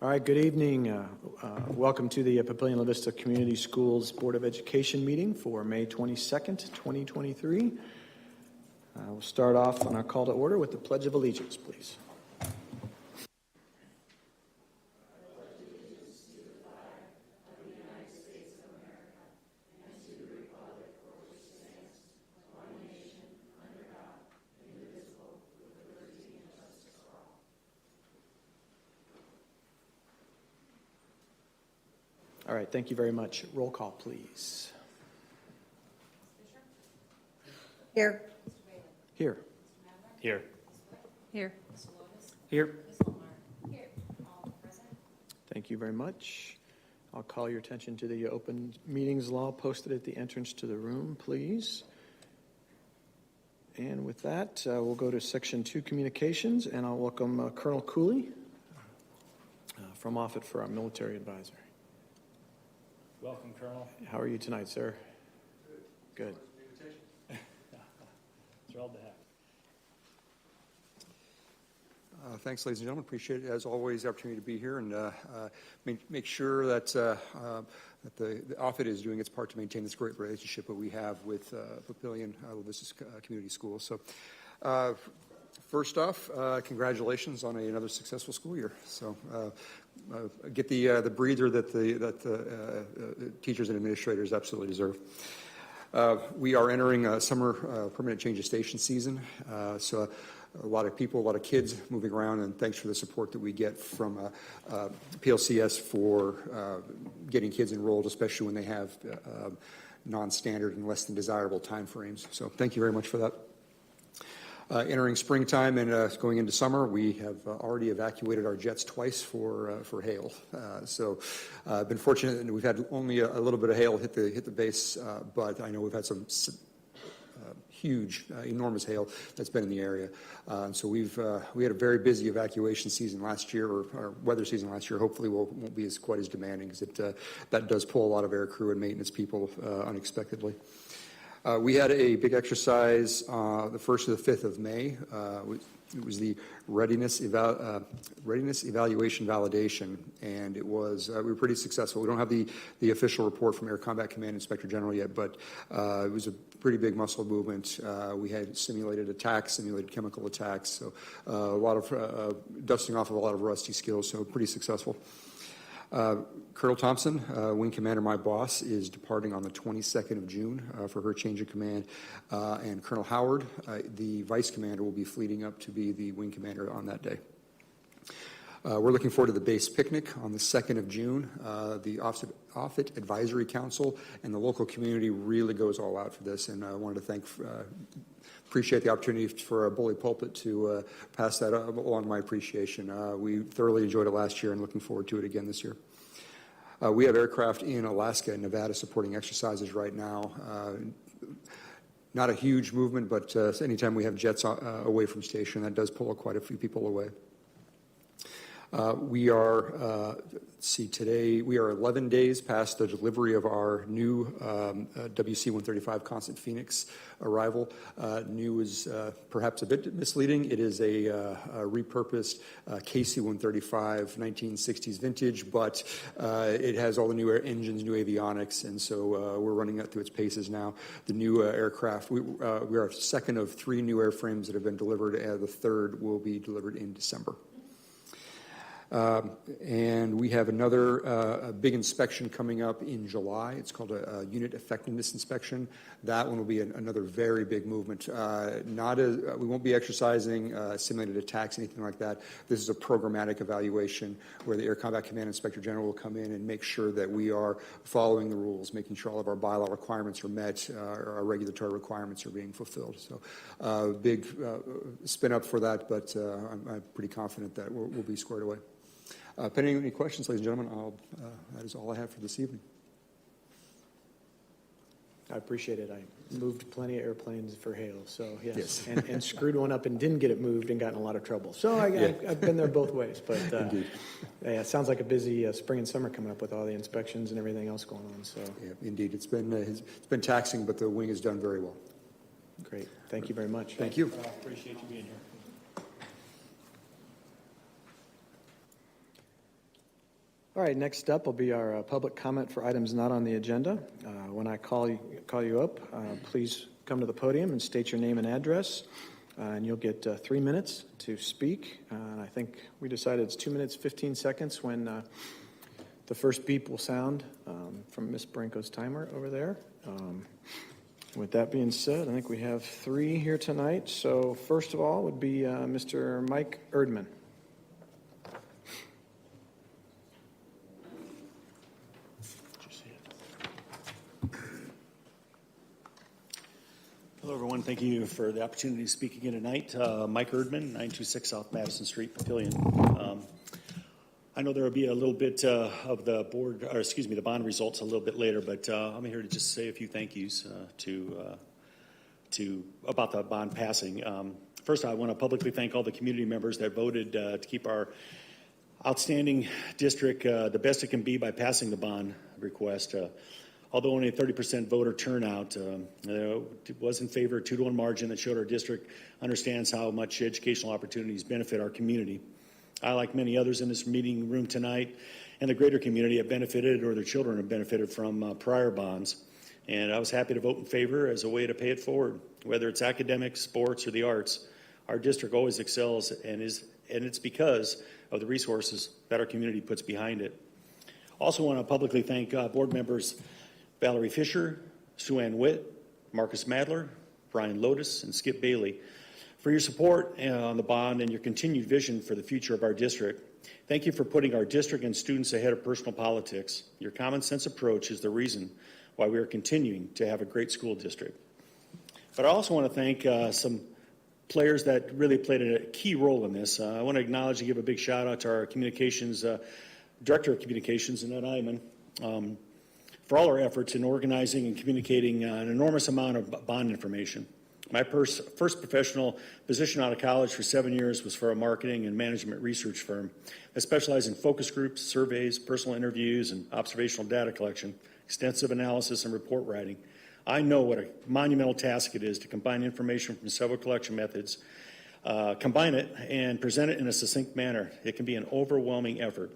All right, good evening. Welcome to the Papillion La Vista Community Schools Board of Education meeting for May 22nd, 2023. We'll start off on our call to order with the Pledge of Allegiance, please. All right, thank you very much. Roll call, please. Here. Here. Here. Here. Here. Thank you very much. I'll call your attention to the open meetings law posted at the entrance to the room, please. And with that, we'll go to Section 2, Communications, and I'll welcome Colonel Cooley from Offutt for our military advisor. Welcome, Colonel. How are you tonight, sir? Good. Thrilled to have. Thanks, ladies and gentlemen. Appreciate it, as always, the opportunity to be here and make sure that that the Offutt is doing its part to maintain this great relationship that we have with Papillion La Vista Community Schools. So, first off, congratulations on another successful school year. So, get the breather that the teachers and administrators absolutely deserve. We are entering a summer permanent change of station season, so a lot of people, a lot of kids moving around, and thanks for the support that we get from PLCS for getting kids enrolled, especially when they have non-standard and less than desirable time frames. So thank you very much for that. Entering springtime and going into summer, we have already evacuated our jets twice for hail. So I've been fortunate, and we've had only a little bit of hail hit the base, but I know we've had some huge, enormous hail that's been in the area. So we had a very busy evacuation season last year, or weather season last year. Hopefully, won't be quite as demanding, because that does pull a lot of air crew and maintenance people unexpectedly. We had a big exercise the 1st to the 5th of May. It was the readiness evaluation validation, and it was we were pretty successful. We don't have the official report from Air Combat Command Inspector General yet, but it was a pretty big muscle movement. We had simulated attacks, simulated chemical attacks, so a lot of dusting off of a lot of rusty skills, so pretty successful. Colonel Thompson, Wing Commander, my boss, is departing on the 22nd of June for her change of command, and Colonel Howard, the Vice Commander, will be fleeting up to be the Wing Commander on that day. We're looking forward to the base picnic on the 2nd of June. The Offutt Advisory Council and the local community really goes all out for this, and I wanted to appreciate the opportunity for Bully Pulpit to pass that along my appreciation. We thoroughly enjoyed it last year and looking forward to it again this year. We have aircraft in Alaska and Nevada supporting exercises right now. Not a huge movement, but anytime we have jets away from station, that does pull quite a few people away. We are, today we are 11 days past the delivery of our new WC-135 Constant Phoenix arrival. New is perhaps a bit misleading. It is a repurposed KC-135 1960s vintage, but it has all the new engines, new avionics, and so we're running that through its paces now. The new aircraft, we are second of 3 new airframes that have been delivered. The third will be delivered in December. And we have another a big inspection coming up in July. It's called a unit effectiveness inspection. That one will be another very big movement. We won't be exercising simulated attacks, anything like that. This is a programmatic evaluation where the Air Combat Command Inspector General will come in and make sure that we are following the rules, making sure all of our bylaw requirements are met, our regulatory requirements are being fulfilled. So big spin up for that, but I'm pretty confident that we'll be squared away. Pending any questions, ladies and gentlemen, that is all I have for this evening. I appreciate it. I moved plenty of airplanes for hail, so yes. And screwed one up and didn't get it moved and got in a lot of trouble. So I've been there both ways. But Indeed. Yeah, it sounds like a busy spring and summer coming up with all the inspections and everything else going on. So yeah, indeed, it's been taxing, but the wing has done very well. Great. Thank you very much. Thank you. Appreciate you being here. All right, next up will be our public comment for items not on the agenda. When I call you up, please come to the podium and state your name and address, and you'll get 3 minutes to speak. I think we decided it's 2 minutes, 15 seconds when the first beep will sound from Ms. Branco's timer over there. With that being said, I think we have 3 here tonight. So first of all would be Mr. Mike Erdman. Hello, everyone. Thank you for the opportunity to speak again tonight. Mike Erdman, 926 South Madison Street, Papillion. I know there will be a little bit of the board, or excuse me, the bond results a little bit later, but I'm here to just say a few thank yous about the bond passing. First, I want to publicly thank all the community members that voted to keep our outstanding district the best it can be by passing the bond request. Although only a 30% voter turnout, it was in favor of 2-to-1 margin that showed our district understands how much educational opportunities benefit our community. I, like many others in this meeting room tonight, and the greater community have benefited, or their children have benefited from prior bonds. And I was happy to vote in favor as a way to pay it forward. Whether it's academics, sports, or the arts, our district always excels, and it's because of the resources that our community puts behind it. Also want to publicly thank board members Valerie Fisher, Sue Ann Witt, Marcus Madler, Brian Lotus, and Skip Bailey for your support on the bond and your continued vision for the future of our district. Thank you for putting our district and students ahead of personal politics. Your common sense approach is the reason why we are continuing to have a great school district. But I also want to thank some players that really played a key role in this. I want to acknowledge and give a big shout out to our communications, Director of Communications, Annette Iman, for all our efforts in organizing and communicating an enormous amount of bond information. My first professional position out of college for 7 years was for a marketing and management research firm that specialized in focus groups, surveys, personal interviews, and observational data collection, extensive analysis, and report writing. I know what a monumental task it is to combine information from several collection methods, combine it, and present it in a succinct manner. It can be an overwhelming effort.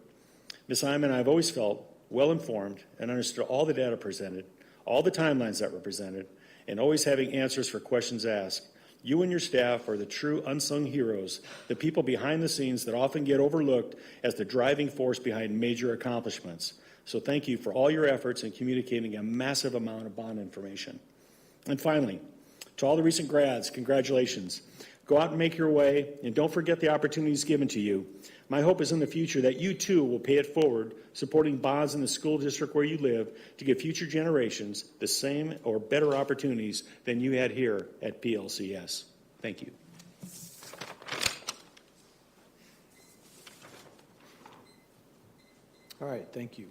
Ms. Iman, I've always felt well-informed and understood all the data presented, all the timelines that were presented, and always having answers for questions asked. You and your staff are the true unsung heroes, the people behind the scenes that often get overlooked as the driving force behind major accomplishments. So thank you for all your efforts in communicating a massive amount of bond information. And finally, to all the recent grads, congratulations. Go out and make your way, and don't forget the opportunities given to you. My hope is in the future that you too will pay it forward, supporting bonds in the school district where you live to give future generations the same or better opportunities than you had here at PLCS. Thank you. All right, thank you.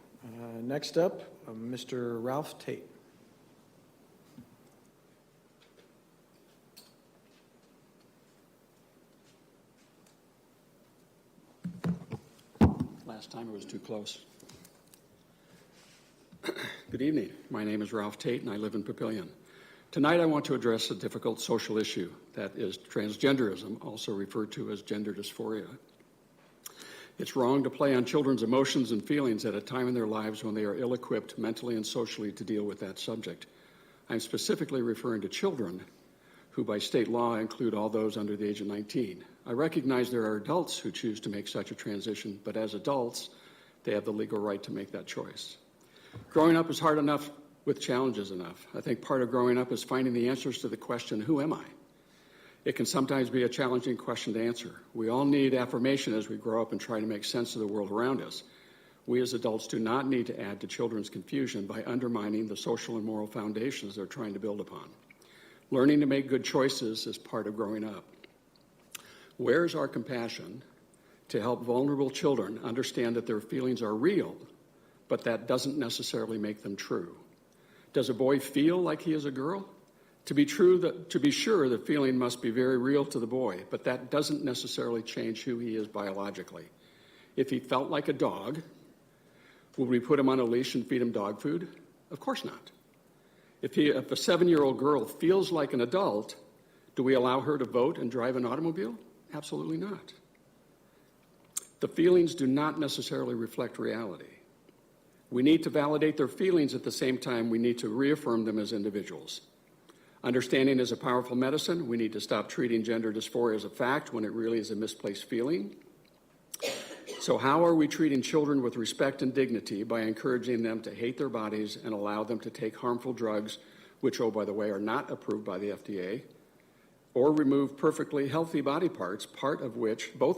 Next up, Mr. Ralph Tate. Last time it was too close. Good evening. My name is Ralph Tate, and I live in Papillion. Tonight I want to address a difficult social issue that is transgenderism, also referred to as gender dysphoria. It's wrong to play on children's emotions and feelings at a time in their lives when they are ill-equipped mentally and socially to deal with that subject. I'm specifically referring to children who by state law include all those under the age of 19. I recognize there are adults who choose to make such a transition, but as adults, they have the legal right to make that choice. Growing up is hard enough with challenges enough. I think part of growing up is finding the answers to the question, who am I? It can sometimes be a challenging question to answer. We all need affirmation as we grow up and try to make sense of the world around us. We as adults do not need to add to children's confusion by undermining the social and moral foundations they're trying to build upon. Learning to make good choices is part of growing up. Where's our compassion to help vulnerable children understand that their feelings are real, but that doesn't necessarily make them true? Does a boy feel like he is a girl? To be sure, the feeling must be very real to the boy, but that doesn't necessarily change who he is biologically. If he felt like a dog, would we put him on a leash and feed him dog food? Of course not. If a 7-year-old girl feels like an adult, do we allow her to vote and drive an automobile? Absolutely not. The feelings do not necessarily reflect reality. We need to validate their feelings at the same time we need to reaffirm them as individuals. Understanding is a powerful medicine. We need to stop treating gender dysphoria as a fact when it really is a misplaced feeling. So how are we treating children with respect and dignity by encouraging them to hate their bodies and allow them to take harmful drugs, which, oh, by the way, are not approved by the FDA, or remove perfectly healthy body parts, both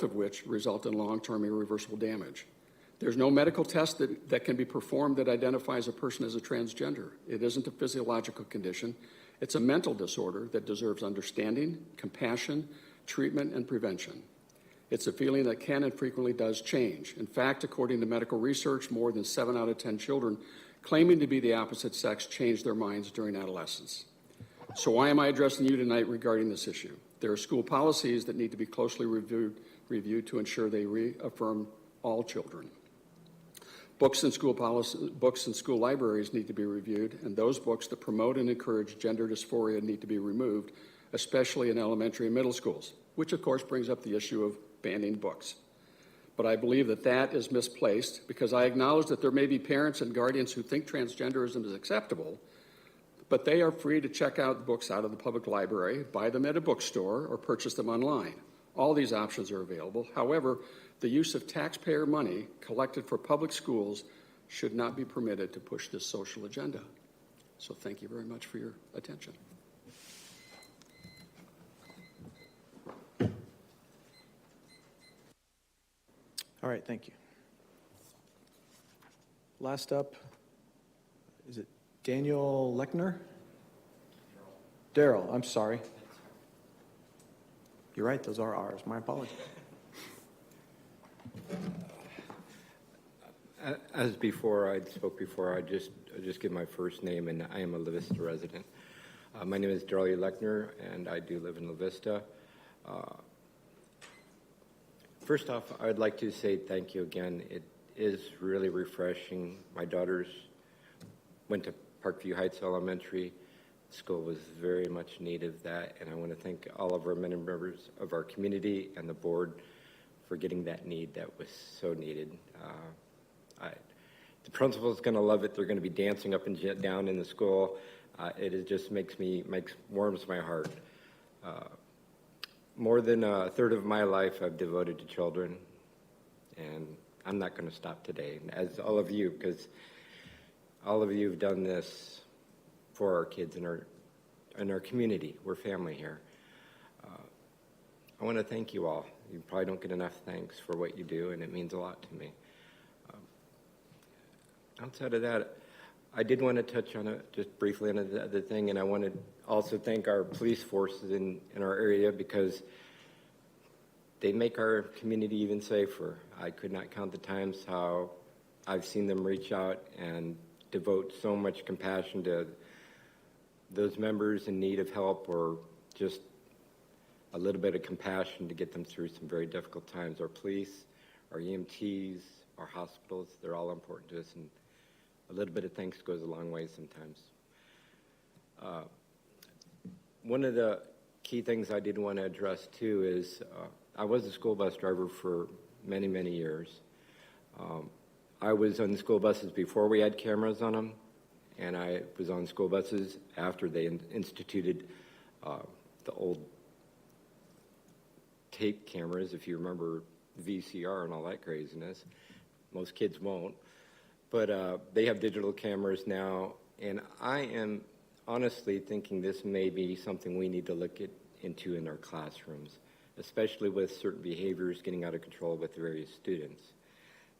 of which result in long-term irreversible damage? There's no medical test that can be performed that identifies a person as a transgender. It isn't a physiological condition. It's a mental disorder that deserves understanding, compassion, treatment, and prevention. It's a feeling that can and frequently does change. In fact, according to medical research, more than 7 out of 10 children claiming to be the opposite sex change their minds during adolescence. So why am I addressing you tonight regarding this issue? There are school policies that need to be closely reviewed to ensure they reaffirm all children. Books and school libraries need to be reviewed, and those books that promote and encourage gender dysphoria need to be removed, especially in elementary and middle schools, which of course brings up the issue of banning books. But I believe that is misplaced because I acknowledge that there may be parents and guardians who think transgenderism is acceptable, but they are free to check out books out of the public library, buy them at a bookstore, or purchase them online. All these options are available. However, the use of taxpayer money collected for public schools should not be permitted to push this social agenda. So thank you very much for your attention. All right, thank you. Last up, is it Daniel Lechner? Daryl, I'm sorry. You're right, those are ours. My apologies. As before, I spoke before, I just give my first name, and I am a La Vista resident. My name is Daryl Lechner, and I do live in La Vista. First off, I'd like to say thank you again. It is really refreshing. My daughters went to Parkview Heights Elementary. School was very much needed of that, and I want to thank all of our members of our community and the board for getting that need that was so needed. The principal's going to love it. They're going to be dancing up and down in the school. It just warms my heart. More than a third of my life I've devoted to children, and I'm not going to stop today, as all of you, because all of you have done this for our kids in our community. We're family here. I want to thank you all. You probably don't get enough thanks for what you do, and it means a lot to me. Outside of that, I did want to touch on it just briefly on the other thing, and I want to also thank our police forces in our area because they make our community even safer. I could not count the times how I've seen them reach out and devote so much compassion to those members in need of help, or just a little bit of compassion to get them through some very difficult times. Our police, our EMTs, our hospitals, they're all important to us, and a little bit of thanks goes a long way sometimes. One of the key things I did want to address too is I was a school bus driver for many, many years. I was on school buses before we had cameras on them, and I was on school buses after they instituted the old tape cameras, if you remember VCR and all that craziness. Most kids won't. But they have digital cameras now, and I am honestly thinking this may be something we need to look into in our classrooms, especially with certain behaviors getting out of control with various students.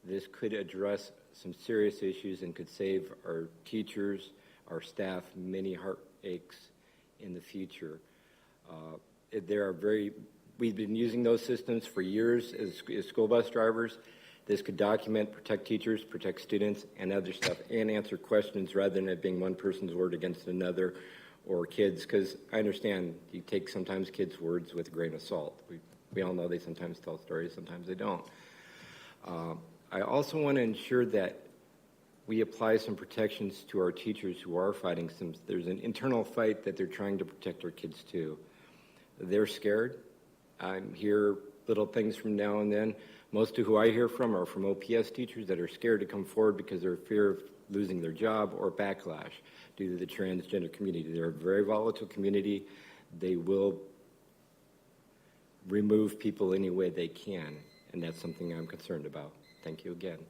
This could address some serious issues and could save our teachers, our staff, many heartaches in the future. We've been using those systems for years as school bus drivers. This could document, protect teachers, protect students, and other stuff, and answer questions rather than it being one person's word against another or kids, because I understand you take sometimes kids' words with a grain of salt. We all know they sometimes tell stories, sometimes they don't. I also want to ensure that we apply some protections to our teachers who are fighting there's an internal fight that they're trying to protect our kids too. They're scared. I'm hear little things from now and then. Most of who I hear from are from OPS teachers that are scared to come forward because they're fear of losing their job or backlash due to the transgender community. They're a very volatile community. They will remove people any way they can, and that's something I'm concerned about. Thank you again.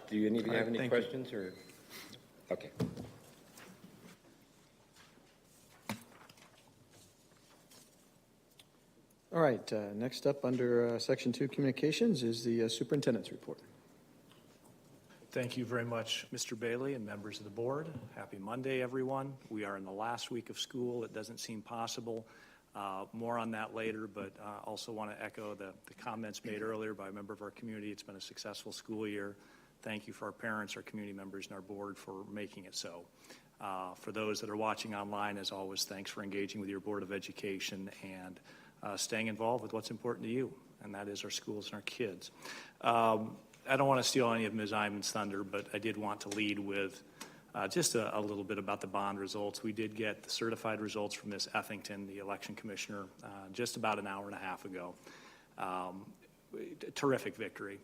Do any of you have any questions? Or okay. All right, next up under Section 2 Communications is the Superintendent's report. Thank you very much, Mr. Bailey and members of the board. Happy Monday, everyone. We are in the last week of school. It doesn't seem possible. More on that later, but also want to echo the comments made earlier by a member of our community. It's been a successful school year. Thank you for our parents, our community members, and our board for making it so. For those that are watching online, as always, thanks for engaging with your Board of Education and staying involved with what's important to you, and that is our schools and our kids. I don't want to steal any of Ms. Iman's thunder, but I did want to lead with just a little bit about the bond results. We did get the certified results from Ms. Effington, the election commissioner, just about an hour and a half ago. Terrific victory.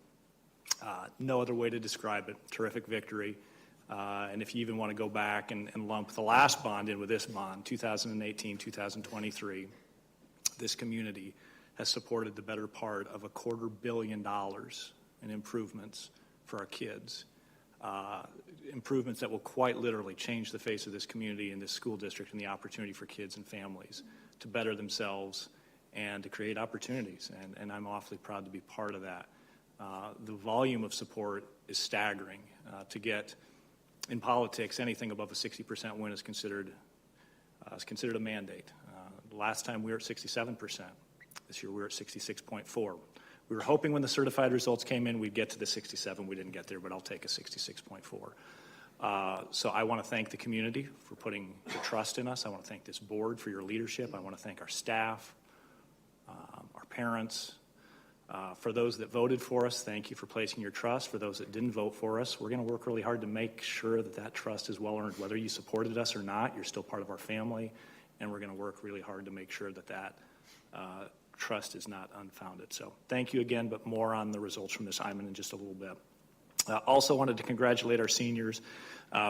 No other way to describe it. Terrific victory. And if you even want to go back and lump the last bond in with this bond, 2018, 2023, this community has supported the better part of $250 million in improvements for our kids. Improvements that will quite literally change the face of this community and this school district and the opportunity for kids and families to better themselves and to create opportunities. And I'm awfully proud to be part of that. The volume of support is staggering. To get, in politics, anything above a 60% win is considered a mandate. Last time we were at 67%. This year we were at 66.4%. We were hoping when the certified results came in we'd get to the 67. We didn't get there, but I'll take a 66.4. So I want to thank the community for putting your trust in us. I want to thank this board for your leadership. I want to thank our staff, our parents. For those that voted for us, thank you for placing your trust. For those that didn't vote for us, we're going to work really hard to make sure that that trust is well earned. Whether you supported us or not, you're still part of our family, and we're going to work really hard to make sure that that trust is not unfounded. So thank you again, but more on the results from Ms. Iman in just a little bit. Also wanted to congratulate our seniors.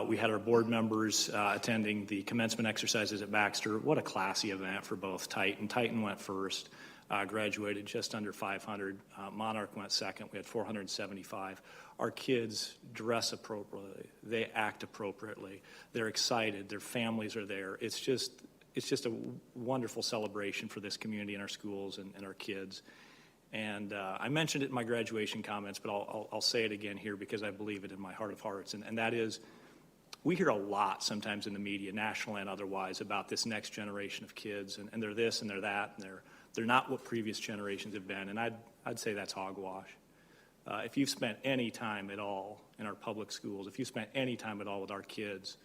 We had our board members attending the commencement exercises at Baxter. What a classy event for both Titan. Titan went first, graduated just under 500. Monarch went second. We had 475. Our kids dress appropriately. They act appropriately. They're excited. Their families are there. It's just a wonderful celebration for this community and our schools and our kids. And I mentioned it in my graduation comments, but I'll say it again here because I believe it in my heart of hearts. And that is, we hear a lot sometimes in the media, national and otherwise, about this next generation of kids, and they're this and they're that, and they're not what previous generations have been. And I'd say that's hogwash. If you've spent any time at all in our public schools, if you spent any time at all with our kids,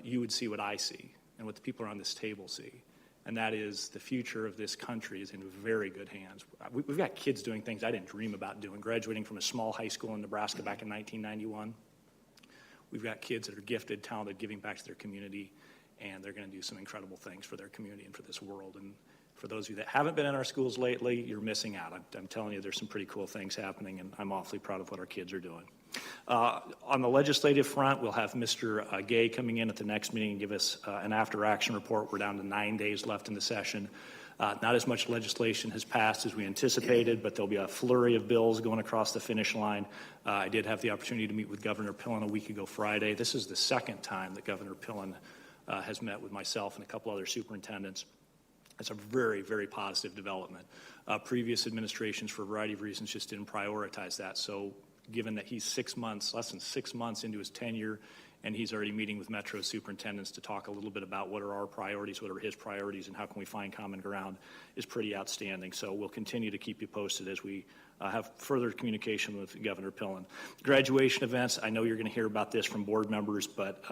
you would see what I see and what the people around this table see. And that is the future of this country is in very good hands. We've got kids doing things I didn't dream about doing, graduating from a small high school in Nebraska back in 1991. We've got kids that are gifted, talented, giving back to their community, and they're going to do some incredible things for their community and for this world. And for those of you that haven't been in our schools lately, you're missing out. I'm telling you, there's some pretty cool things happening, and I'm awfully proud of what our kids are doing. On the legislative front, we'll have Mr. Gay coming in at the next meeting and give us an after-action report. We're down to 9 days left in the session. Not as much legislation has passed as we anticipated, but there'll be a flurry of bills going across the finish line. I did have the opportunity to meet with Governor Pillen a week ago Friday. This is the second time that Governor Pillen has met with myself and a couple other superintendents. It's a very, very positive development. Previous administrations, for a variety of reasons, just didn't prioritize that. So given that he's less than 6 months into his tenure, and he's already meeting with Metro superintendents to talk a little bit about what are our priorities, what are his priorities, and how can we find common ground, is pretty outstanding. So we'll continue to keep you posted as we have further communication with Governor Pillen. Graduation events, I know you're going to hear about this from board members, but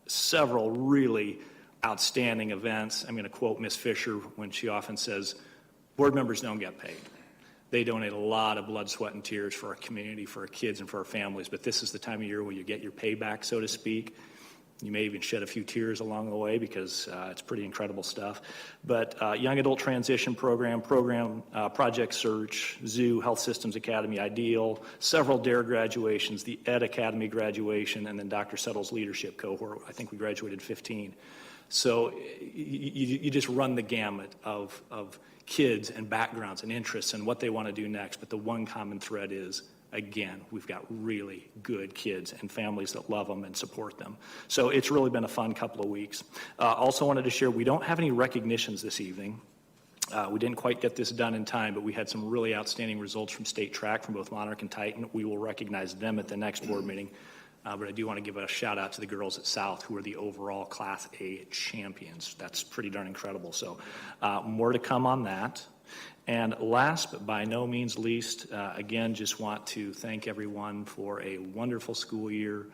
several really outstanding events. I'm going to quote Ms. Fisher when she often says, board members don't get paid. They donate a lot of blood, sweat, and tears for our community, for our kids, and for our families. But this is the time of year where you get your payback, so to speak. You may even shed a few tears along the way because it's pretty incredible stuff. But Young Adult Transition Program, Project Search, Zoo, Health Systems Academy, Ideal, several DARE graduations, the Ed Academy graduation, and then Dr. Settle's leadership cohort. I think we graduated 15. So you just run the gamut of kids and backgrounds and interests and what they want to do next. But the one common thread is, again, we've got really good kids and families that love them and support them. So it's really been a fun couple of weeks. Also wanted to share, we don't have any recognitions this evening. We didn't quite get this done in time, but we had some really outstanding results from state track from both Monarch and Titan. We will recognize them at the next board meeting. But I do want to give a shout out to the girls at South who are the overall Class A champions. That's pretty darn incredible. So more to come on that. And last but by no means least, again, just want to thank everyone for a wonderful school year.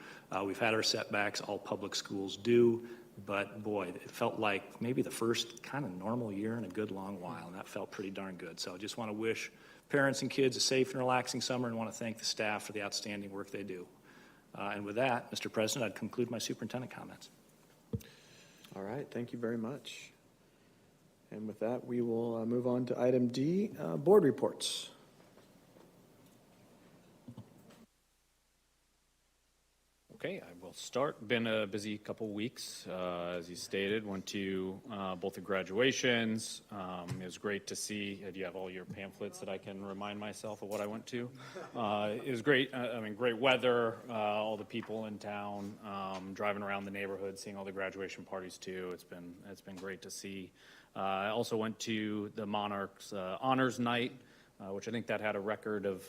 We've had our setbacks, all public schools do, but boy, it felt like maybe the first kind of normal year in a good long while, and that felt pretty darn good. So I just want to wish parents and kids a safe and relaxing summer and want to thank the staff for the outstanding work they do. And with that, Mr. President, I'd conclude my superintendent comments. All right, thank you very much. And with that, we will move on to item D, board reports. Okay, I will start. Been a busy couple weeks, as you stated. Went to both the graduations. It was great to see. Do you have all your pamphlets that I can remind myself of what I went to? It was great. I mean, great weather. All the people in town, driving around the neighborhood, seeing all the graduation parties too. It's been great to see. I also went to the Monarchs Honors Night, which I think that had a record of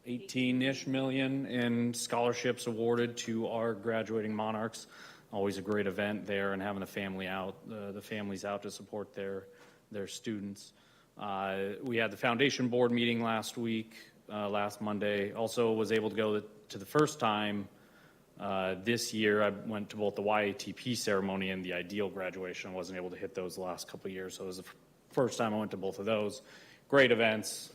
18-ish million in scholarships awarded to our graduating Monarchs. Always a great event there, and having the family out, the families out to support their students. We had the foundation board meeting last week, last Monday. Also was able to go to the first time this year. I went to both the YATP ceremony and the Ideal graduation. I wasn't able to hit those the last couple of years, so it was the first time I went to both of those. Great events,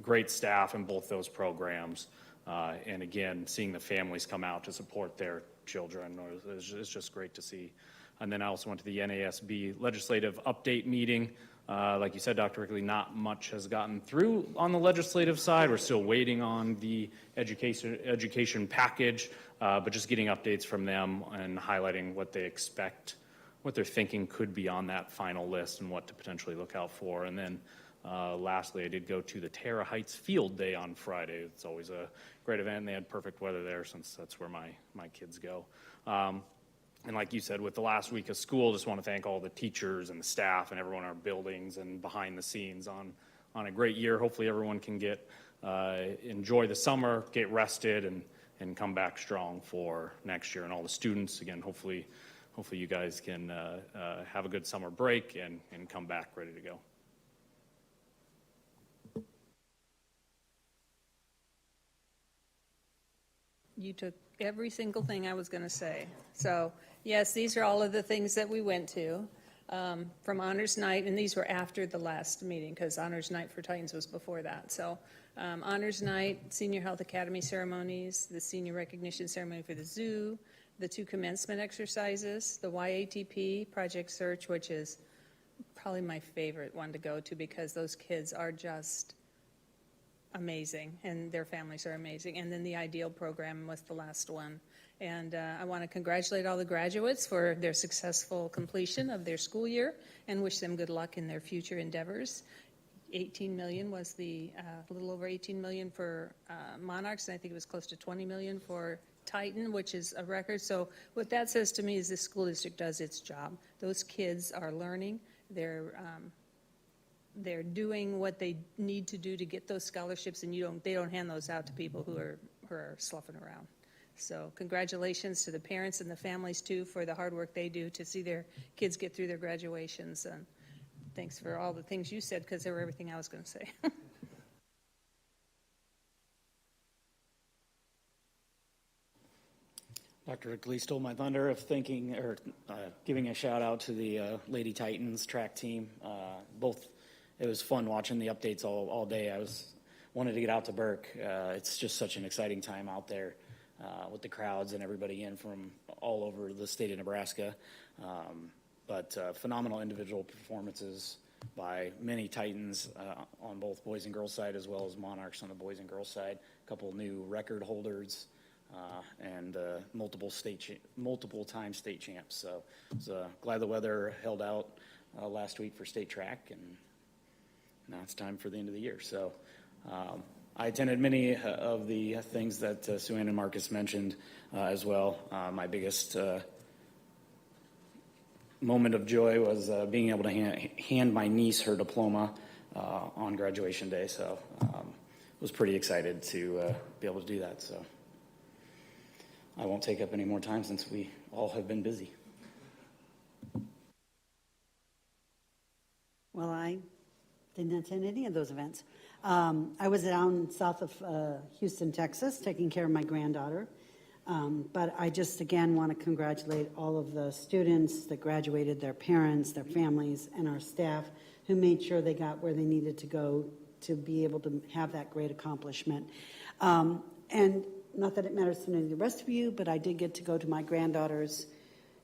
great staff in both those programs, and again, seeing the families come out to support their children is just great to see. And then I also went to the NASB legislative update meeting. Like you said, Dr. Rickley, not much has gotten through on the legislative side. We're still waiting on the education package, but just getting updates from them and highlighting what they expect, what they're thinking could be on that final list and what to potentially look out for. And then lastly, I did go to the Terra Heights Field Day on Friday. It's always a great event, and they had perfect weather there since that's where my kids go. And like you said, with the last week of school, just want to thank all the teachers and the staff and everyone in our buildings and behind the scenes on a great year. Hopefully everyone can enjoy the summer, get rested, and come back strong for next year. And all the students, again, hopefully you guys can have a good summer break and come back ready to go. You took every single thing I was going to say. So, yes, these are all of the things that we went to from Honors Night, and these were after the last meeting because Honors Night for Titans was before that. So, Honors Night, Senior Health Academy ceremonies, the Senior Recognition Ceremony for the Zoo, the 2 commencement exercises, the YATP, Project Search, which is probably my favorite one to go to because those kids are just amazing, and their families are amazing. And then the Ideal program was the last one. And I want to congratulate all the graduates for their successful completion of their school year and wish them good luck in their future endeavors. 18 million was a little over 18 million for Monarchs, and I think it was close to 20 million for Titan, which is a record. So what that says to me is this school district does its job. Those kids are learning. They're doing what they need to do to get those scholarships, and they don't hand those out to people who are sloughing around. So congratulations to the parents and the families too for the hard work they do to see their kids get through their graduations. And thanks for all the things you said because they were everything I was going to say. Dr. Rickley stole my thunder of giving a shout out to the Lady Titans track team. It was fun watching the updates all day. Wanted to get out to Burke. It's just such an exciting time out there. with the crowds and everybody in from all over the state of Nebraska. But phenomenal individual performances by many Titans on both boys and girls side, as well as Monarchs on the boys and girls side. A couple new record holders and multiple-time state champs. So I was glad the weather held out last week for state track, and now it's time for the end of the year. So I attended many of the things that Sue Ann and Marcus mentioned as well. My biggest moment of joy was being able to hand my niece her diploma on graduation day. So was pretty excited to be able to do that. So I won't take up any more time since we all have been busy. Well, I didn't attend any of those events. I was down south of Houston, Texas, taking care of my granddaughter. But I just, again, want to congratulate all of the students that graduated, their parents, their families, and our staff who made sure they got where they needed to go to be able to have that great accomplishment. And not that it matters to any of the rest of you, but I did get to go to my granddaughter's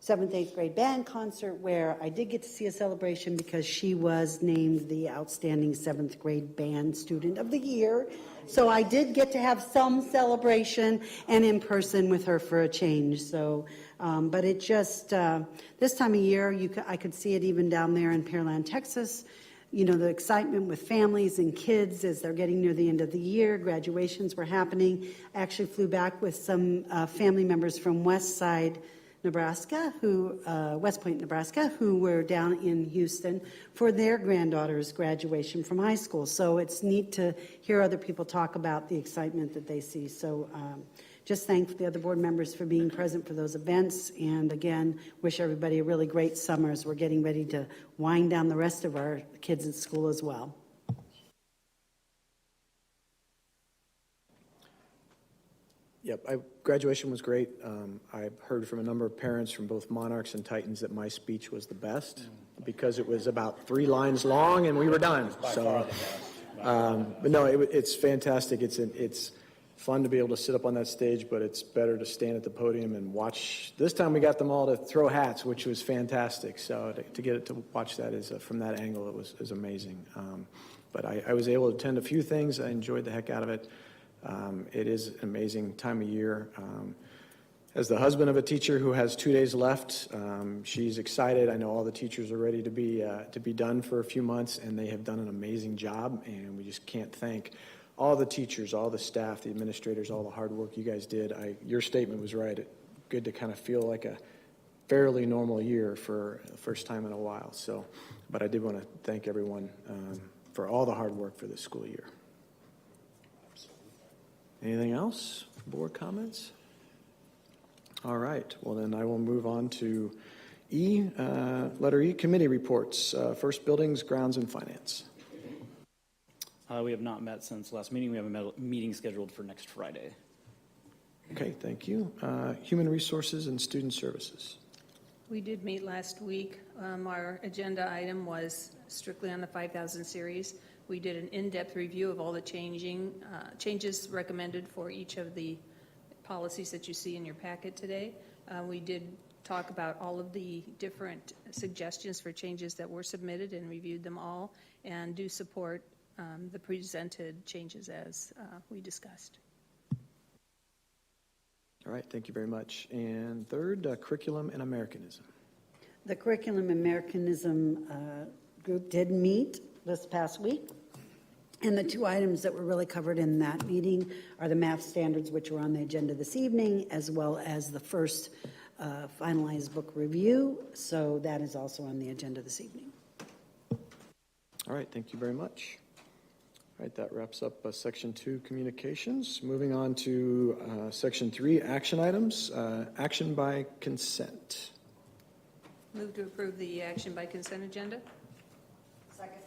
7th, 8th grade band concert, where I did get to see a celebration because she was named the outstanding 7th grade band student of the year. So I did get to have some celebration and in person with her for a change. So, but it just, this time of year, I could see it even down there in Pearland, Texas. You know, the excitement with families and kids as they're getting near the end of the year. Graduations were happening. I actually flew back with some family members from West Point, Nebraska, who were down in Houston for their granddaughter's graduation from high school. So it's neat to hear other people talk about the excitement that they see. So just thank the other board members for being present for those events. And again, wish everybody a really great summer as we're getting ready to wind down the rest of our kids at school as well. Yep, graduation was great. I heard from a number of parents from both Monarchs and Titans that my speech was the best because it was about 3 lines long and we were done. So, but no, it's fantastic. It's fun to be able to sit up on that stage, but it's better to stand at the podium and watch. This time we got them all to throw hats, which was fantastic. So to get it to watch that from that angle, it was amazing. But I was able to attend a few things. I enjoyed the heck out of it. It is an amazing time of year. As the husband of a teacher who has 2 days left, she's excited. I know all the teachers are ready to be done for a few months, and they have done an amazing job, and we just can't thank all the teachers, all the staff, the administrators, all the hard work you guys did. Your statement was right. Good to kind of feel like a fairly normal year for the first time in a while. So, but I did want to thank everyone for all the hard work for this school year. Anything else for board comments? All right. Well, then I will move on to letter E, committee reports. First, buildings, grounds, and finance. We have not met since last meeting. We have a meeting scheduled for next Friday. Okay, thank you. Human resources and student services. We did meet last week. Our agenda item was strictly on the 5000 series. We did an in-depth review of all the changes recommended for each of the policies that you see in your packet today. We did talk about all of the different suggestions for changes that were submitted and reviewed them all, and do support the presented changes as we discussed. All right, thank you very much. And third, curriculum and Americanism. The Curriculum Americanism group did meet this past week. And the 2 items that were really covered in that meeting are the math standards, which were on the agenda this evening, as well as the first finalized book review. So that is also on the agenda this evening. All right, thank you very much. All right, that wraps up Section 2, communications. Moving on to Section 3, action items. Action by consent. Move to approve the action by consent agenda. Second.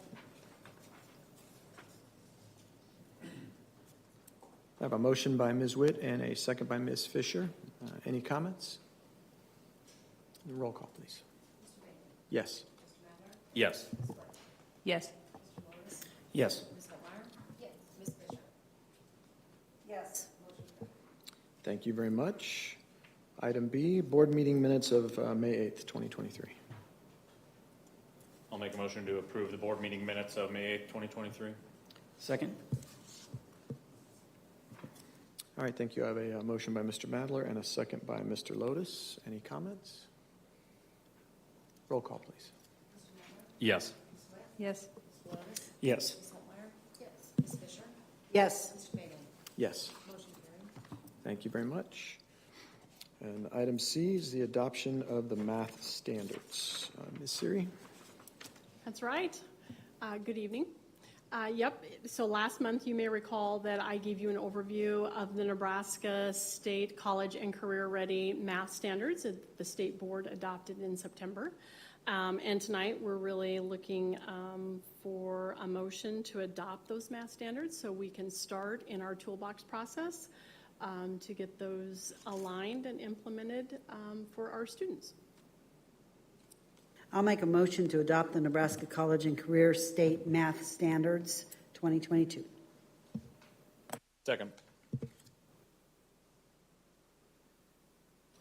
I have a motion by Ms. Witt and a second by Ms. Fisher. Any comments? Roll call, please. Yes. Yes. Yes. Yes. Yes. Thank you very much. Item B, board meeting minutes of May 8th, 2023. I'll make a motion to approve the board meeting minutes of May 8th, 2023. Second? All right, thank you. I have a motion by Mr. Madler and a second by Mr. Lotus. Any comments? Roll call, please. Yes. Yes. Yes. Yes. Yes. Thank you very much. And item C is the adoption of the math standards. Ms. Siri? That's right. Good evening. Yep, so last month you may recall that I gave you an overview of the Nebraska State College and Career Ready math standards that the state board adopted in September. And tonight we're really looking for a motion to adopt those math standards so we can start in our toolbox process to get those aligned and implemented for our students. I'll make a motion to adopt the Nebraska College and Career State Math Standards 2022. Second.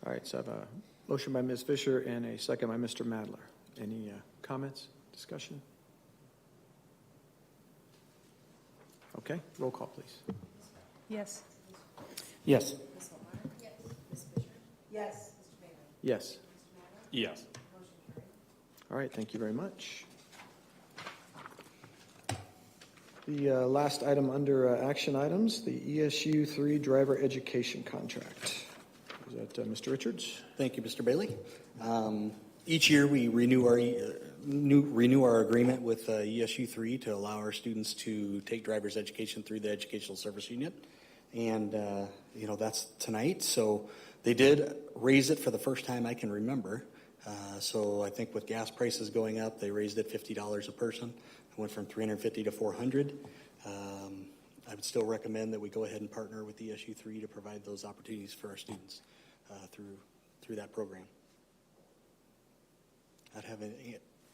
All right, so I have a motion by Ms. Fisher and a second by Mr. Madler. Any comments, discussion? Okay, roll call, please. Yes. Yes. Yes. Yes. Yes. All right, thank you very much. The last item under action items, the ESU 3 driver education contract. Is that Mr. Richards? Thank you, Mr. Bailey. Each year we renew our agreement with ESU 3 to allow our students to take driver's education through the Educational Service Unit. And, that's tonight. So they did raise it for the first time I can remember. So I think with gas prices going up, they raised it $50 a person. It went from $350 to $400. I would still recommend that we go ahead and partner with ESU 3 to provide those opportunities for our students through that program.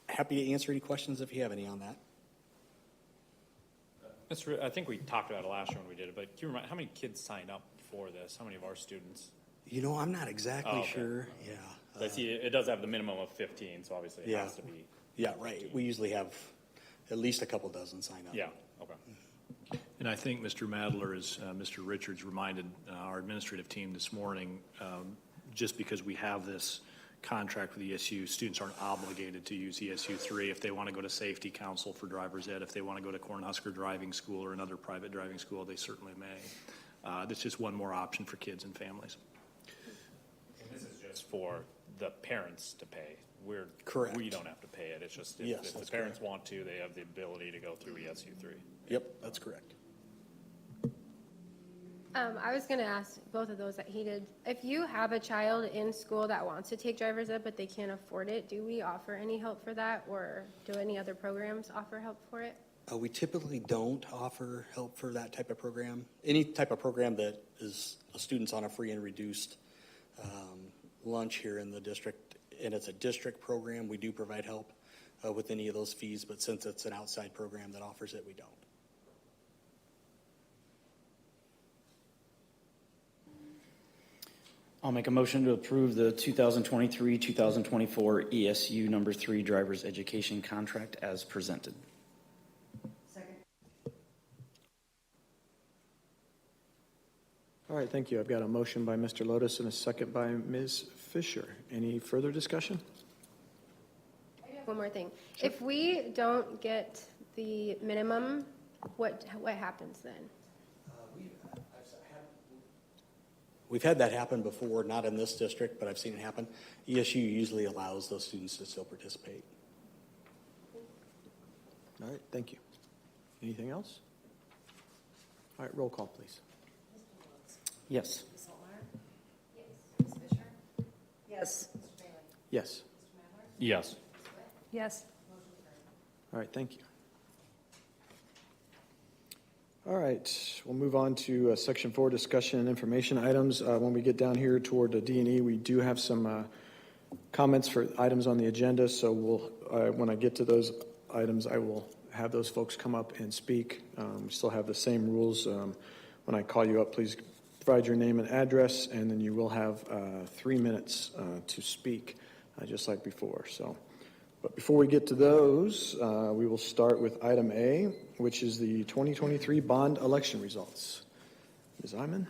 Happy to answer any questions if you have any on that. I think we talked about it last year when we did it, but can you remind how many kids signed up for this? How many of our students? I'm not exactly sure. Yeah. I see it does have the minimum of 15, so obviously it has to be. Yeah, right. 15. We usually have at least a couple dozen sign up. Yeah, okay. And I think Mr. Madler, as Mr. Richards reminded our administrative team this morning, just because we have this contract with ESU, students aren't obligated to use ESU 3 if they want to go to Safety Council for driver's ed. If they want to go to Cornhusker Driving School or another private driving school, they certainly may. That's just one more option for kids and families. And this is just for the parents to pay. Correct. We don't have to pay it. It's just if the parents want to, they have the ability to go through ESU 3. Yep, that's correct. I was going to ask both of those that he did. If you have a child in school that wants to take driver's ed but they can't afford it, do we offer any help for that, or do any other programs offer help for it? We typically don't offer help for that type of program. Any type of program that is students on a free and reduced lunch here in the district, and it's a district program, we do provide help with any of those fees, but since it's an outside program that offers it, we don't. I'll make a motion to approve the 2023-2024 ESU number 3 driver's education contract as presented. Second. All right, thank you. I've got a motion by Mr. Lotus and a second by Ms. Fisher. Any further discussion? I have one more thing. Sure. If we don't get the minimum, what happens then? We've had that happen before, not in this district, but I've seen it happen. ESU usually allows those students to still participate. All right, thank you. Anything else? All right, roll call, please. Yes. Yes. Yes. Yes. Yes. All right, thank you. All right, we'll move on to Section 4, discussion and information items. When we get down here toward the D&E, we do have some comments for items on the agenda, so when I get to those items, I will have those folks come up and speak. We still have the same rules. When I call you up, please provide your name and address, and then you will have 3 minutes to speak, just like before. But before we get to those, we will start with item A, which is the 2023 bond election results. Ms. Iman?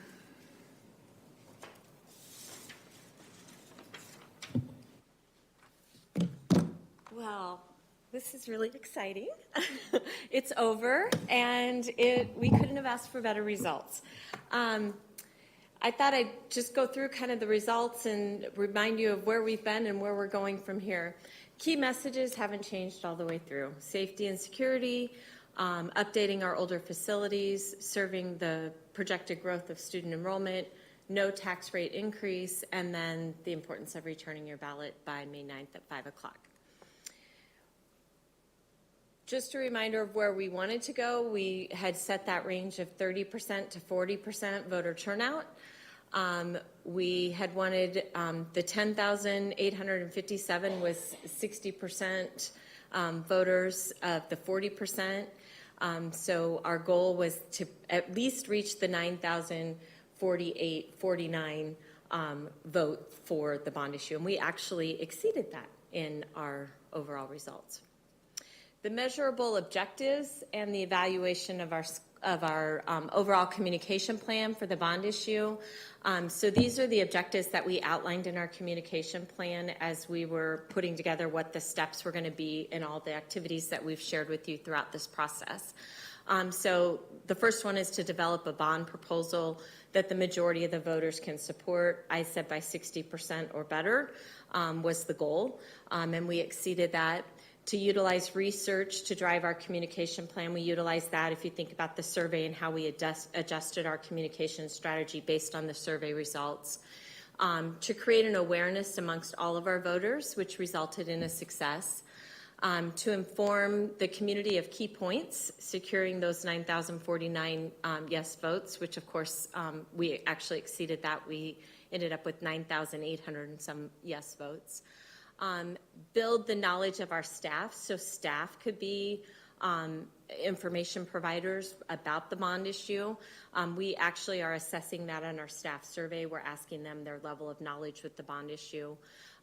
Well, this is really exciting. It's over, and we couldn't have asked for better results. I thought I'd just go through kind of the results and remind you of where we've been and where we're going from here. Key messages haven't changed all the way through. Safety and security, updating our older facilities, serving the projected growth of student enrollment, no tax rate increase, and then the importance of returning your ballot by May 9th at 5 o'clock. Just a reminder of where we wanted to go. We had set that range of 30% to 40% voter turnout. We had wanted the 10,857 was 60% voters of the 40%. So our goal was to at least reach the 9,049 vote for the bond issue, and we actually exceeded that in our overall results. The measurable objectives and the evaluation of our overall communication plan for the bond issue. So these are the objectives that we outlined in our communication plan as we were putting together what the steps were going to be in all the activities that we've shared with you throughout this process. So the first one is to develop a bond proposal that the majority of the voters can support. I said by 60% or better was the goal, and we exceeded that. To utilize research to drive our communication plan. We utilized that if you think about the survey and how we adjusted our communication strategy based on the survey results. To create an awareness amongst all of our voters, which resulted in a success. To inform the community of key points, securing those 9,049 yes votes, which of course we actually exceeded that. We ended up with 9,800 and some yes votes. Build the knowledge of our staff, so staff could be information providers about the bond issue. We actually are assessing that on our staff survey. We're asking them their level of knowledge with the bond issue.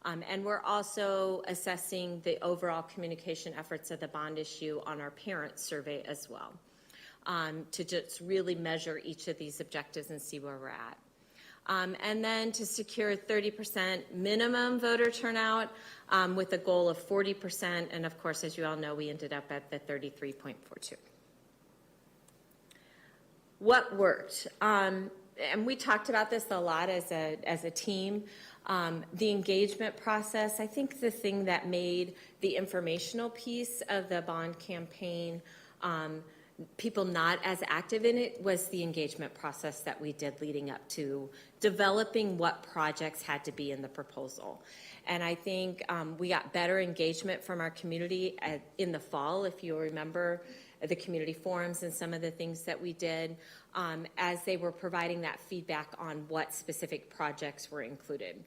And we're also assessing the overall communication efforts of the bond issue on our parent survey as well, to just really measure each of these objectives and see where we're at. And then to secure 30% minimum voter turnout with a goal of 40%. And of course, as you all know, we ended up at the 33.42. What worked? And we talked about this a lot as a team. The engagement process, I think the thing that made the informational piece of the bond campaign people not as active in it was the engagement process that we did leading up to developing what projects had to be in the proposal. And I think we got better engagement from our community in the fall, if you remember the community forums and some of the things that we did as they were providing that feedback on what specific projects were included.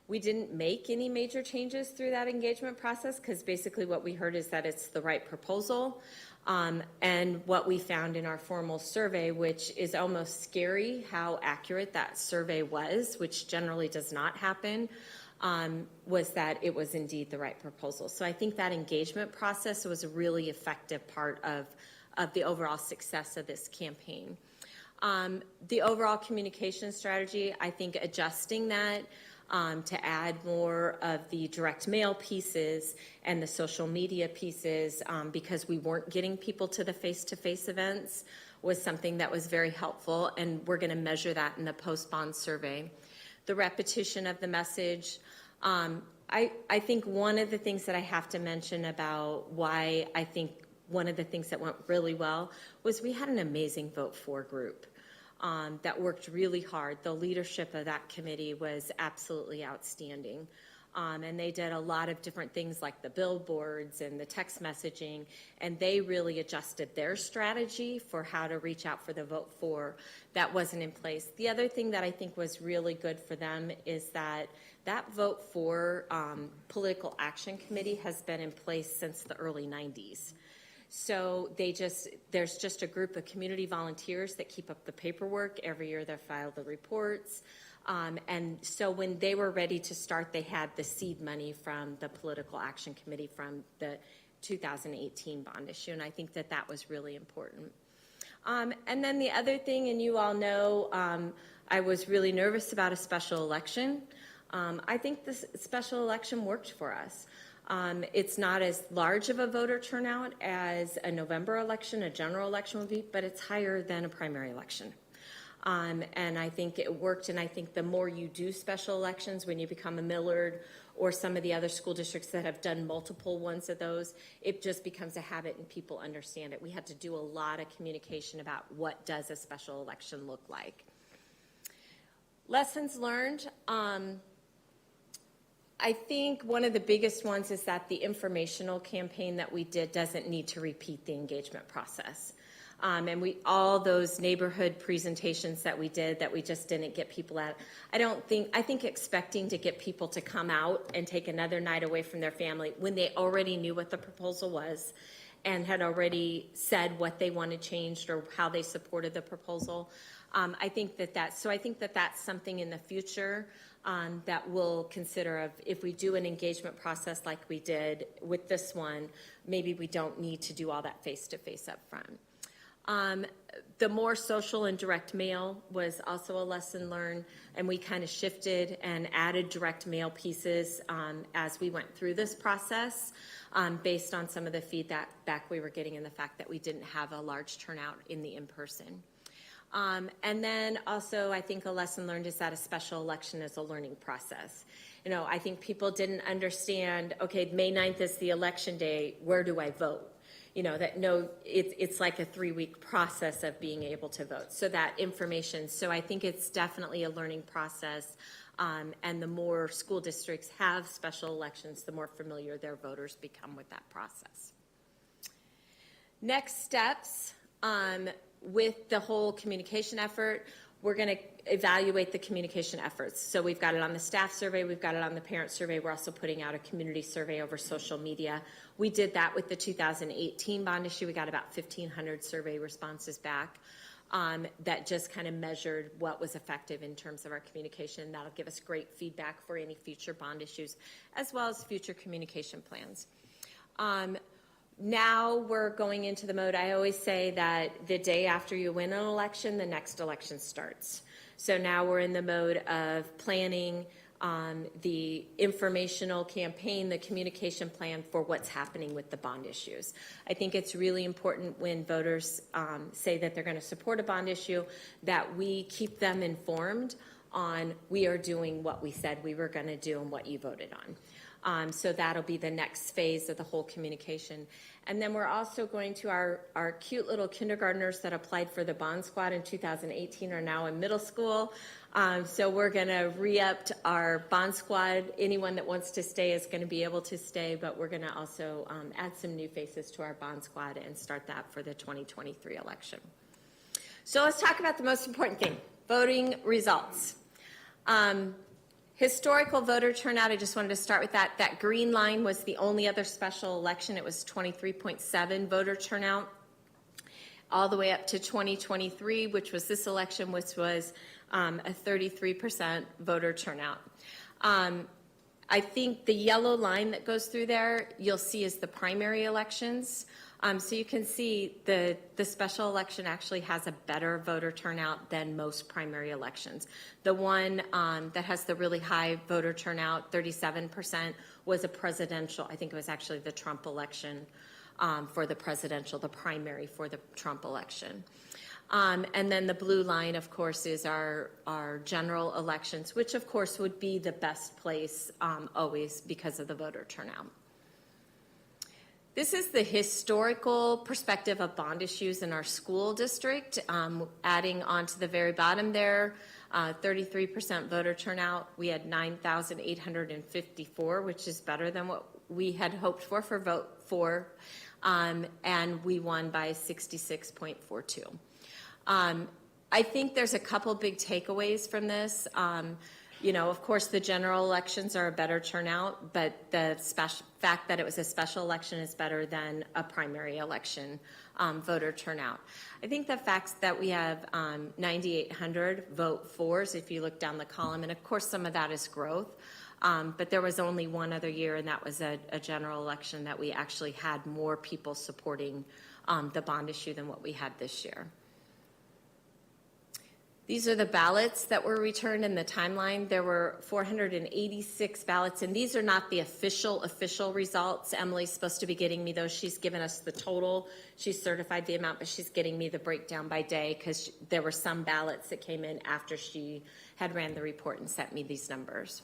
We didn't make any major changes through that engagement process because basically what we heard is that it's the right proposal. And what we found in our formal survey, which is almost scary how accurate that survey was, which generally does not happen, was that it was indeed the right proposal. So I think that engagement process was a really effective part of the overall success of this campaign. The overall communication strategy, I think adjusting that to add more of the direct mail pieces and the social media pieces because we weren't getting people to the face-to-face events was something that was very helpful, and we're going to measure that in the post-bond survey. The repetition of the message. I think one of the things that I have to mention about why I think one of the things that went really well was we had an amazing Vote For group. That worked really hard. The leadership of that committee was absolutely outstanding. And they did a lot of different things like the billboards and the text messaging, and they really adjusted their strategy for how to reach out for the Vote For that wasn't in place. The other thing that I think was really good for them is that Vote For political action committee has been in place since the early 90s. So there's just a group of community volunteers that keep up the paperwork. Every year they file the reports. And so when they were ready to start, they had the seed money from the Political Action Committee from the 2018 bond issue, and I think that that was really important. And then the other thing, and you all know, I was really nervous about a special election. I think this special election worked for us. It's not as large of a voter turnout as a November election, a general election would be, but it's higher than a primary election. And I think it worked, and I think the more you do special elections, when you become a Millard or some of the other school districts that have done multiple ones of those, it just becomes a habit and people understand it. We had to do a lot of communication about what does a special election look like. Lessons learned. I think one of the biggest ones is that the informational campaign that we did doesn't need to repeat the engagement process. And all those neighborhood presentations that we did that we just didn't get people at. I think expecting to get people to come out and take another night away from their family when they already knew what the proposal was and had already said what they wanted changed or how they supported the proposal. I think that's something in the future that we'll consider if we do an engagement process like we did with this one, maybe we don't need to do all that face-to-face up front. The more social and direct mail was also a lesson learned, and we kind of shifted and added direct mail pieces as we went through this process based on some of the feedback we were getting and the fact that we didn't have a large turnout in the in-person. And then also I think a lesson learned is that a special election is a learning process. I think people didn't understand, okay, May 9th is the election day, where do I vote? It's like a 3-week process of being able to vote. So that information, so I think it's definitely a learning process. And the more school districts have special elections, the more familiar their voters become with that process. Next steps, with the whole communication effort, we're going to evaluate the communication efforts. So we've got it on the staff survey, we've got it on the parent survey, we're also putting out a community survey over social media. We did that with the 2018 bond issue. We got about 1,500 survey responses back that just kind of measured what was effective in terms of our communication. That'll give us great feedback for any future bond issues, as well as future communication plans. Now we're going into the mode, I always say that the day after you win an election, the next election starts. So now we're in the mode of planning the informational campaign, the communication plan for what's happening with the bond issues. I think it's really important when voters say that they're going to support a bond issue that we keep them informed on we are doing what we said we were going to do and what you voted on. So that'll be the next phase of the whole communication. And then we're also going to our cute little kindergartners that applied for the bond squad in 2018 are now in middle school. So we're going to re-up our bond squad. Anyone that wants to stay is going to be able to stay, but we're going to also add some new faces to our bond squad and start that for the 2023 election. So let's talk about the most important thing, voting results. Historical voter turnout, I just wanted to start with that. That green line was the only other special election. It was 23.7 voter turnout, all the way up to 2023, which was this election, which was a 33% voter turnout. I think the yellow line that goes through there, you'll see is the primary elections. So you can see the special election actually has a better voter turnout than most primary elections. The one that has the really high voter turnout, 37%, was a presidential. I think it was actually the Trump election for the presidential, the primary for the Trump election. And then the blue line, of course, is our general elections, which, of course, would be the best place always because of the voter turnout. This is the historical perspective of bond issues in our school district. Adding on to the very bottom there, 33% voter turnout. We had 9,854, which is better than what we had hoped for vote for, and we won by 66.42. I think there's a couple big takeaways from this. Of course, the general elections are a better turnout, but the fact that it was a special election is better than a primary election voter turnout. I think the fact that we have 9,800 vote fors, if you look down the column, and of course some of that is growth, but there was only one other year, and that was a general election that we actually had more people supporting the bond issue than what we had this year. These are the ballots that were returned in the timeline. There were 486 ballots, and these are not the official results. Emily's supposed to be getting me those. She's given us the total. She's certified the amount, but she's getting me the breakdown by day because there were some ballots that came in after she had ran the report and sent me these numbers.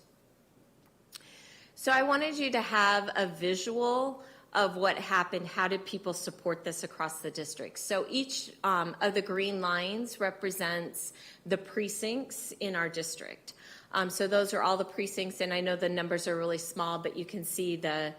So I wanted you to have a visual of what happened. How did people support this across the district? So each of the green lines represents the precincts in our district. So those are all the precincts, and I know the numbers are really small, but you can see the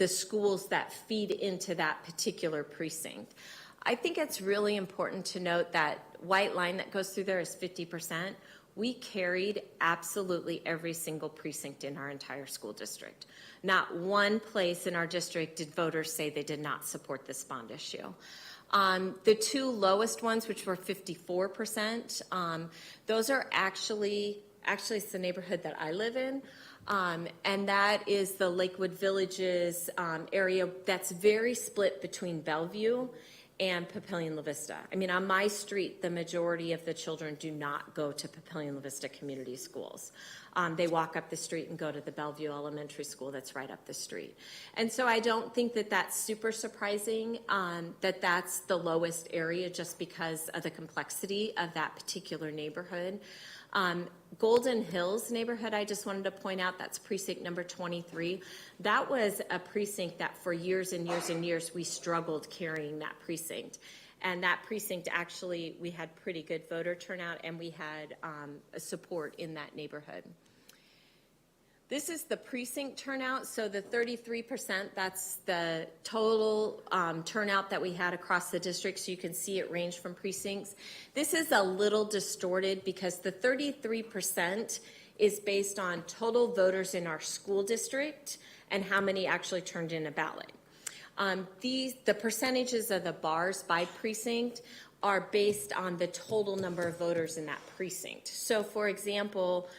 schools that feed into that particular precinct. I think it's really important to note that white line that goes through there is 50%. We carried absolutely every single precinct in our entire school district. Not one place in our district did voters say they did not support this bond issue. The two lowest ones, which were 54%, those are actually it's the neighborhood that I live in, and that is the Lakewood Villages area that's very split between Bellevue and Papillion La Vista. I mean, on my street, the majority of the children do not go to Papillion La Vista Community Schools. They walk up the street and go to the Bellevue Elementary School that's right up the street. And so I don't think that that's super surprising that that's the lowest area just because of the complexity of that particular neighborhood. Golden Hills neighborhood, I just wanted to point out, that's precinct number 23. That was a precinct that for years and years and years we struggled carrying that precinct. And that precinct actually, we had pretty good voter turnout and we had support in that neighborhood. This is the precinct turnout. So the 33%, that's the total turnout that we had across the district. So you can see it ranged from precincts. This is a little distorted because the 33% is based on total voters in our school district and how many actually turned in a ballot. The percentages of the bars by precinct are based on the total number of voters in that precinct. So for example,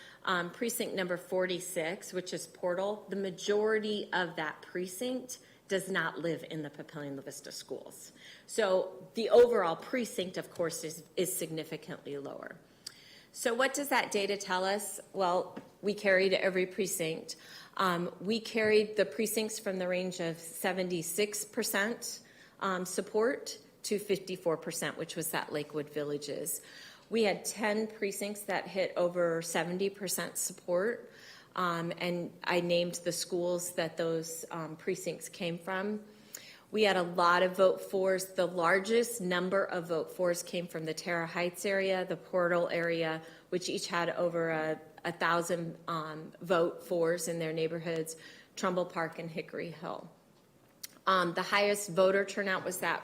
precinct number 46, which is Portal, the majority of that precinct does not live in the Papillion La Vista schools. So the overall precinct, of course, is significantly lower. So what does that data tell us? Well, we carried every precinct. We carried the precincts from the range of 76% support to 54%, which was that Lakewood Villages. We had 10 precincts that hit over 70% support, and I named the schools that those precincts came from. We had a lot of vote fors. The largest number of vote fors came from the Terra Heights area, the Portal area, which each had over 1,000 vote fors in their neighborhoods, Trumbull Park and Hickory Hill. The highest voter turnout was that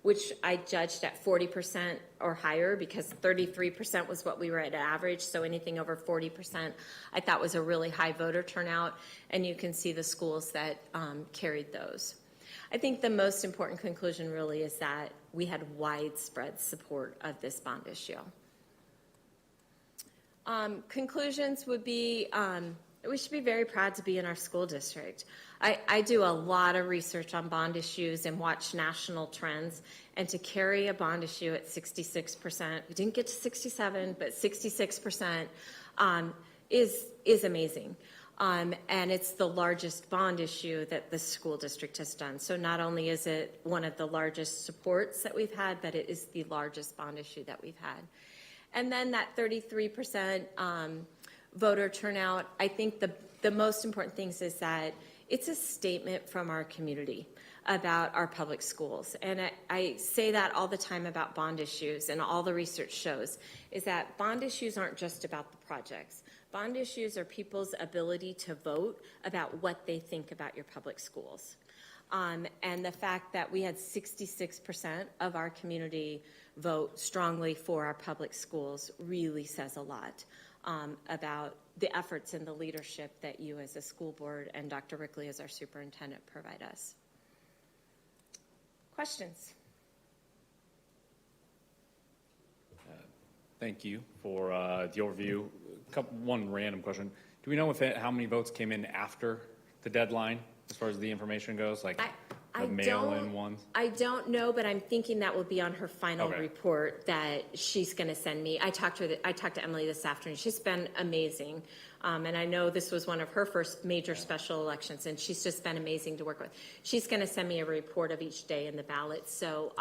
which I judged at 40% or higher because 33% was what we were at average, so anything over 40% I thought was a really high voter turnout, and you can see the schools that carried those. I think the most important conclusion really is that we had widespread support of this bond issue. Conclusions would be we should be very proud to be in our school district. I do a lot of research on bond issues and watch national trends, and to carry a bond issue at 66%, we didn't get to 67, but 66% is amazing. And it's the largest bond issue that the school district has done. So not only is it one of the largest supports that we've had, but it is the largest bond issue that we've had. And then that 33% voter turnout, I think the most important things is that it's a statement from our community about our public schools. And I say that all the time about bond issues, and all the research shows is that bond issues aren't just about the projects. Bond issues are people's ability to vote about what they think about your public schools. And the fact that we had 66% of our community vote strongly for our public schools really says a lot about the efforts and the leadership that you as a school board and Dr. Rickley as our superintendent provide us. Questions? Thank you for the overview. One random question. Do we know how many votes came in after the deadline as far as the information goes? Like the mail-in ones? I don't know, but I'm thinking that will be on her final report that she's going to send me. I talked to Emily this afternoon. She's been amazing. And I know this was one of her first major special elections, and she's just been amazing to work with. She's going to send me a report of each day in the ballot, so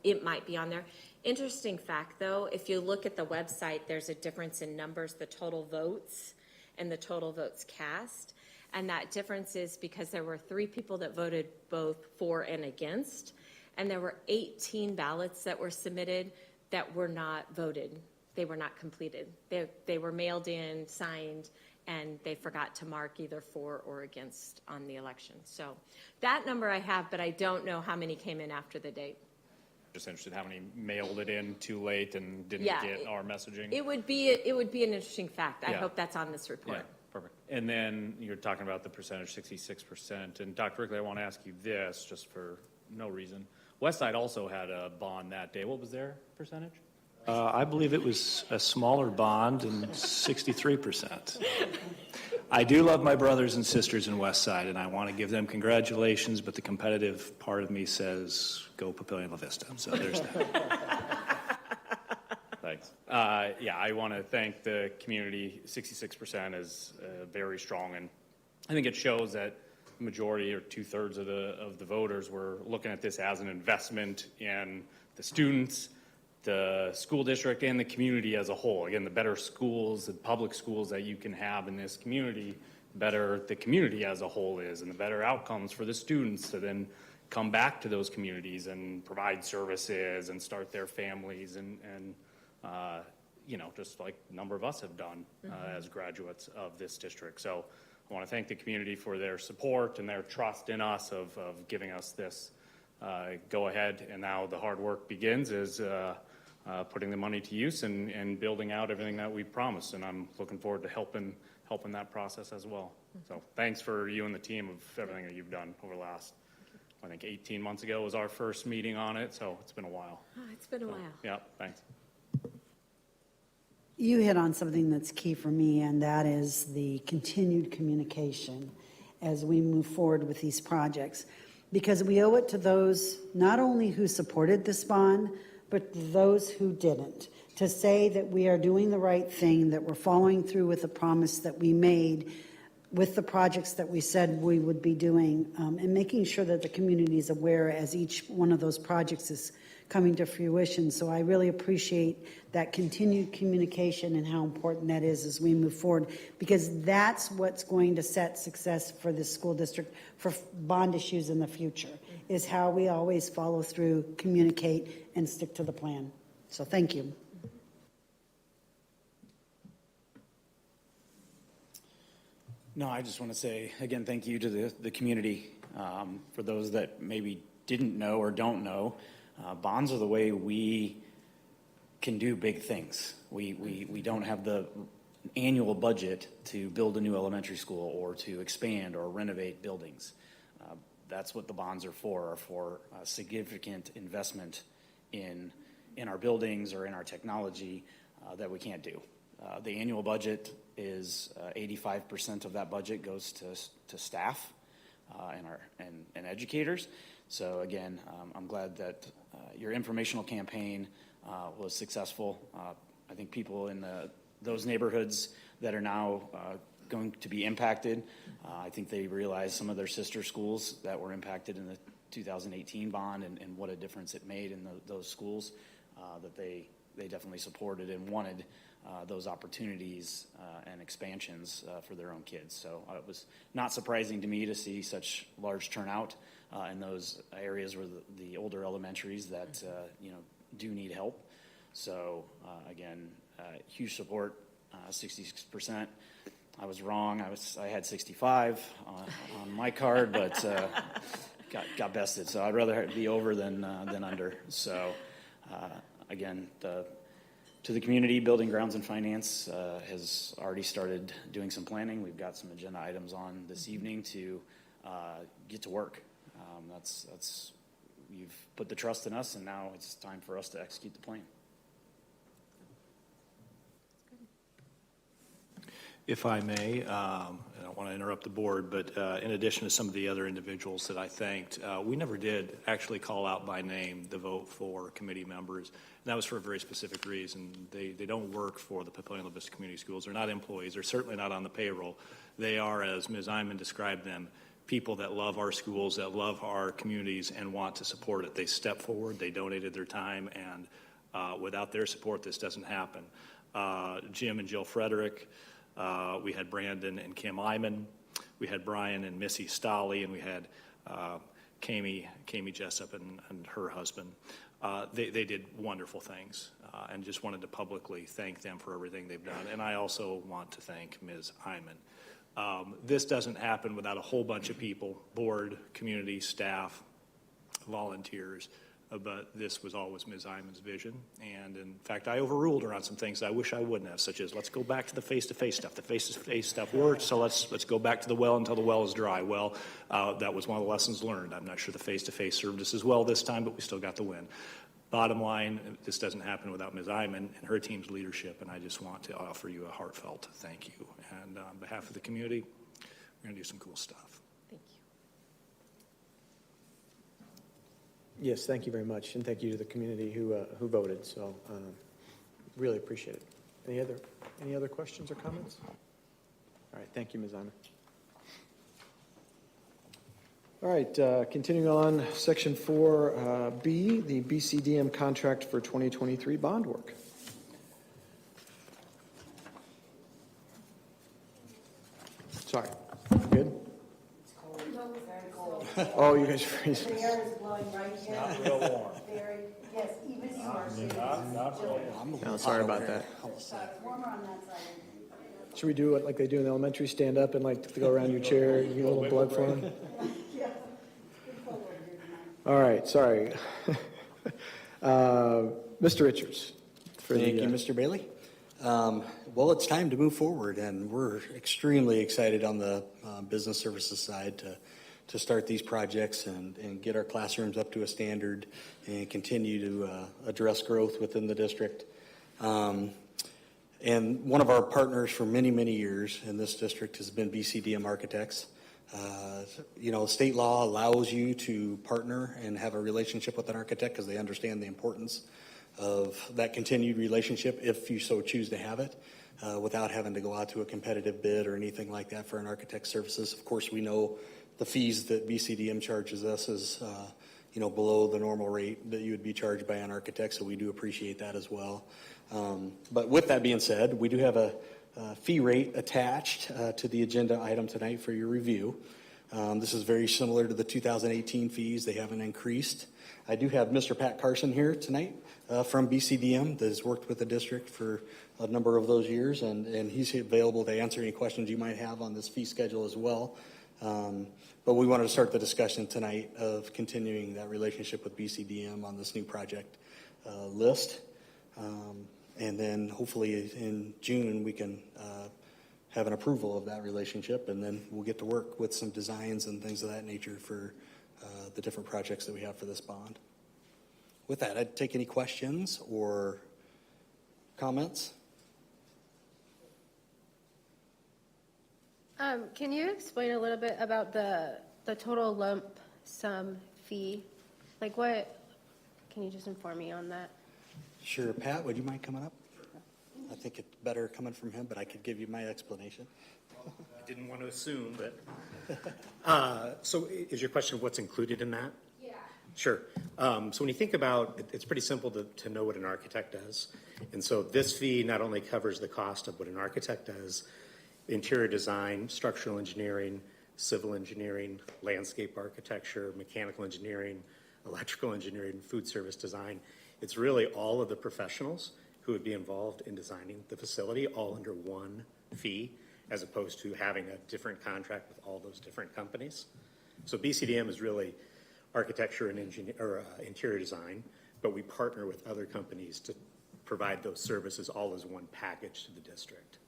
it might be on there. Interesting fact, though, if you look at the website, there's a difference in numbers, the total votes and the total votes cast. And that difference is because there were 3 people that voted both for and against, and there were 18 ballots that were submitted that were not voted. They were not completed. They were mailed in, signed, and they forgot to mark either for or against on the election. So that number I have, but I don't know how many came in after the date. Just interested how many mailed it in too late and didn't get our messaging. It would be an interesting fact. I hope that's on this report. Yeah, perfect. And then you're talking about the percentage, 66%. And Dr. Rickley, I want to ask you this, just for no reason. Westside also had a bond that day. What was their percentage? I believe it was a smaller bond and 63%. I do love my brothers and sisters in Westside, and I want to give them congratulations, but the competitive part of me says go Papillion La Vista. So there's that. Thanks. I want to thank the community. 66% is very strong, and I think it shows that the majority or 2/3 of the voters were looking at this as an investment in the students, the school district, and the community as a whole. Again, the better schools, the public schools that you can have in this community, the better the community as a whole is, and the better outcomes for the students to then come back to those communities and provide services and start their families and just like a number of us have done as graduates of this district. So I want to thank the community for their support and their trust in us of giving us this go ahead. And now the hard work begins is putting the money to use and building out everything that we promised. And I'm looking forward to helping that process as well. So thanks for you and the team of everything that you've done over the last, I think 18 months ago was our first meeting on it. So it's been a while. Oh, it's been a while. Yeah, thanks. You hit on something that's key for me, and that is the continued communication as we move forward with these projects. Because we owe it to those not only who supported this bond, but those who didn't, to say that we are doing the right thing, that we're following through with the promise that we made with the projects that we said we would be doing, and making sure that the community is aware as each one of those projects is coming to fruition. So I really appreciate that continued communication and how important that is as we move forward, because that's what's going to set success for the school district for bond issues in the future, is how we always follow through, communicate, and stick to the plan. So thank you. No, I just want to say, again, thank you to the community. For those that maybe didn't know or don't know, bonds are the way we can do big things. We don't have the annual budget to build a new elementary school or to expand or renovate buildings. That's what the bonds are for significant investment in our buildings or in our technology that we can't do. The annual budget is 85% of that budget goes to staff and educators. So again, I'm glad that your informational campaign was successful. I think people in those neighborhoods that are now going to be impacted, I think they realize some of their sister schools that were impacted in the 2018 bond and what a difference it made in those schools, that they definitely supported and wanted those opportunities and expansions for their own kids. So it was not surprising to me to see such large turnout in those areas where the older elementaries that do need help. So again, huge support, 66%. I was wrong. I had 65 on my card, but got bested. So I'd rather be over than under. So Again, to the community, Building, Grounds, and Finance has already started doing some planning. We've got some agenda items on this evening to get to work. You've put the trust in us, and now it's time for us to execute the plan. If I may, I don't want to interrupt the board, but in addition to some of the other individuals that I thanked, we never did actually call out by name the vote for committee members. And that was for a very specific reason. They don't work for the Papillion La Vista Community Schools. They're not employees. They're certainly not on the payroll. They are, as Ms. Iman described them, people that love our schools, that love our communities, and want to support it. They stepped forward. They donated their time, and without their support, this doesn't happen. Jim and Jill Frederick. We had Brandon and Kim Iman. We had Brian and Missy Stolley, and we had Kami Jessup and her husband. They did wonderful things, and just wanted to publicly thank them for everything they've done. And I also want to thank Ms. Iman. This doesn't happen without a whole bunch of people, board, community, staff, volunteers, but this was always Ms. Iman's vision. And in fact, I overruled her on some things I wish I wouldn't have, such as let's go back to the face-to-face stuff. The face-to-face stuff works, so let's go back to the well until the well is dry. Well, that was one of the lessons learned. I'm not sure the face-to-face served us as well this time, but we still got the win. Bottom line, this doesn't happen without Ms. Iman and her team's leadership, and I just want to offer you a heartfelt thank you. And on behalf of the community, we're going to do some cool stuff. Yes, thank you very much, and thank you to the community who voted. So, really appreciate it. Any other questions or comments? All right, thank you, Ms. Iman. All right, continuing on, Section 4B, the BCDM contract for 2023 bond work. Sorry, good? Oh, you guys are freezing. The air is blowing right here. Not real warm. Very, yes, even you are. Not real warm. No, sorry about that. Warmer on that side. Should we do it like they do in elementary, stand up and like to go around your chair, you get a little blood flowing? All right, sorry. Mr. Richards. Thank you, Mr. Bailey. Well, it's time to move forward, and we're extremely excited on the business services side to start these projects and get our classrooms up to a standard and continue to address growth within the district. And one of our partners for many, many years in this district has been BCDM Architects. State law allows you to partner and have a relationship with an architect because they understand the importance of that continued relationship if you so choose to have it, without having to go out to a competitive bid or anything like that for an architect's services. Of course, we know the fees that BCDM charges us is below the normal rate that you would be charged by an architect, so we do appreciate that as well. But with that being said, we do have a fee rate attached to the agenda item tonight for your review. This is very similar to the 2018 fees. They haven't increased. I do have Mr. Pat Carson here tonight from BCDM that has worked with the district for a number of those years, and he's available to answer any questions you might have on this fee schedule as well. But we wanted to start the discussion tonight of continuing that relationship with BCDM on this new project list. And then hopefully in June we can have an approval of that relationship, and then we'll get to work with some designs and things of that nature for the different projects that we have for this bond. With that, I'd take any questions or comments. Can you explain a little bit about the total lump sum fee? Like what, can you just inform me on that? Sure. Pat, would you mind coming up? I think it's better coming from him, but I could give you my explanation. I didn't want to assume, but so is your question what's included in that? Yeah. Sure. So when you think about it, it's pretty simple to know what an architect does. And so this fee not only covers the cost of what an architect does, interior design, structural engineering, civil engineering, landscape architecture, mechanical engineering, electrical engineering, food service design. It's really all of the professionals who would be involved in designing the facility all under one fee, as opposed to having a different contract with all those different companies. So BCDM is really architecture and interior design. but we partner with other companies to provide those services all as one package to the district.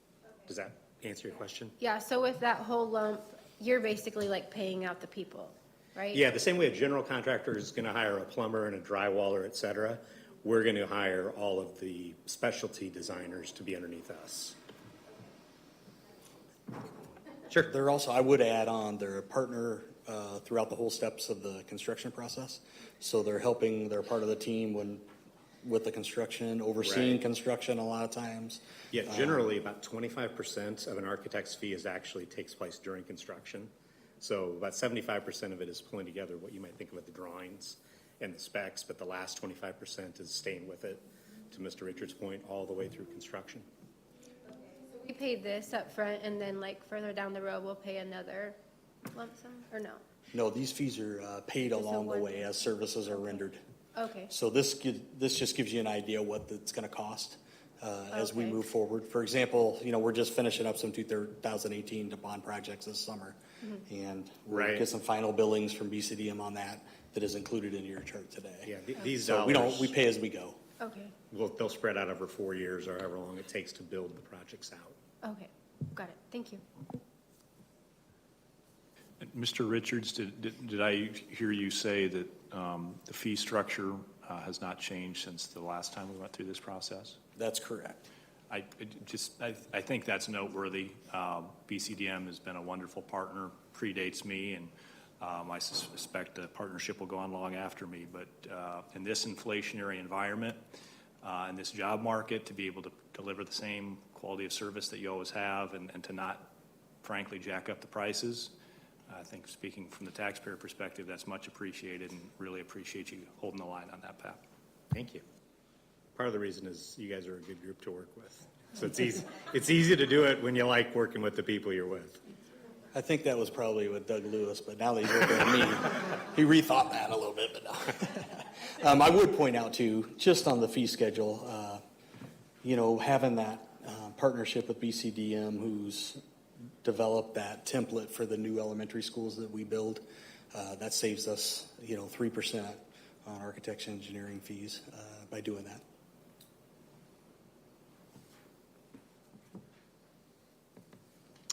Does that answer your question? Yeah, so with that whole lump, you're basically like paying out the people, right? Yeah, the same way a general contractor is going to hire a plumber and a drywaller, et cetera, we're going to hire all of the specialty designers to be underneath us. Sure. They're also, I would add on, they're a partner throughout the whole steps of the construction process. So they're helping, they're part of the team with the construction, overseeing Right. construction a lot of times. Yeah, generally about 25% of an architect's fee actually takes place during construction. So about 75% of it is pulling together what you might think of as the drawings and the specs, but the last 25% is staying with it, to Mr. Richards' point, all the way through construction. We paid this up front, and then like further down the road, we'll pay another lump sum, or no? No, these fees are paid along the way as services are rendered. Okay. So this just gives you an idea what it's going to cost as we Okay. move forward. For example, we're just finishing up some 2018 to bond projects this summer, and we'll Right. get some final billings from BCDM on that is included in your chart today. Yeah, these So dollars, we pay as we go. Okay, they'll spread out over 4 years or however long it takes to build the projects out. okay, got it, thank you. Mr. Richards, did I hear you say that the fee structure has not changed since the last time we went through this process? That's correct. I think that's noteworthy. BCDM has been a wonderful partner, predates me, and I suspect the partnership will go on long after me. But in this inflationary environment, in this job market, to be able to deliver the same quality of service that you always have and to not, frankly, jack up the prices, I think speaking from the taxpayer perspective, that's much appreciated, and really appreciate you holding the line on that, Pat. Thank you. Part of the reason is you guys are a good group to work with. So it's easy to do it when you like working with the people you're with. I think that was probably with Doug Lewis, but now that he's working with me, he rethought that a little bit. But no. I would point out too, just on the fee schedule, having that partnership with BCDM, who's developed that template for the new elementary schools that we build, that saves us 3% on architecture and engineering fees by doing that.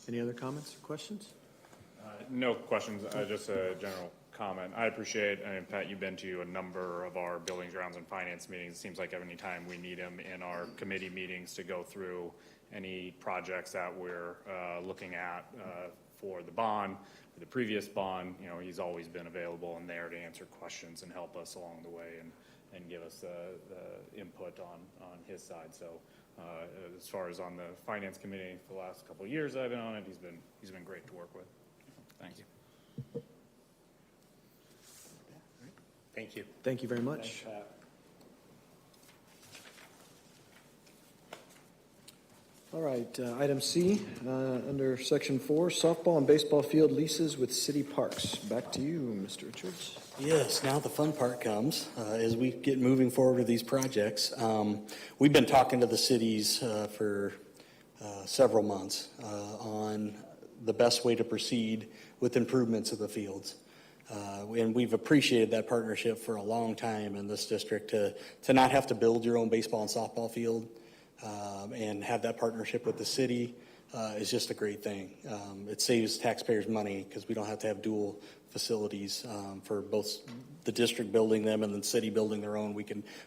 Any other comments or questions? No questions, just a general comment. I appreciate, and Pat, you've been to a number of our buildings, grounds, and finance meetings. It seems like every time we need him in our committee meetings to go through any projects that we're looking at for the bond, for the previous bond, he's always been available and there to answer questions and help us along the way and give us the input on his side. So as far as on the finance committee for the last couple of years I've been on it, he's been great to work with. Thank you. Thank you. Thank you very much. Thanks, Pat. All right, item C, under section 4, softball and baseball field leases with city parks. Back to you, Mr. Richards. Yes, now the fun part comes as we get moving forward with these projects. We've been talking to the cities for several months on the best way to proceed with improvements of the fields. And we've appreciated that partnership for a long time in this district to not have to build your own baseball and softball field and have that partnership with the city is just a great thing. It saves taxpayers money because we don't have to have dual facilities for both the district building them and the city building their own.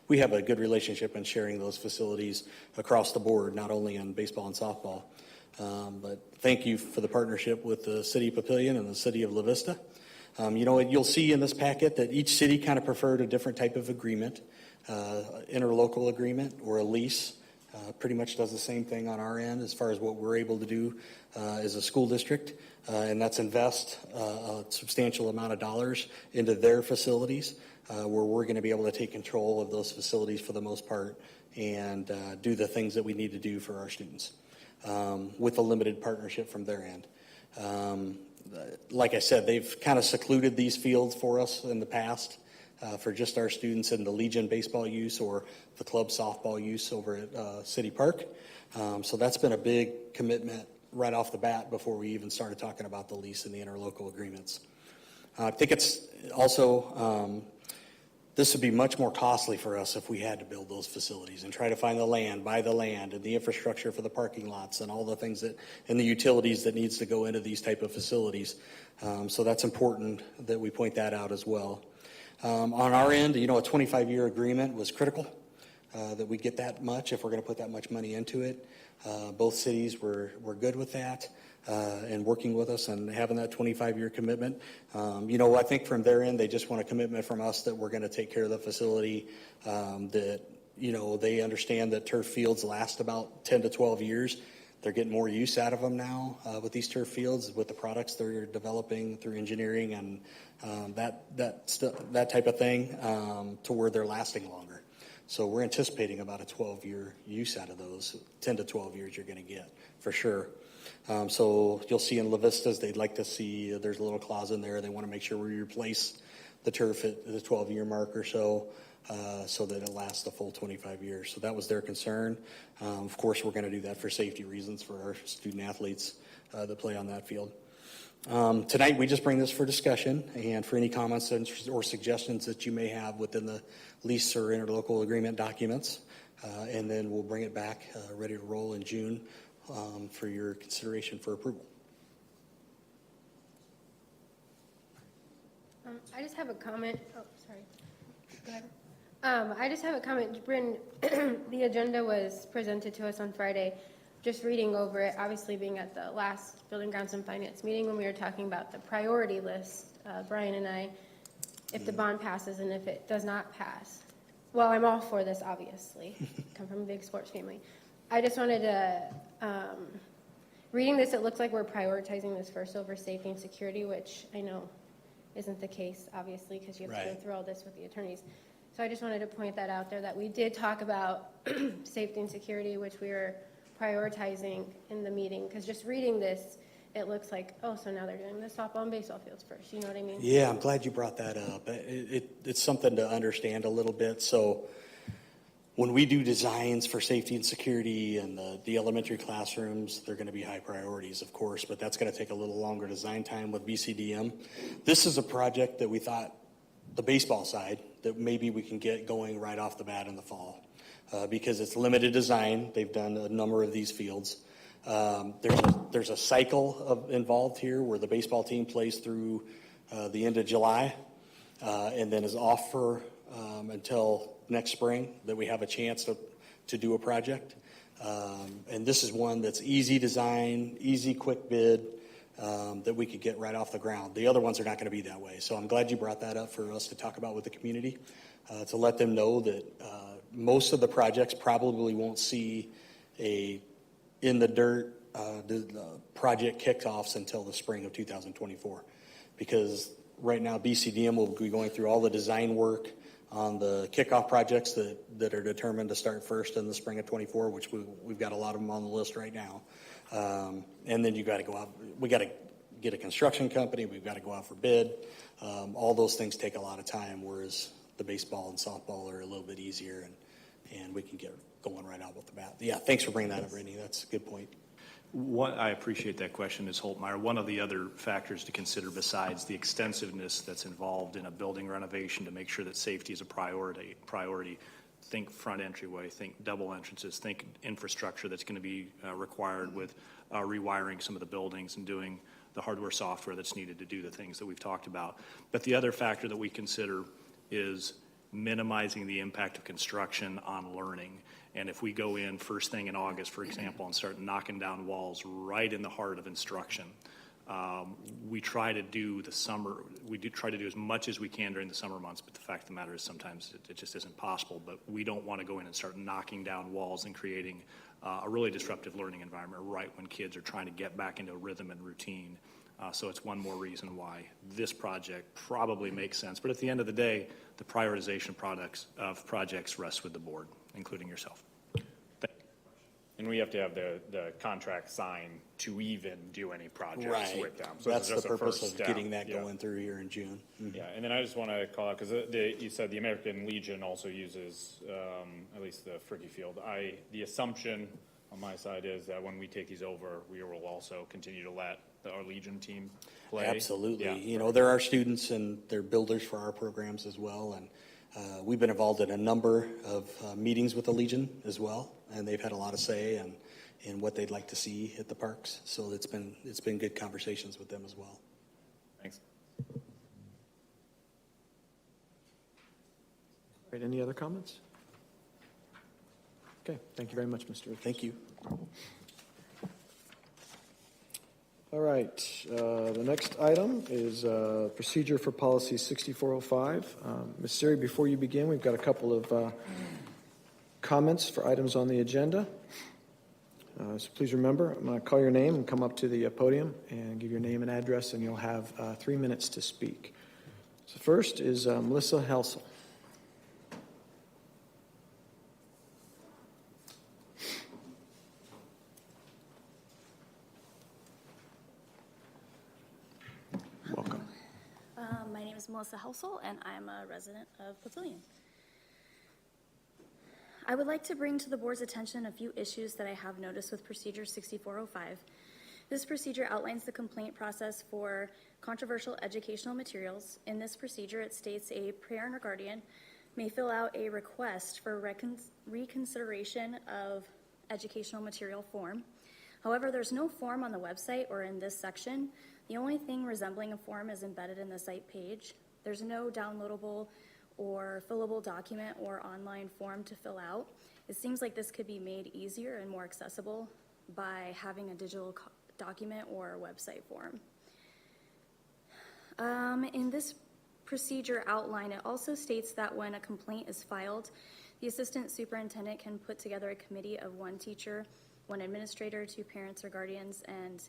We have a good relationship in sharing those facilities across the board, not only in baseball and softball. But thank you for the partnership with the city of Papillion and the city of La Vista. You'll see in this packet that each city kind of preferred a different type of agreement, interlocal agreement or a lease. Pretty much does the same thing on our end as far as what we're able to do as a school district, and that's invest a substantial amount of dollars into their facilities where we're going to be able to take control of those facilities for the most part and do the things that we need to do for our students with a limited partnership from their end. Like I said, they've kind of secluded these fields for us in the past for just our students in the Legion baseball use or the club softball use over at City Park. So that's been a big commitment right off the bat before we even started talking about the lease and the interlocal agreements. I think it's also this would be much more costly for us if we had to build those facilities and try to find the land, buy the land, and the infrastructure for the parking lots and all the things that, and the utilities that needs to go into these type of facilities. So that's important that we point that out as well. On our end, you know, a 25-year agreement was critical, that we get that much if we're going to put that much money into it. Both cities were good with that. And working with us and having that 25-year commitment. You know, I think from their end, they just want a commitment from us that we're going to take care of the facility, that, you know, they understand that turf fields last about 10 to 12 years. They're getting more use out of them now with these turf fields, with the products they're developing through engineering and that type of thing, to where they're lasting longer. So we're anticipating about a 12-year use out of those. 10 to 12 years you're going to get, for sure. So you'll see in La Vistas, they'd like to see, there's a little clause in there, they want to make sure we replace the turf at the 12-year mark or so, so that it lasts the full 25 years. So that was their concern. Of course, we're going to do that for safety reasons for our student athletes that play on that field. Tonight, we just bring this for discussion and for any comments or suggestions that you may have within the lease or interlocal agreement documents. And then we'll bring it back ready to roll in June for your consideration for approval. I just have a comment. Oh, sorry. Go ahead. I just have a comment. Bryn, the agenda was presented to us on Friday. Just reading over it, obviously being at the last Building Grounds and Finance meeting when we were talking about the priority list, Brian and I, if the bond passes and if it does not pass. Well, I'm all for this, obviously. Come from a big sports family. I just wanted to, reading this, it looks like we're prioritizing this first over safety and security, which I know isn't the case, obviously, because you have to go through all this with the attorneys. So I just wanted to point that out there, that we did talk about safety and security, which we were prioritizing in the meeting, because just reading this, it looks like, oh, so now they're doing the softball and baseball fields first, you know what I mean? Yeah, I'm glad you brought that up. It's something to understand a little bit. So when we do designs for safety and security and the elementary classrooms, they're going to be high priorities, of course, but that's going to take a little longer design time with BCDM. This is a project that we thought, the baseball side, that maybe we can get going right off the bat in the fall. Because it's limited design. They've done a number of these fields. There's a cycle involved here where the baseball team plays through the end of July and then is off for until next spring that we have a chance to do a project. And this is one that's easy design, easy quick bid, that we could get right off the ground. The other ones are not going to be that way. So I'm glad you brought that up for us to talk about with the community, to let them know that most of the projects probably won't see in the dirt project kickoffs until the spring of 2024. Because right now BCDM will be going through all the design work on the kickoff projects that are determined to start first in the spring of 24, which we've got a lot of them on the list right now. And then you got to go out, we got to get a construction company, we've got to go out for bid. All those things take a lot of time, whereas the baseball and softball are a little bit easier, and we can get going right out with the bat. Yeah, thanks for bringing that up, Brittany. That's a good point. I appreciate that question, Ms. Holtmeyer. One of the other factors to consider besides the extensiveness that's involved in a building renovation to make sure that safety is a priority, think front entryway, think double entrances, think infrastructure that's going to be required with rewiring some of the buildings and doing the hardware, software that's needed to do the things that we've talked about. But the other factor that we consider is minimizing the impact of construction on learning. And if we go in first thing in August, for example, and start knocking down walls right in the heart of instruction, we try to do try to do as much as we can during the summer months, but the fact of the matter is sometimes it just isn't possible. But we don't want to go in and start knocking down walls and creating a really disruptive learning environment right when kids are trying to get back into a rhythm and routine. So it's one more reason why this project probably makes sense. But at the end of the day, the prioritization of projects rests with the board, including yourself. And we have to have the contract signed to even do any projects with them. So that's the purpose of getting that going through here in June. Mm-hmm. Yeah, and then I just want to call out, because you said the American Legion also uses at least the Fricke Field. The assumption on my side is that when we take these over, we will also continue to let our Legion team play. Absolutely. Yeah. You know, there are students and they're builders for our programs as well. And We've been involved in a number of meetings with the Legion as well, and they've had a lot of say in what they'd like to see at the parks. So it's been good conversations with them as well. Thanks. All right, any other comments? Okay, thank you very much, Mr. Richards. Thank you. All right, the next item is procedure for policy 6405. Ms. Siri, before you begin, we've got a couple of comments for items on the agenda. So please remember, I'm going to call your name and come up to the podium and give your name and address, and you'll have 3 minutes to speak. So first is Melissa Helsel. Welcome. My name is Melissa Helsel, and I'm a resident of Papillion. I would like to bring to the board's attention a few issues that I have noticed with Procedure 6405. This procedure outlines the complaint process for controversial educational materials. In this procedure, it states a parent or guardian may fill out a request for reconsideration of educational material form. However, there's no form on the website or in this section. The only thing resembling a form is embedded in the site page. There's no downloadable or fillable document or online form to fill out. It seems like this could be made easier and more accessible by having a digital document or website form. In this procedure outline, it also states that when a complaint is filed, the assistant superintendent can put together a committee of 1 teacher, 1 administrator, 2 parents or guardians, and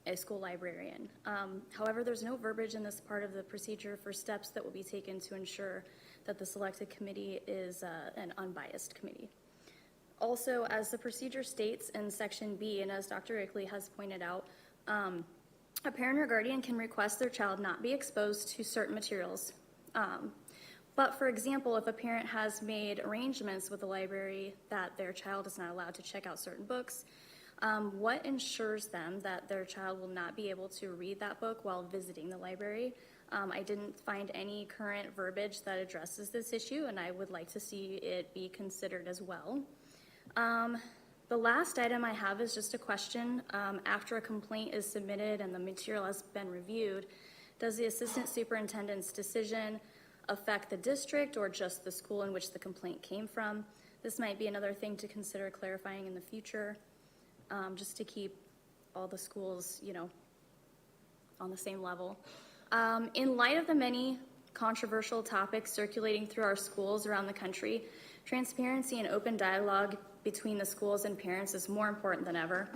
a school librarian. However, there's no verbiage in this part of the procedure for steps that will be taken to ensure that the selected committee is an unbiased committee. Also, as the procedure states in Section B, and as Dr. Ickley has pointed out, a parent or guardian can request their child not be exposed to certain materials. But for example, if a parent has made arrangements with the library that their child is not allowed to check out certain books, what ensures them that their child will not be able to read that book while visiting the library? I didn't find any current verbiage that addresses this issue, and I would like to see it be considered as well. The last item I have is just a question. After a complaint is submitted and the material has been reviewed, does the assistant superintendent's decision affect the district or just the school in which the complaint came from? This might be another thing to consider clarifying in the future. Just to keep all the schools, on the same level. In light of the many controversial topics circulating through our schools around the country, transparency and open dialogue between the schools and parents is more important than ever.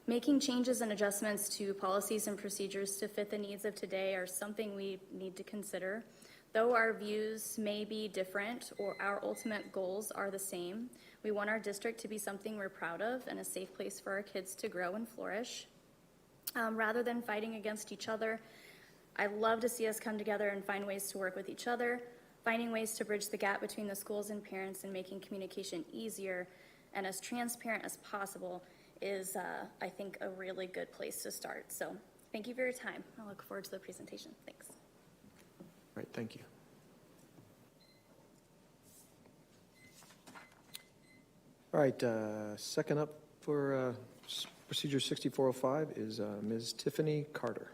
Making changes and adjustments to policies and procedures to fit the needs of today are something we need to consider. Though our views may be different or our ultimate goals are the same, we want our district to be something we're proud of and a safe place for our kids to grow and flourish. Rather than fighting against each other, I'd love to see us come together and find ways to work with each other, finding ways to bridge the gap between the schools and parents and making communication easier and as transparent as possible is, I think, a really good place to start. So thank you for your time. I look forward to the presentation. Thanks. All right, thank you. All right, second up for Procedure 6405 is Ms. Tiffany Carter.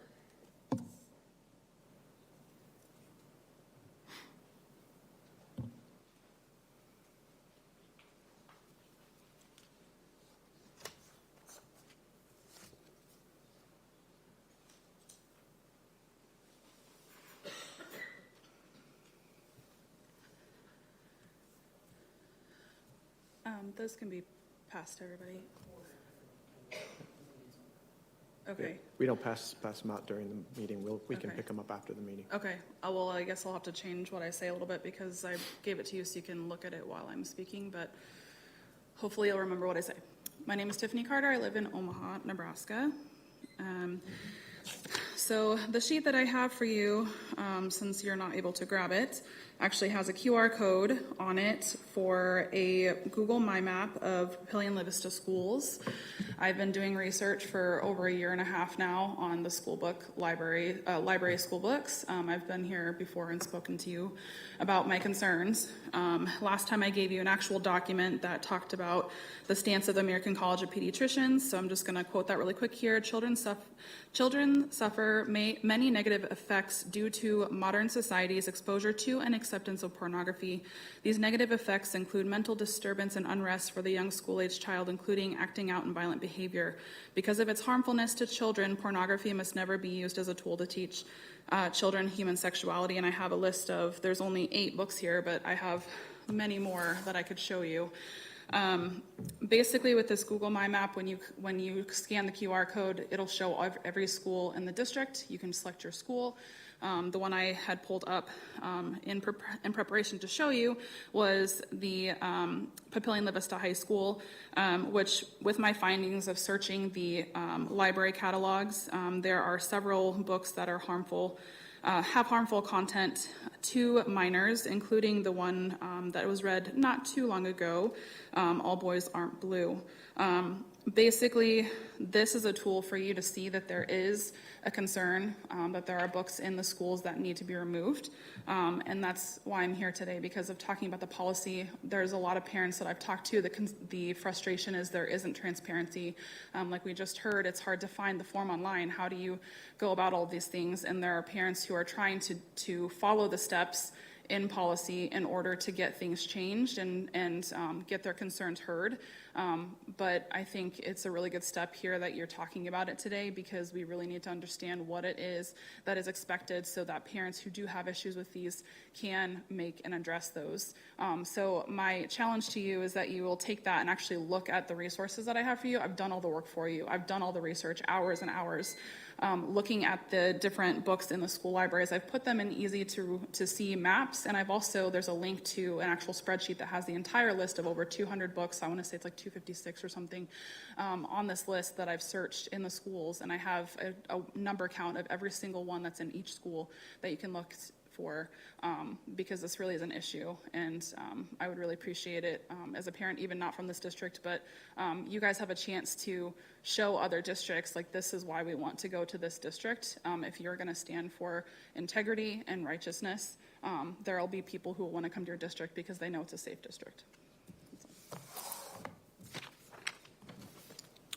Those can be passed to everybody. Okay. We don't pass them out during the meeting. We can Okay. pick them up after the meeting. Okay. Well, I guess I'll have to change what I say a little bit because I gave it to you so you can look at it while I'm speaking, but hopefully you'll remember what I say. My name is Tiffany Carter. I live in Omaha, Nebraska. So the sheet that I have for you, since you're not able to grab it, actually has a QR code on it for a Google My Map of Papillion La Vista schools. I've been doing research for over a year and a half now on the school book library school books. I've been here before and spoken to you about my concerns. Last time I gave you an actual document that talked about the stance of the American College of Pediatricians, so I'm just going to quote that really quick here. Children suffer many negative effects due to modern society's exposure to and acceptance of pornography. These negative effects include mental disturbance and unrest for the young school-age child, including acting out in violent behavior. Because of its harmfulness to children, pornography must never be used as a tool to teach children human sexuality. And I have a list of, there's only 8 books here, but I have many more that I could show you. Basically, with this Google My Map, when you scan the QR code, it'll show every school in the district. You can select your school. The one I had pulled up in preparation to show you was the Papillion La Vista High School, which, with my findings of searching the library catalogs, there are several books that are harmful, have harmful content to minors, including the one that was read not too long ago, All Boys Aren't Blue. Basically, this is a tool for you to see that there is a concern, that there are books in the schools that need to be removed. And that's why I'm here today, because of talking about the policy. There's a lot of parents that I've talked to. The frustration is there isn't transparency. Like we just heard, it's hard to find the form online. How do you go about all these things? And there are parents who are trying to follow the steps in policy in order to get things changed and get their concerns heard. But I think it's a really good step here that you're talking about it today, because we really need to understand what it is that is expected so that parents who do have issues with these can make and address those. So my challenge to you is that you will take that and actually look at the resources that I have for you. I've done all the work for you. I've done all the research, hours and hours, looking at the different books in the school libraries. I've put them in easy to see maps, and I've also, there's a link to an actual spreadsheet that has the entire list of over 200 books. I want to say it's like 256 or something on this list that I've searched in the schools, and I have a number count of every single one that's in each school that you can look for, because this really is an issue, and I would really appreciate it as a parent, even not from this district, but you guys have a chance to show other districts, like, this is why we want to go to this district. If you're going to stand for integrity and righteousness, there will be people who will want to come to your district because they know it's a safe district.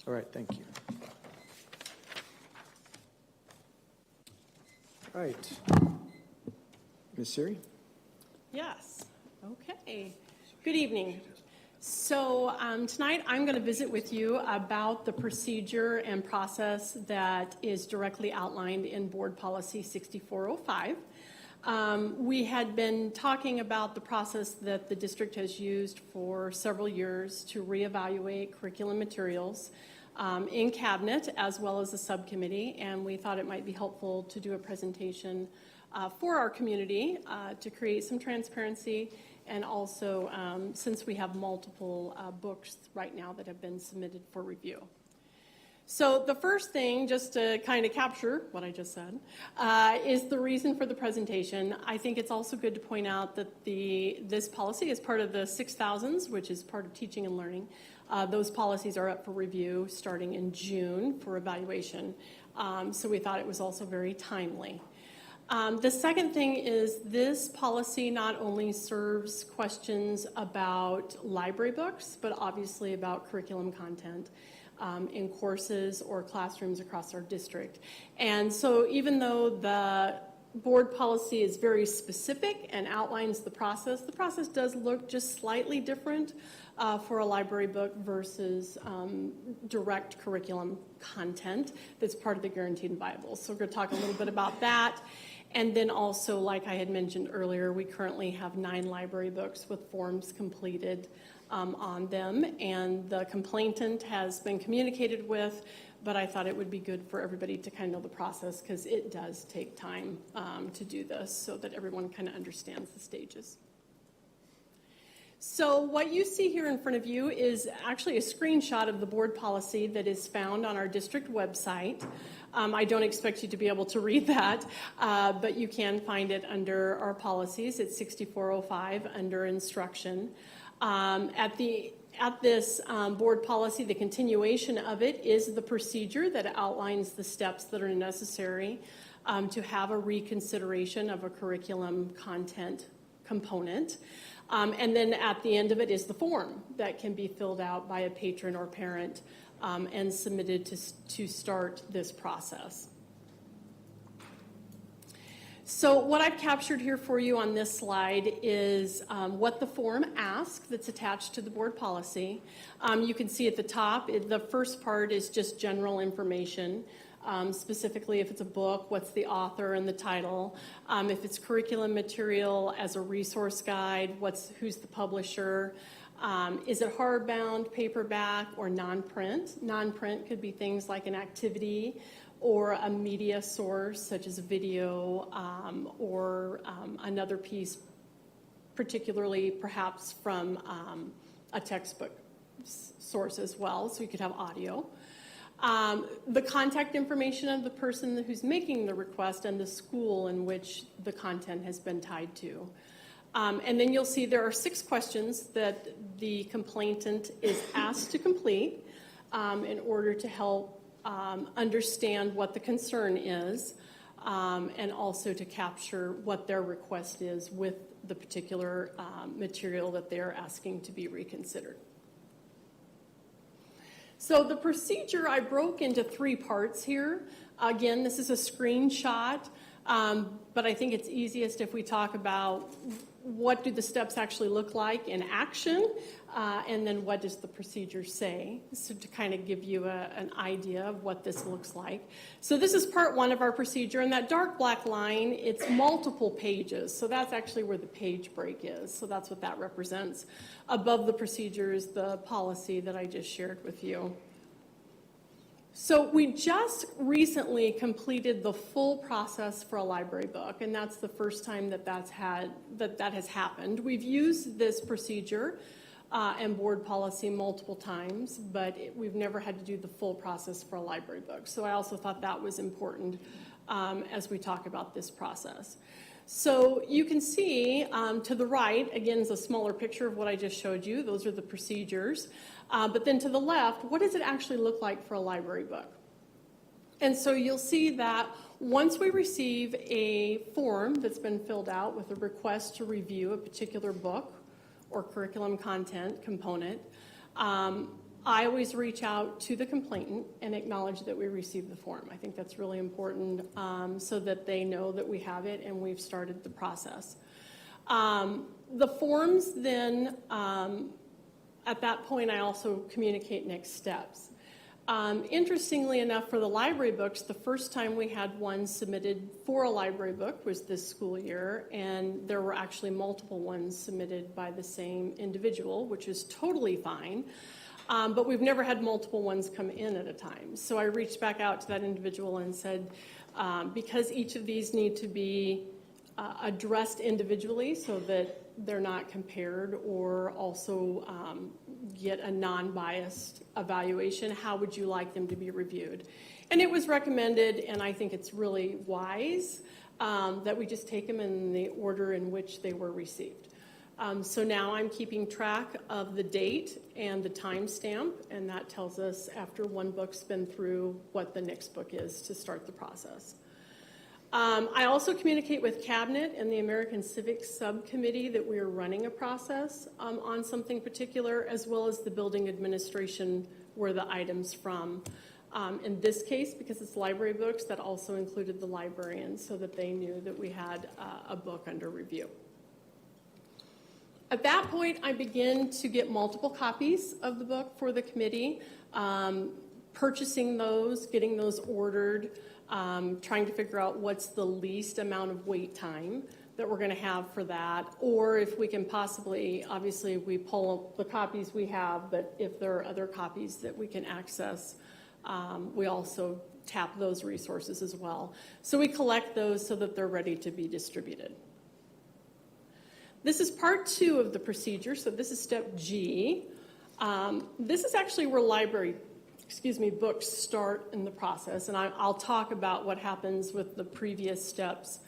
All right, thank you. All right. Ms. Siri? Yes. Okay. Good evening. So tonight I'm going to visit with you about the procedure and process that is directly outlined in Board Policy 6405. We had been talking about the process that the district has used for several years to reevaluate curriculum materials in cabinet as well as the subcommittee, and we thought it might be helpful to do a presentation for our community to create some transparency, and also since we have multiple books right now that have been submitted for review. So the first thing, just to kind of capture what I just said, is the reason for the presentation. I think it's also good to point out that this policy is part of the 6000s, which is part of teaching and learning. Those policies are up for review starting in June for evaluation. So we thought it was also very timely. The second thing is this policy not only serves questions about library books, but obviously about curriculum content in courses or classrooms across our district. And so even though the board policy is very specific and outlines the process does look just slightly different for a library book versus direct curriculum content that's part of the Guaranteed and Viable. So we're going to talk a little bit about that. And then also, like I had mentioned earlier, we currently have 9 library books with forms completed on them, and the complainant has been communicated with, but I thought it would be good for everybody to kind of know the process, because it does take time to do this so that everyone kind of understands the stages. So what you see here in front of you is actually a screenshot of the board policy that is found on our district website. I don't expect you to be able to read that, but you can find it under our policies. It's 6405 under instruction. At the At this board policy, the continuation of it is the procedure that outlines the steps that are necessary to have a reconsideration of a curriculum content component. And then at the end of it is the form that can be filled out by a patron or parent and submitted to start this process. So what I've captured here for you on this slide is what the form asks that's attached to the board policy. You can see at the top, the first part is just general information. Specifically, if it's a book, what's the author and the title. If it's curriculum material as a resource guide, who's the publisher. Is it hardbound, paperback, or non-print? Non-print could be things like an activity or a media source such as a video or another piece, particularly perhaps from a textbook source as well, so you could have audio. The contact information of the person who's making the request and the school in which the content has been tied to. And then you'll see there are 6 questions that the complainant is asked to complete in order to help understand what the concern is and also to capture what their request is with the particular material that they're asking to be reconsidered. So the procedure I broke into 3 parts here. Again, this is a screenshot, but I think it's easiest if we talk about what do the steps actually look like in action, and then what does the procedure say, so to kind of give you an idea of what this looks like. So this is part 1 of our procedure, and that dark black line, it's multiple pages, so that's actually where the page break is, so that's what that represents. Above the procedure is the policy that I just shared with you. So we just recently completed the full process for a library book, and that's the first time that that has happened. We've used this procedure and board policy multiple times, but we've never had to do the full process for a library book. So I also thought that was important as we talk about this process. So you can see to the right, again, is a smaller picture of what I just showed you. Those are the procedures. But then to the left, what does it actually look like for a library book? And so you'll see that once we receive a form that's been filled out with a request to review a particular book or curriculum content component, I always reach out to the complainant and acknowledge that we received the form. I think that's really important so that they know that we have it and we've started the process. The forms then, at that point, I also communicate next steps. Interestingly enough, for the library books, the first time we had one submitted for a library book was this school year, and there were actually multiple ones submitted by the same individual, which is totally fine. But we've never had multiple ones come in at a time. So I reached back out to that individual and said, because each of these need to be addressed individually so that they're not compared or also get a non-biased evaluation, how would you like them to be reviewed? And it was recommended, and I think it's really wise, that we just take them in the order in which they were received. So now I'm keeping track of the date and the timestamp, and that tells us after one book's been through what the next book is to start the process. I also communicate with Cabinet and the American Civics Subcommittee that we are running a process on something particular, as well as the building administration where the item's from. In this case, because it's library books, that also included the librarians so that they knew that we had a book under review. At that point, I begin to get multiple copies of the book for the committee, purchasing those, getting those ordered, trying to figure out what's the least amount of wait time that we're going to have for that, or if we can possibly, obviously we pull the copies we have, but if there are other copies that we can access, we also tap those resources as well. So we collect those so that they're ready to be distributed. This is part 2 of the procedure, so this is step G. This is actually where books start in the process, and I'll talk about what happens with the previous steps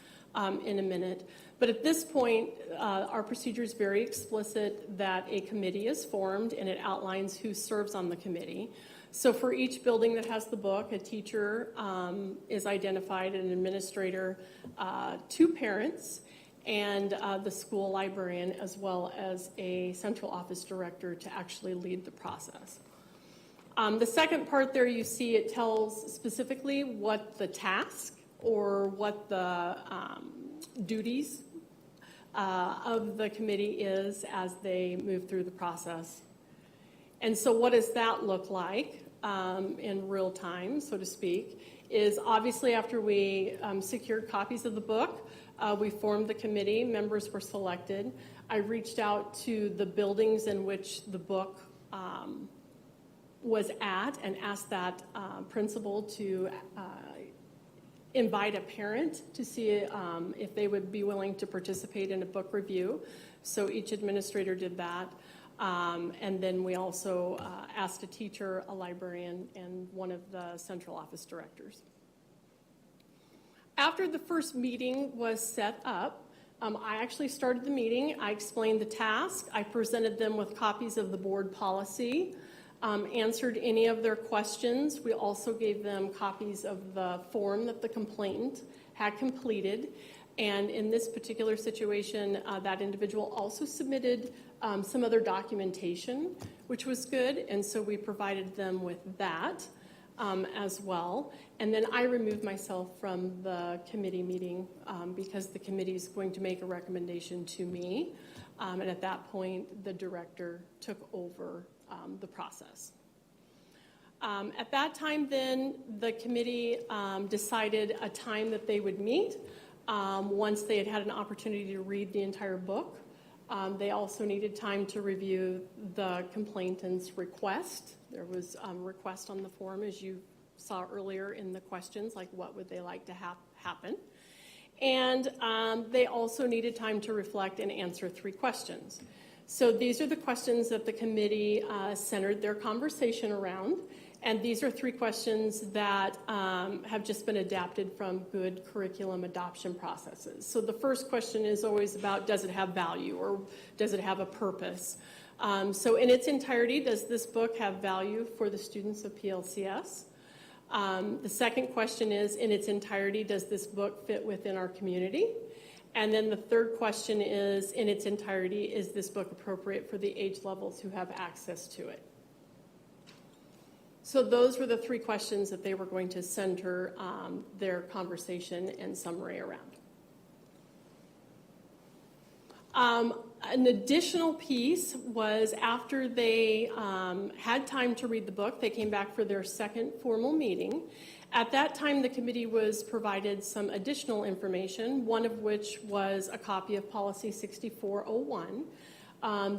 in a minute. But at this point, our procedure is very explicit that a committee is formed and it outlines who serves on the committee. So for each building that has the book, a teacher is identified, an administrator, 2 parents, and the school librarian, as well as a central office director to actually lead the process. The second part there you see, it tells specifically what the task or what the duties of the committee is as they move through the process. And so what does that look like in real time, so to speak, is obviously after we secured copies of the book, we formed the committee, members were selected. I reached out to the buildings in which the book was at and asked that principal to invite a parent to see if they would be willing to participate in a book review. So each administrator did that. And then we also asked a teacher, a librarian, and one of the central office directors. After the first meeting was set up, I actually started the meeting. I explained the task. I presented them with copies of the board policy, answered any of their questions. We also gave them copies of the form that the complainant had completed. And in this particular situation, that individual also submitted some other documentation, which was good. And so we provided them with that as well. And then I removed myself from the committee meeting because the committee is going to make a recommendation to me. And at that point, the director took over the process. At that time, then, the committee decided a time that they would meet once they had had an opportunity to read the entire book. They also needed time to review the complainant's request. There was a request on the form, as you saw earlier in the questions, like what would they like to happen. And they also needed time to reflect and answer 3 questions. So these are the questions that the committee centered their conversation around. And these are 3 questions that have just been adapted from good curriculum adoption processes. So the first question is always about, does it have value or does it have a purpose? So in its entirety, does this book have value for the students of PLCS? The second question is, in its entirety, does this book fit within our community? And then the third question is, in its entirety, is this book appropriate for the age levels who have access to it? So those were the 3 questions that they were going to center their conversation and summary around. An additional piece was after they had time to read the book, they came back for their second formal meeting. At that time, the committee was provided some additional information, one of which was a copy of Policy 6401.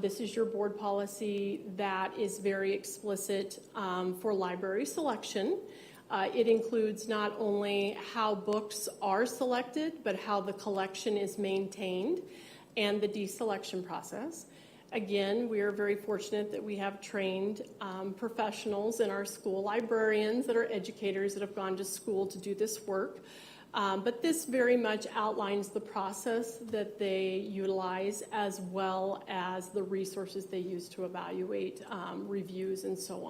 This is your board policy that is very explicit for library selection. It includes not only how books are selected, but how the collection is maintained and the deselection process. Again, we are very fortunate that we have trained professionals in our school, librarians that are educators that have gone to school to do this work. But this very much outlines the process that they utilize as well as the resources they use to evaluate reviews and so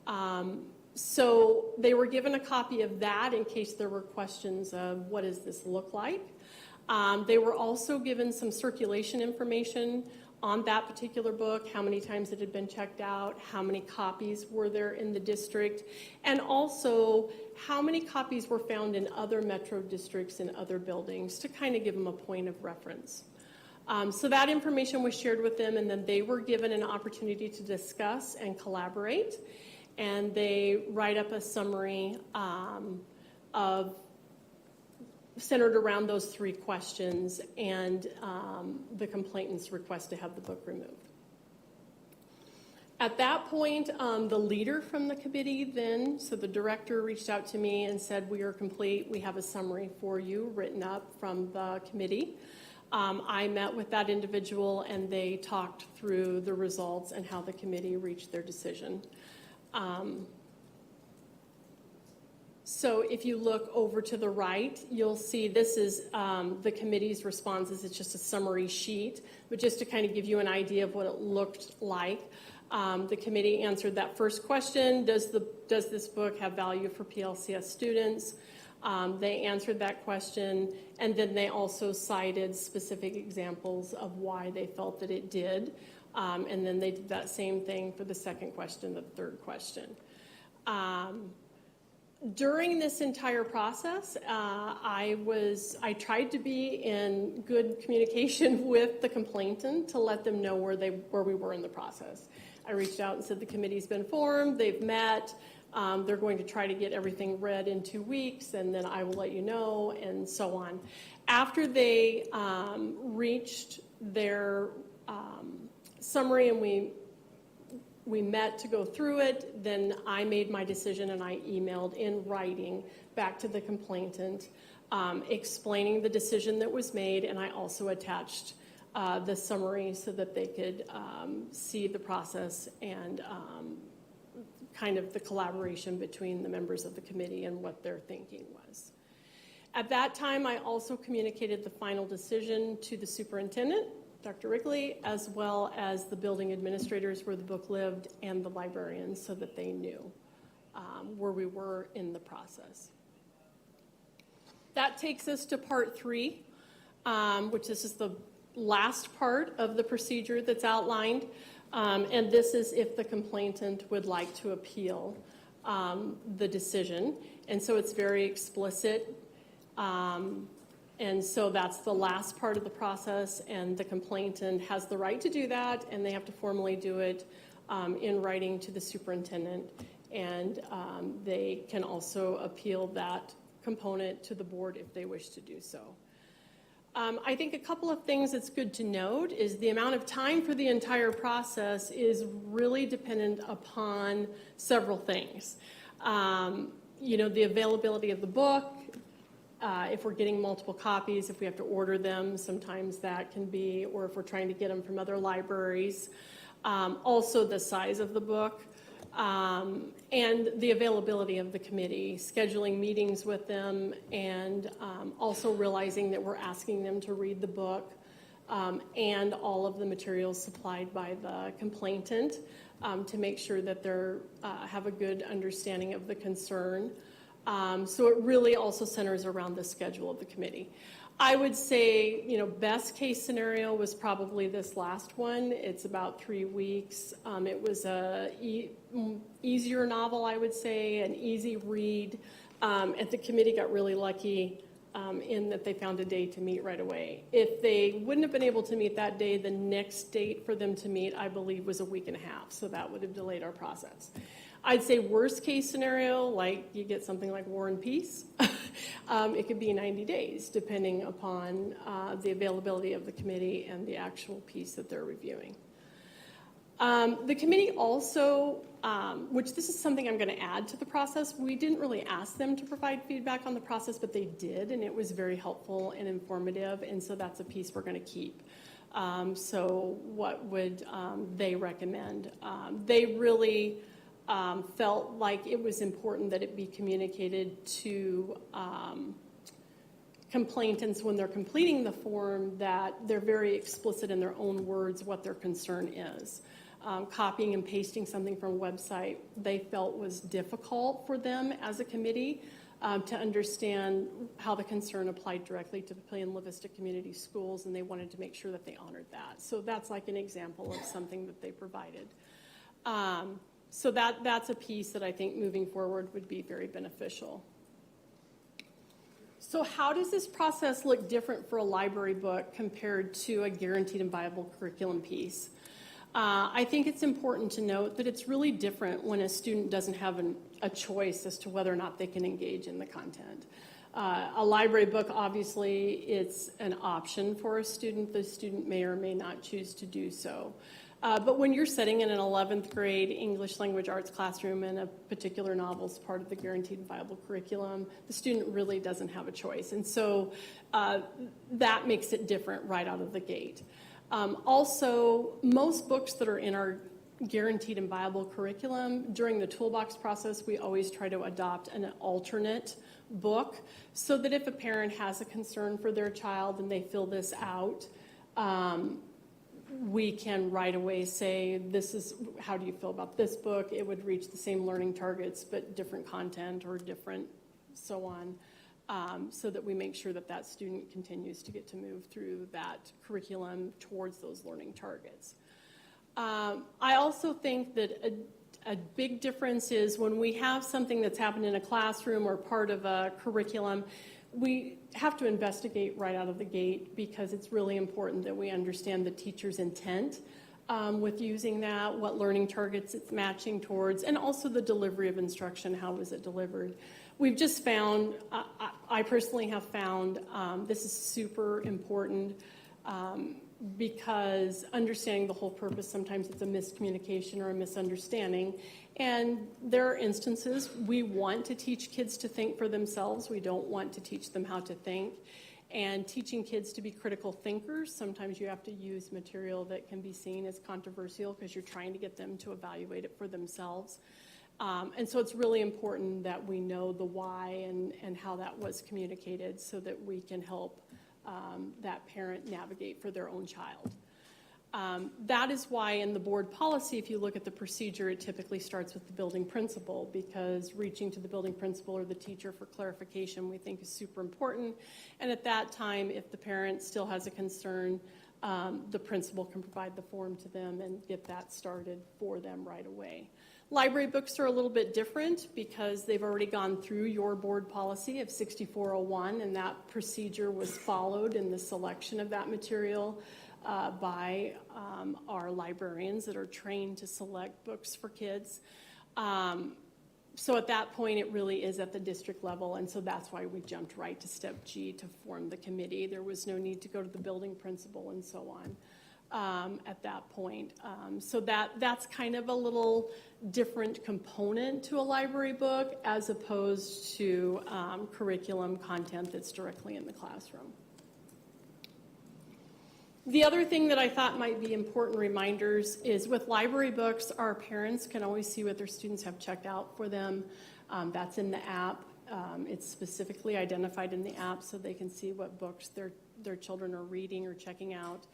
on. So they were given a copy of that in case there were questions of what does this look like. They were also given some circulation information on that particular book, how many times it had been checked out, how many copies were there in the district, and also how many copies were found in other metro districts and other buildings to kind of give them a point of reference. So that information was shared with them, and then they were given an opportunity to discuss and collaborate, and they write up a summary of centered around those 3 questions and the complainant's request to have the book removed. At that point, the leader from the committee then, so the director reached out to me and said, we are complete. We have a summary for you written up from the committee. I met with that individual and they talked through the results and how the So if you look over to the right, you'll see this is the committee's responses. It's just a summary sheet, but just to kind of give you an idea of what it looked like. The committee answered that first question, does this book have value for PLCS students? They answered that question, and then they also cited specific examples of why they felt that it did. And then they did that same thing for the second question, the third question. During this entire process, I tried to be in good communication with the complainant to let them know where we were in the process. I reached out and said the committee's been formed, they've met, they're going to try to get everything read in 2 weeks, and then I will let you know, and so on. After they reached their summary and we met to go through it, then I made my decision and I emailed in writing back to the complainant explaining the decision that was made, and I also attached the summary so that they could see the process and kind of the collaboration between the members of the committee and what their thinking was. At that time, I also communicated the final decision to the superintendent, Dr. Wrigley, as well as the building administrators where the book lived and the librarians so that they knew where we were in the process. That takes us to part 3, which this is the last part of the procedure that's outlined. And this is if the complainant would like to appeal the decision. And so it's very explicit. And so that's the last part of the process, and the complainant has the right to do that, and they have to formally do it in writing to the superintendent. And they can also appeal that component to the board if they wish to do so. I think a couple of things that's good to note is the amount of time for the entire process is really dependent upon several things. The availability of the book, if we're getting multiple copies, if we have to order them, sometimes that can be, or if we're trying to get them from other libraries. Also the size of the book, and the availability of the committee, scheduling meetings with them, and also realizing that we're asking them to read the book and all of the materials supplied by the complainant to make sure that they have a good understanding of the concern. So it really also centers around the schedule of the committee. I would say, best case scenario was probably this last one. It's about 3 weeks. It was a easier novel, I would say, an easy read. And the committee got really lucky in that they found a day to meet right away. If they wouldn't have been able to meet that day, the next date for them to meet, I believe, was a week and a half. So that would have delayed our process. I'd say worst case scenario, like you get something like War and Peace, it could be 90 days, depending upon the availability of the committee and the actual piece that they're reviewing. The committee also, which this is something I'm going to add to the process, we didn't really ask them to provide feedback on the process, but they did, and it was very helpful and informative, and so that's a piece we're going to keep. So what would they recommend? They really felt like it was important that it be communicated to complainants when they're completing the form, that they're very explicit in their own words what their concern is. Copying and pasting something from a website they felt was difficult for them as a committee to understand how the concern applied directly to Papillion La Vista Community Schools, and they wanted to make sure that they honored that. So that's like an example of something that they provided. So that's a piece that I think moving forward would be very beneficial. So how does this process look different for a library book compared to a guaranteed and viable curriculum piece? I think it's important to note that it's really different when a student doesn't have a choice as to whether or not they can engage in the content. A library book, obviously, it's an option for a student. The student may or may not choose to do so. But when you're sitting in an 11th grade English language arts classroom and a particular novel is part of the guaranteed and viable curriculum, the student really doesn't have a choice. And so that makes it different right out of the gate. Also, most books that are in our guaranteed and viable curriculum. During the toolbox process, we always try to adopt an alternate book so that if a parent has a concern for their child and they fill this out, we can right away say, this is, how do you feel about this book? It would reach the same learning targets, but different content or different so on, so that we make sure that that student continues to get to move through that curriculum towards those learning targets. I also think that a big difference is when we have something that's happened in a classroom or part of a curriculum, we have to investigate right out of the gate because it's really important that we understand the teacher's intent with using that, what learning targets it's matching towards, and also the delivery of instruction, how was it delivered. We've just found, I personally have found, this is super important because understanding the whole purpose, sometimes it's a miscommunication or a misunderstanding. And there are instances we want to teach kids to think for themselves. We don't want to teach them how to think. And teaching kids to be critical thinkers, sometimes you have to use material that can be seen as controversial because you're trying to get them to evaluate it for themselves. And so it's really important that we know the why and how that was communicated so that we can help that parent navigate for their own child. That is why in the board policy, if you look at the procedure, it typically starts with the building principal because reaching to the building principal or the teacher for clarification we think is super important. And at that time, if the parent still has a concern, the principal can provide the form to them and get that started for them right away. Library books are a little bit different because they've already gone through your board policy of 6401, and that procedure was followed in the selection of that material by our librarians that are trained to select books for kids. So at that point, it really is at the district level, and so that's why we jumped right to step G to form the committee. There was no need to go to the building principal and so on. At that point. So that's kind of a little different component to a library book as opposed to curriculum content that's directly in the classroom. The other thing that I thought might be important reminders is with library books, our parents can always see what their students have checked out for them. That's in the app. It's specifically identified in the app so they can see what books their children are reading or checking out.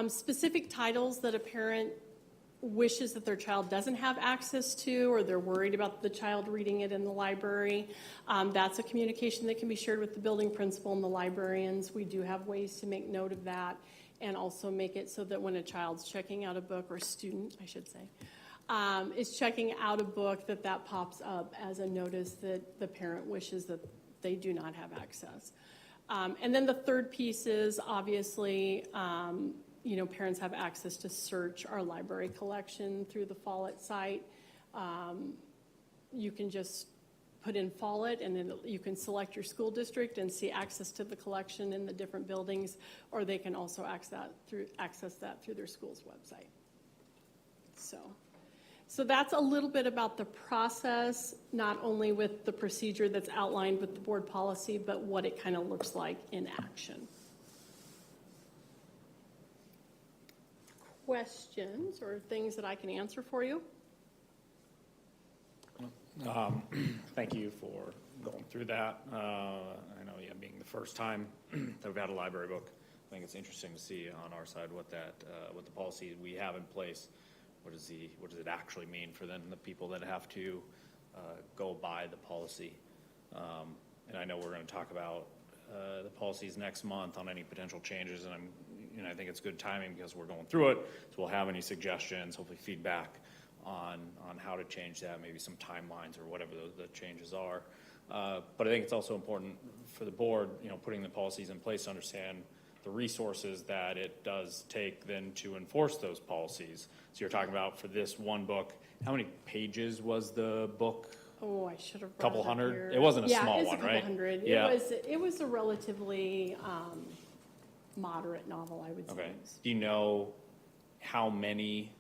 Specific titles that a parent wishes that their child doesn't have access to or they're worried about the child reading it in the library. That's a communication that can be shared with the building principal and the librarians. We do have ways to make note of that and also make it so that when a child's checking out a book, or student, I should say, is checking out a book, that pops up as a notice that the parent wishes that they do not have access. And then the third piece is obviously parents have access to search our library collection through the Follett site. You can just put in Follett and then you can select your school district and see access to the collection in the different buildings, or they can also access that through their school's website. So that's a little bit about the process, not only with the procedure that's outlined with the board policy, but what it kind of looks like in action. Questions or things that I can answer for you? Thank you for going through that. I know, being the first time that we've had a library book, I think it's interesting to see on our side what the policy we have in place. What does it actually mean for then the people that have to go by the policy? And I know we're going to talk about the policies next month on any potential changes, and I think it's good timing because we're going through it, so we'll have any suggestions, hopefully feedback on how to change that, maybe some timelines or whatever the changes are. But I think it's also important for the board, putting the policies in place to understand the resources that it does take then to enforce those policies. So you're talking about for this one book, how many pages was the book? Oh, I should have. Couple hundred? Here. It wasn't a small one, right? right? Hundred. Yeah. It was a relatively moderate novel, I would say. Okay. Do you know how many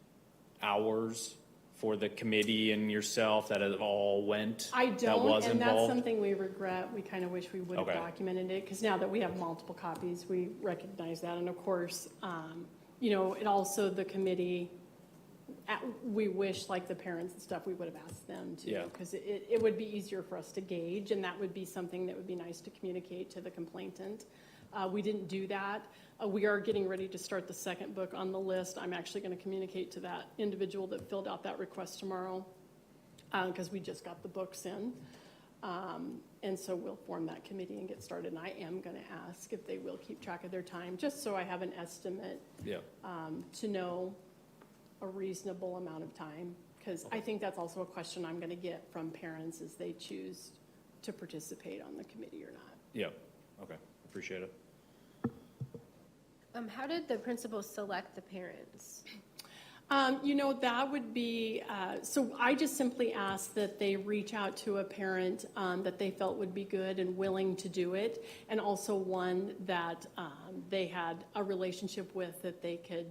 hours for the committee and yourself that it all went? I don't, that was and involved? That's something we regret. We kind of wish we would have documented it, because now that we have multiple copies, we recognize that. And of course, it also, the committee we wish, like the parents and stuff, we would have asked them to. Yeah. Because it would be easier for us to gauge, and that would be something that would be nice to communicate to the complainant. We didn't do that. We are getting ready to start the second book on the list. I'm actually going to communicate to that individual that filled out that request tomorrow, because we just got the books in. And so we'll form that committee and get started. And I am going to ask if they will keep track of their time, just so I have an estimate to know a reasonable amount of time. Because I think that's also a question I'm going to get from parents as they choose to participate on the committee or not. Yeah, okay, appreciate it. How did the principals select the parents? That would be, so I just simply asked that they reach out to a parent that they felt would be good and willing to do it, and also one that they had a relationship with, that they could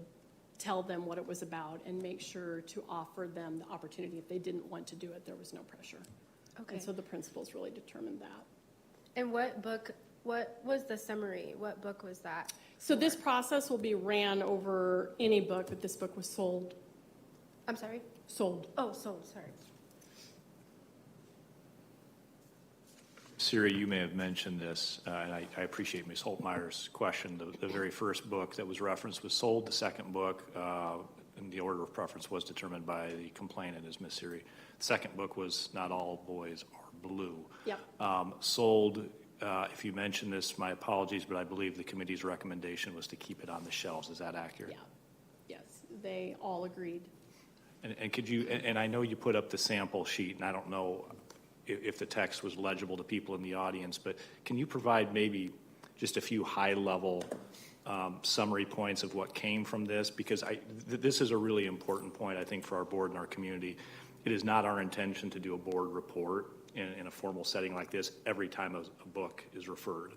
tell them what it was about and make sure to offer them the opportunity. If they didn't want to do it, there was no pressure. Okay. And so the principals really determined that. And what was the summary? What book was that? So this process will be ran over any book, but this book was sold. I'm sorry? Sold. Oh, sold, sorry. Siri, you may have mentioned this, and I appreciate Ms. Holtmeyer's question. The very first book that was referenced was sold. The second book, in the order of preference, was determined by the complainant as Ms. Siri. The second book was Not All Boys Are Blue. Yep. Sold. If you mentioned this, my apologies, but I believe the committee's recommendation was to keep it on the shelves. Is that accurate? Yeah. Yes, they all agreed. And could you, and I know you put up the sample sheet, and I don't know if the text was legible to people in the audience, but can you provide maybe just a few high-level summary points of what came from this? Because this is a really important point, I think, for our board and our community. It is not our intention to do a board report in a formal setting like this every time a book is referred.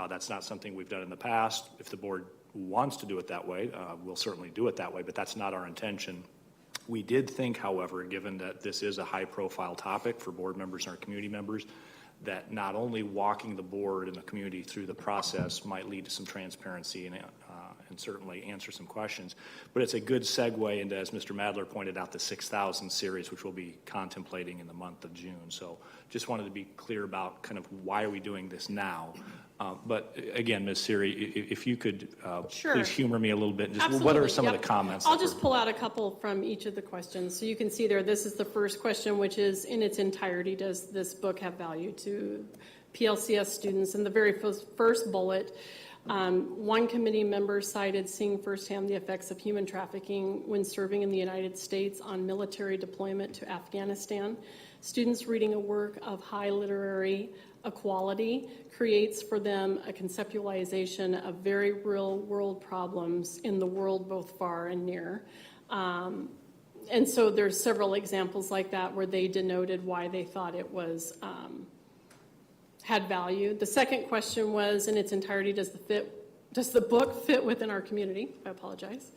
That's not something we've done in the past. If the board wants to do it that way, we'll certainly do it that way, but that's not our intention. We did think, however, given that this is a high-profile topic for board members and our community members, that not only walking the board and the community through the process might lead to some transparency and certainly answer some questions, but it's a good segue into, as Mr. Madler pointed out, the 6,000 series, which we'll be contemplating in the month of June. So just wanted to be clear about kind of why are we doing this now. But again, Ms. Siri, if you could Sure. please humor me a little bit. Just Absolutely. what are some of Yep. the comments? I'll just pull out a couple from each of the questions. So you can see there, this is the first question, which is, in its entirety, does this book have value to PLCS students? And the very first bullet, one committee member cited seeing firsthand the effects of human trafficking when serving in the United States on military deployment to Afghanistan. Students reading a work of high literary equality creates for them a conceptualization of very real world problems in the world both far and near. And so there's several examples like that where they denoted why they thought it was had value. The second question was, in its entirety, does the book fit within our community? I apologize.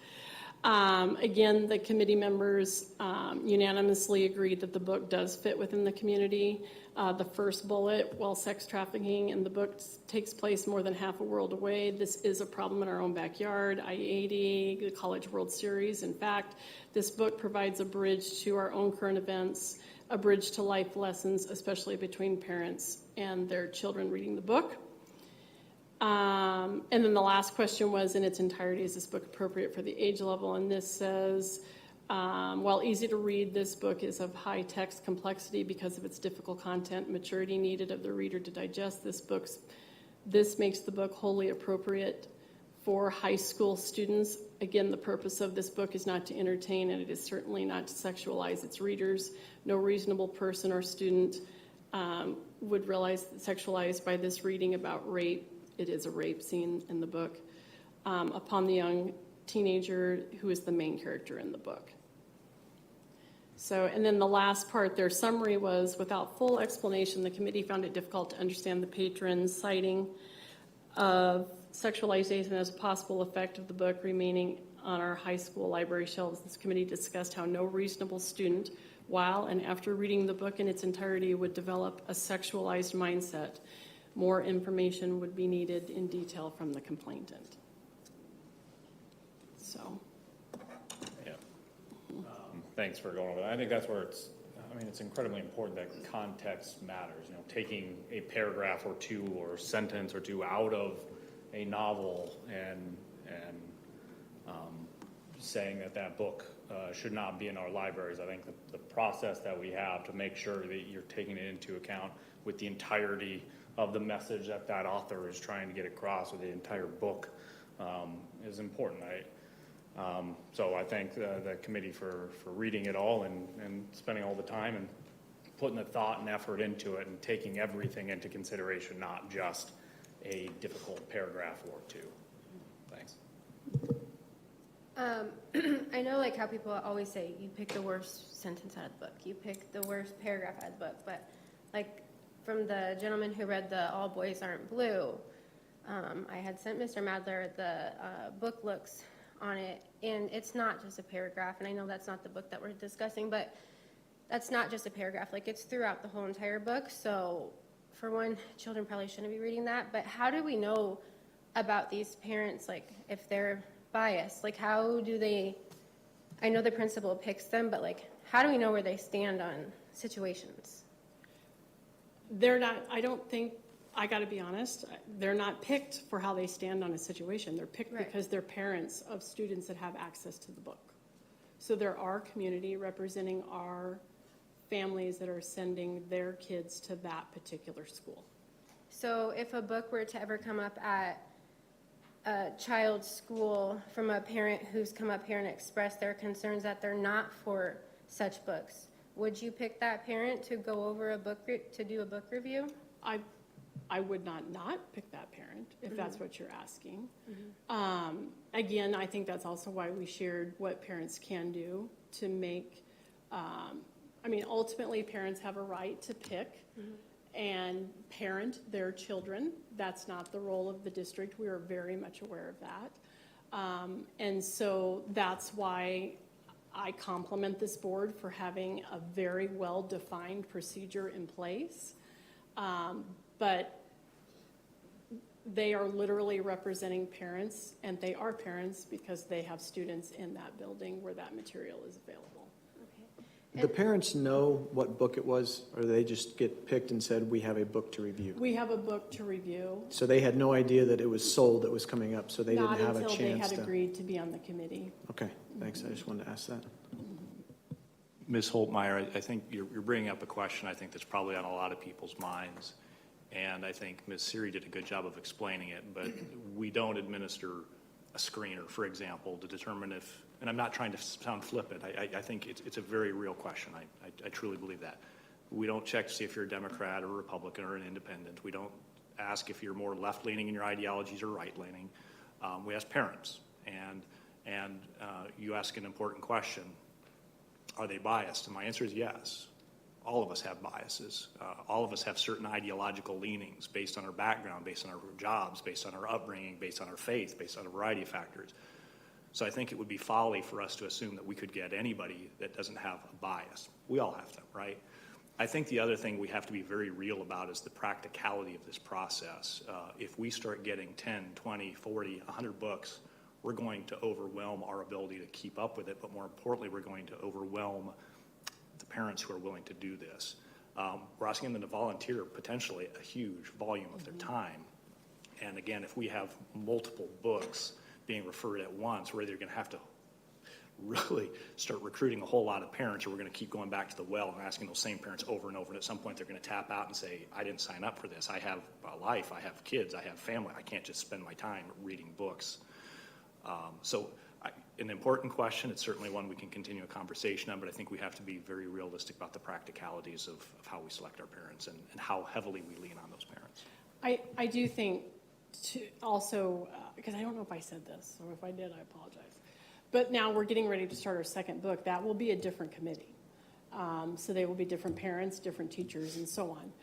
Again, the committee members unanimously agreed that the book does fit within the community. The first bullet, while sex trafficking in the book takes place more than half a world away, this is a problem in our own backyard. I-80, the College World Series. In fact, this book provides a bridge to our own current events, a bridge to life lessons, especially between parents and their children reading the book. And then the last question was, in its entirety, is this book appropriate for the age level? And this says, while easy to read, this book is of high text complexity because of its difficult content, maturity needed of the reader to digest this makes the book wholly appropriate for high school students. Again, the purpose of this book is not to entertain, and it is certainly not to sexualize its readers. No reasonable person or student would realize that sexualized by this reading about rape. It is a rape scene in the book upon the young teenager who is the main character in the book. So, and then the last part, their summary was, without full explanation, the committee found it difficult to understand the patron's citing of sexualization as a possible effect of the book remaining on our high school library shelves. This committee discussed how no reasonable student, while and after reading the book in its entirety, would develop a sexualized mindset. More information would be needed in detail from the complainant. So. Yeah. Thanks for going over that. I think that's where it's incredibly important that context matters. Taking a paragraph or two or sentence or two out of a novel and saying that book should not be in our libraries. I think the process that we have to make sure that you're taking it into account with the entirety of the message that author is trying to get across, or the entire book, is important. So I thank the committee for reading it all and spending all the time and putting the thought and effort into it and taking everything into consideration, not just a difficult paragraph or two. Thanks. I know like how people always say you pick the worst sentence out of the book, you pick the worst paragraph out of the book, but like from the gentleman who read the All Boys Aren't Blue, I had sent Mr. Madler the book looks on it, and it's not just a paragraph, and I know that's not the book that we're discussing, but that's not just a paragraph, like it's throughout the whole entire book. So for one, children probably shouldn't be reading that, but how do we know about these parents, like if they're biased? Like how do they, I know the principal picks them, but like how do we know where they stand on situations? They're not, I don't think, I got to be honest, they're not picked for how they stand on a situation. They're picked because they're parents of students that have access to the book. So there are community representing our families that are sending their kids to that particular school. So if a book were to ever come up at a child's school from a parent who's come up here and expressed their concerns that they're not for such books, would you pick that parent to go over a book, to do a book review? I would not pick that parent if that's what you're asking. Mm-hmm. Again, I think that's also why we shared what parents can do to make, ultimately parents have a right to pick and parent their children. That's not the role of the district. We are very much aware of that. And so that's why I compliment this board for having a very well-defined procedure in place. But they are literally representing parents, and they are parents because they have students in that building where that material is available. Okay. The parents know what book it was, or they just get picked and said, we have a book to review? We have a book to review. So they had no idea that it was sold that was coming up, so they didn't have a chance to... Not until they had agreed to be on the committee. Okay, thanks. I just wanted to ask that. Ms. Holtmeyer, I think you're bringing up a question I think that's probably on a lot of people's minds. And I think Ms. Siri did a good job of explaining it, but we don't administer a screener, for example, to determine if, and I'm not trying to sound flippant, I think it's a very real question. I truly believe that. We don't check to see if you're a Democrat or a Republican or an independent. We don't ask if you're more left-leaning in your ideologies or right-leaning. We ask parents, and you ask an important question. Are they biased? And my answer is yes. All of us have biases. All of us have certain ideological leanings based on our background, based on our jobs, based on our upbringing, based on our faith, based on a variety of factors. So I think it would be folly for us to assume that we could get anybody that doesn't have a bias. We all have them, right? I think the other thing we have to be very real about is the practicality of this process. If we start getting 10, 20, 40, 100 books, we're going to overwhelm our ability to keep up with it, but more importantly, we're going to overwhelm the parents who are willing to do this. We're asking them to volunteer potentially a huge volume of their time. And again, if we have multiple books being referred at once, we're either going to have to really start recruiting a whole lot of parents, or we're going to keep going back to the well and asking those same parents over and over. And at some point, they're going to tap out and say, I didn't sign up for this. I have a life. I have kids. I have family. I can't just spend my time reading books. An important question. It's certainly one we can continue a conversation on, but I think we have to be very realistic about the practicalities of how we select our parents and how heavily we lean on those parents. I do think also, because I don't know if I said this, or if I did, I apologize. But now we're getting ready to start our second book. That will be a different committee. So they will be different parents, different teachers, and so on.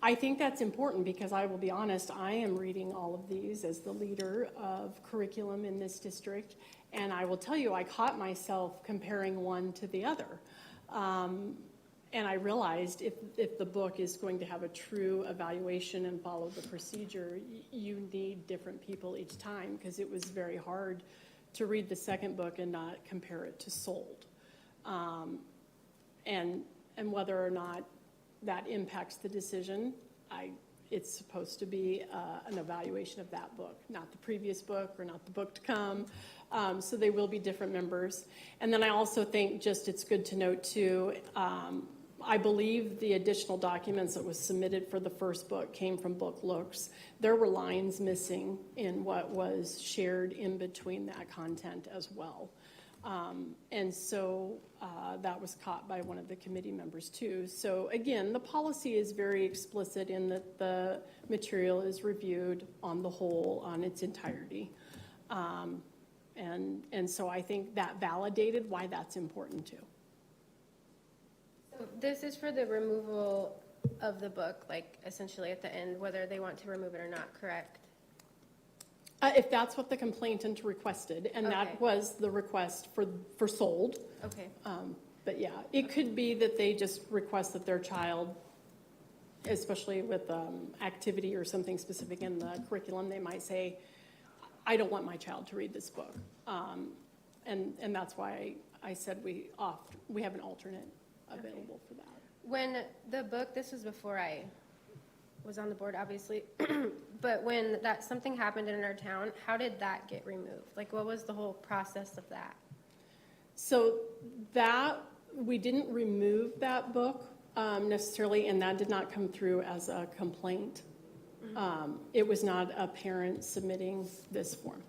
I think that's important because I will be honest, I am reading all of these as the leader of curriculum in this district, and I will tell you I caught myself comparing one to the other. And I realized if the book is going to have a true evaluation and follow the procedure, you need different people each time, because it was very hard to read the second book and not compare it to Sold. And whether or not that impacts the decision, it's supposed to be an evaluation of that book, not the previous book or not the book to come. So they will be different members. And then I also think just it's good to note too, I believe the additional documents that was submitted for the first book came from Book Looks. There were lines missing in what was shared in between that content as well. And so that was caught by one of the committee members too. So again, the policy is very explicit in that the material is reviewed on the whole, on its entirety. And so I think that validated why that's important too. So this is for the removal of the book, like essentially at the end, whether they want to remove it or not, correct? If that's what the complainant requested, and Okay. that was the request for sold. Okay. But yeah, it could be that they just request that their child, especially with activity or something specific in the curriculum, they might say, I don't want my child to read this book. And that's why I said we have an alternate available for that. When the book, this was before I was on the board, obviously, but when something happened in our town, how did that get removed? Like, what was the whole process of that? So that, we didn't remove that book necessarily, and that did not come through as a complaint. It was not a parent submitting this form.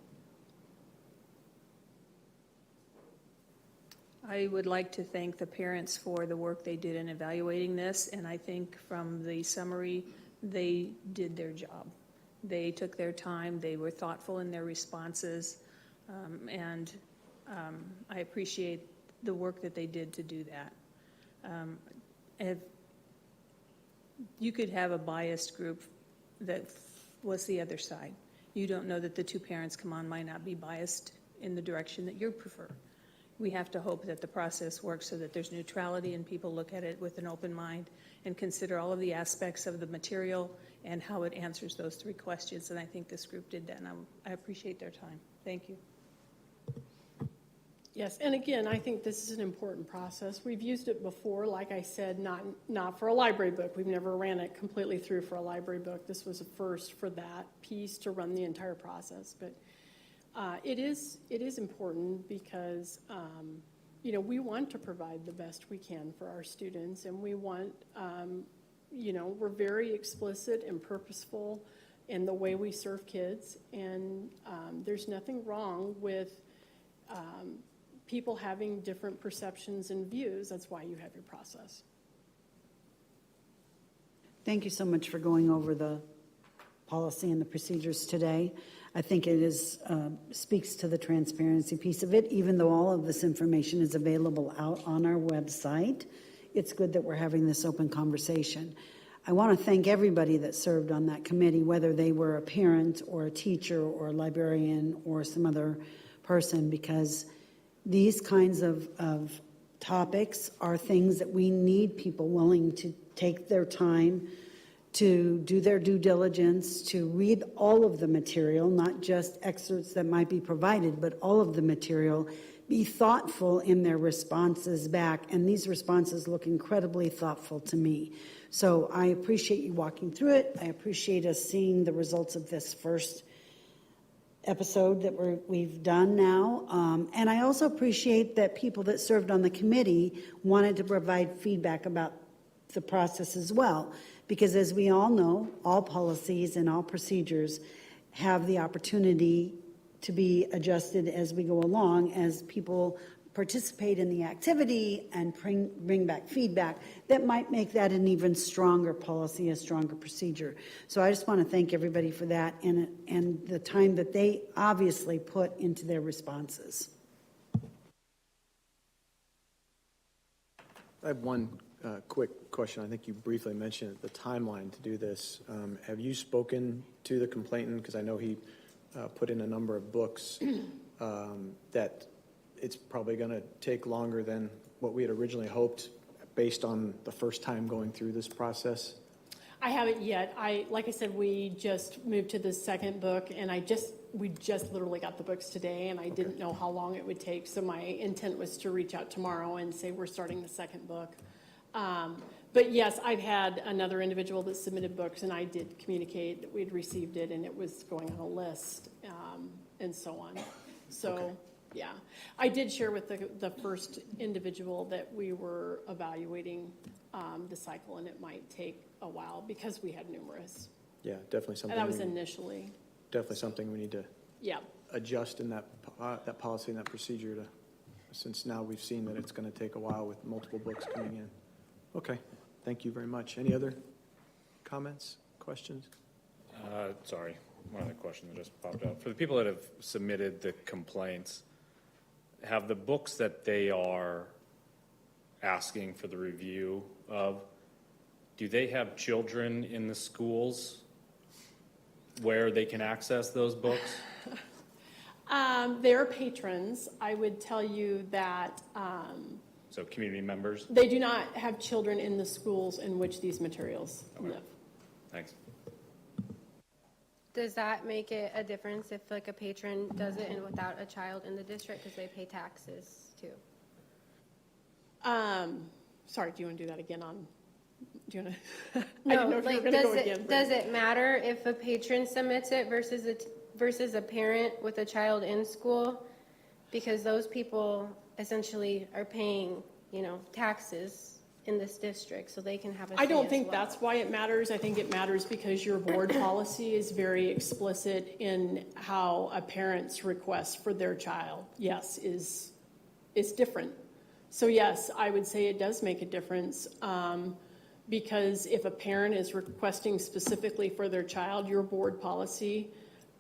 I would like to thank the parents for the work they did in evaluating this, and I think from the summary, they did their job. They took their time, they were thoughtful in their responses, and I appreciate the work that they did to do that. You could have a biased group that was the other side. You don't know that the two parents come on might not be biased in the direction that you prefer. We have to hope that the process works so that there's neutrality and people look at it with an open mind and consider all of the aspects of the material and how it answers those three questions. And I think this group did that, and I appreciate their time. Thank you. Yes, and again, I think this is an important process. We've used it before, like I said, not for a library book. We've never ran it completely through for a library book. This was a first for that piece to run the entire process. But it is important because we want to provide the best we can for our students, and we want we're very explicit and purposeful in the way we serve kids, and there's nothing wrong with people having different perceptions and views. That's why you have your process. Thank you so much for going over the policy and the procedures today. I think it speaks to the transparency piece of it. Even though all of this information is available out on our website, it's good that we're having this open conversation. I want to thank everybody that served on that committee, whether they were a parent or a teacher or a librarian or some other person, because these kinds of topics are things that we need people willing to take their time to do their due diligence, to read all of the material, not just excerpts that might be provided, but all of the material, be thoughtful in their responses back. And these responses look incredibly thoughtful to me. So I appreciate you walking through it. I appreciate us seeing the results of this first episode that we've done now. And I also appreciate that people that served on the committee wanted to provide feedback about the process as well. Because as we all know, all policies and all procedures have the opportunity to be adjusted as we go along, as people participate in the activity and bring back feedback that might make that an even stronger policy, a stronger procedure. So I just want to thank everybody for that and the time that they obviously put into their responses. I have one quick question. I think you briefly mentioned the timeline to do this. Have you spoken to the complainant? Because I know he put in a number of books that it's probably going to take longer than what we had originally hoped based on the first time going through this process. I haven't yet. Like I said, we just moved to the second book, and I just we just literally got the books today, and I didn't know how long it would take, so my intent was to reach out tomorrow and say we're starting the second book. But yes, I've had another individual that submitted books, and I did communicate that we'd received it, and it was going on a list, and so on. So, yeah. I did share with the first individual that we were evaluating the cycle, and it might take a while because we had numerous. Yeah, definitely something. And that was initially. Definitely something we need to Yeah. adjust in that policy and that procedure since now we've seen that it's going to take a while with multiple books coming in. Okay, thank you very much. Any other comments, questions? Sorry, one other question that just popped up. For the people that have submitted the complaints, have the books that they are asking for the review of, do they have children in the schools where they can access those books? They're patrons. I would tell you that So community members? they do not have children in the schools in which these materials live. Thanks. Does that make it a difference if like a patron does it and without a child in the district because they pay taxes too? Sorry, do you want to do that again on, do you want to? No, like does it matter if a patron submits it versus a parent with a child in school? Because those people essentially are paying, taxes in this district, so they can have a say I don't as think well. that's why it matters. I think it matters because your board policy is very explicit in how a parent's request for their child, yes, is different. So yes, I would say it does make a difference, because if a parent is requesting specifically for their child, your board policy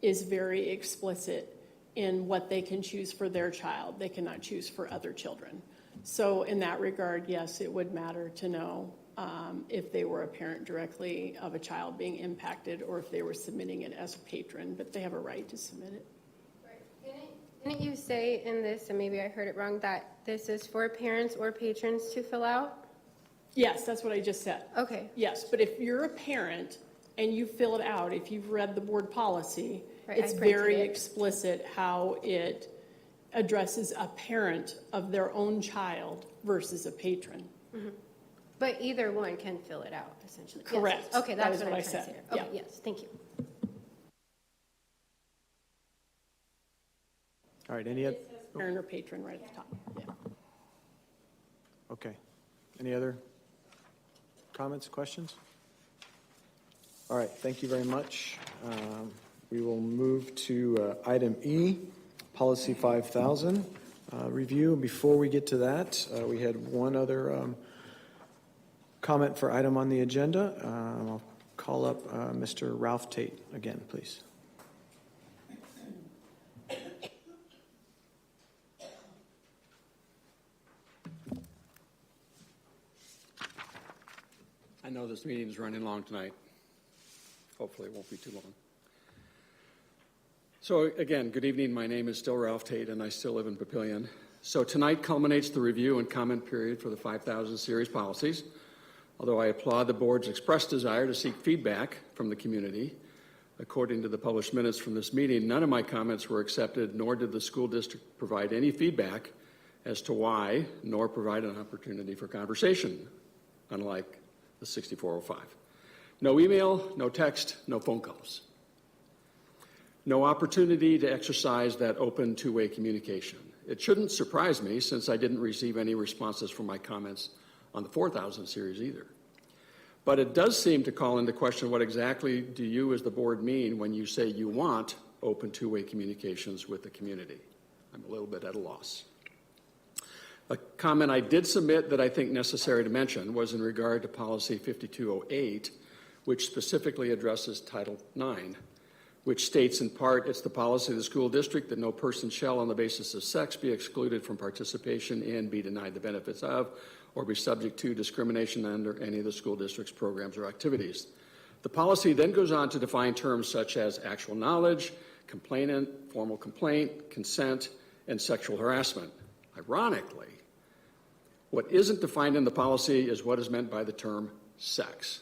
is very explicit in what they can choose for their child. They cannot choose for other children. So in that regard, yes, it would matter to know if they were a parent directly of a child being impacted or if they were submitting it as a patron, but they have a right to submit it. Right. Didn't you say in this, and maybe I heard it wrong, that this is for parents or patrons to fill out? Yes, that's what I just said. Okay. Yes, but if you're a parent and you fill it out, if you've read the board policy, Right, it's I printed very it. explicit how it addresses a parent of their own child versus a patron. Mm-hmm. But either one can fill it out, essentially. Correct. Yes. Okay, That that's is what what I'm I trying to said. say. Okay, Yeah. yes, thank you. All right, any other? Parent or patron right at the top, yeah. Okay. Any other comments, questions? All right, thank you very much. We will move to item E, Policy 5000 review. Before we get to that, we had one other comment for item on the agenda. I'll call up Mr. Ralph Tate again, please. I know this meeting is running long tonight. Hopefully it won't be too long. So again, good evening. My name is still Ralph Tate, and I still live in Papillion. So tonight culminates the review and comment period for the 5000 series policies. Although I applaud the board's expressed desire to seek feedback from the community, according to the published minutes from this meeting, none of my comments were accepted, nor did the school district provide any feedback as to why, nor provide an opportunity for conversation, unlike the 6405. No email, no text, no phone calls. No opportunity to exercise that open two-way communication. It shouldn't surprise me since I didn't receive any responses from my comments on the 4000 series either. But it does seem to call into question what exactly do you as the board mean when you say you want open two-way communications with the community? I'm a little bit at a loss. A comment I did submit that I think necessary to mention was in regard to Policy 5208, which specifically addresses Title IX, which states in part, it's the policy of the school district that no person shall, on the basis of sex, be excluded from participation in, be denied the benefits of, or be subject to discrimination under any of the school district's programs or activities. The policy then goes on to define terms such as actual knowledge, complainant, formal complaint, consent, and sexual harassment. Ironically, what isn't defined in the policy is what is meant by the term sex.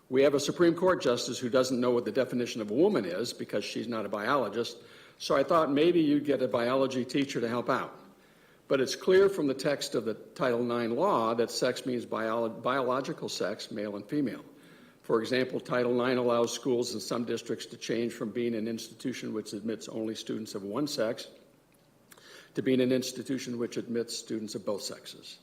We have a Supreme Court justice who doesn't know what the definition of a woman is because she's not a biologist, so I thought maybe you'd get a biology teacher to help out. But it's clear from the text of the Title IX law that sex means biological sex, male and female. For example, Title IX allows schools in some districts to change from being an institution which admits only students of one sex to being an institution which admits students of both sexes.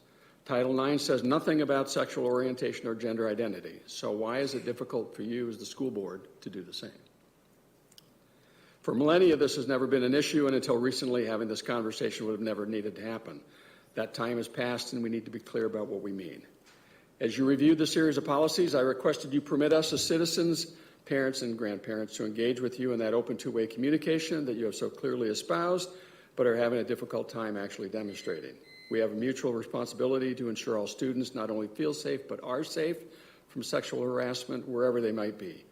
Title IX says nothing about sexual orientation or gender identity, so why is it difficult for you as the school board to do the same? For millennia, this has never been an issue, and until recently, having this conversation would have never needed to happen. That time has passed, and we need to be clear about what we mean. As you reviewed the series of policies, I requested you permit us as citizens, parents, and grandparents to engage with you in that open two-way communication that you have so clearly espoused, but are having a difficult time actually demonstrating. We have a mutual responsibility to ensure all students not only feel safe, but are safe from sexual harassment wherever they might be.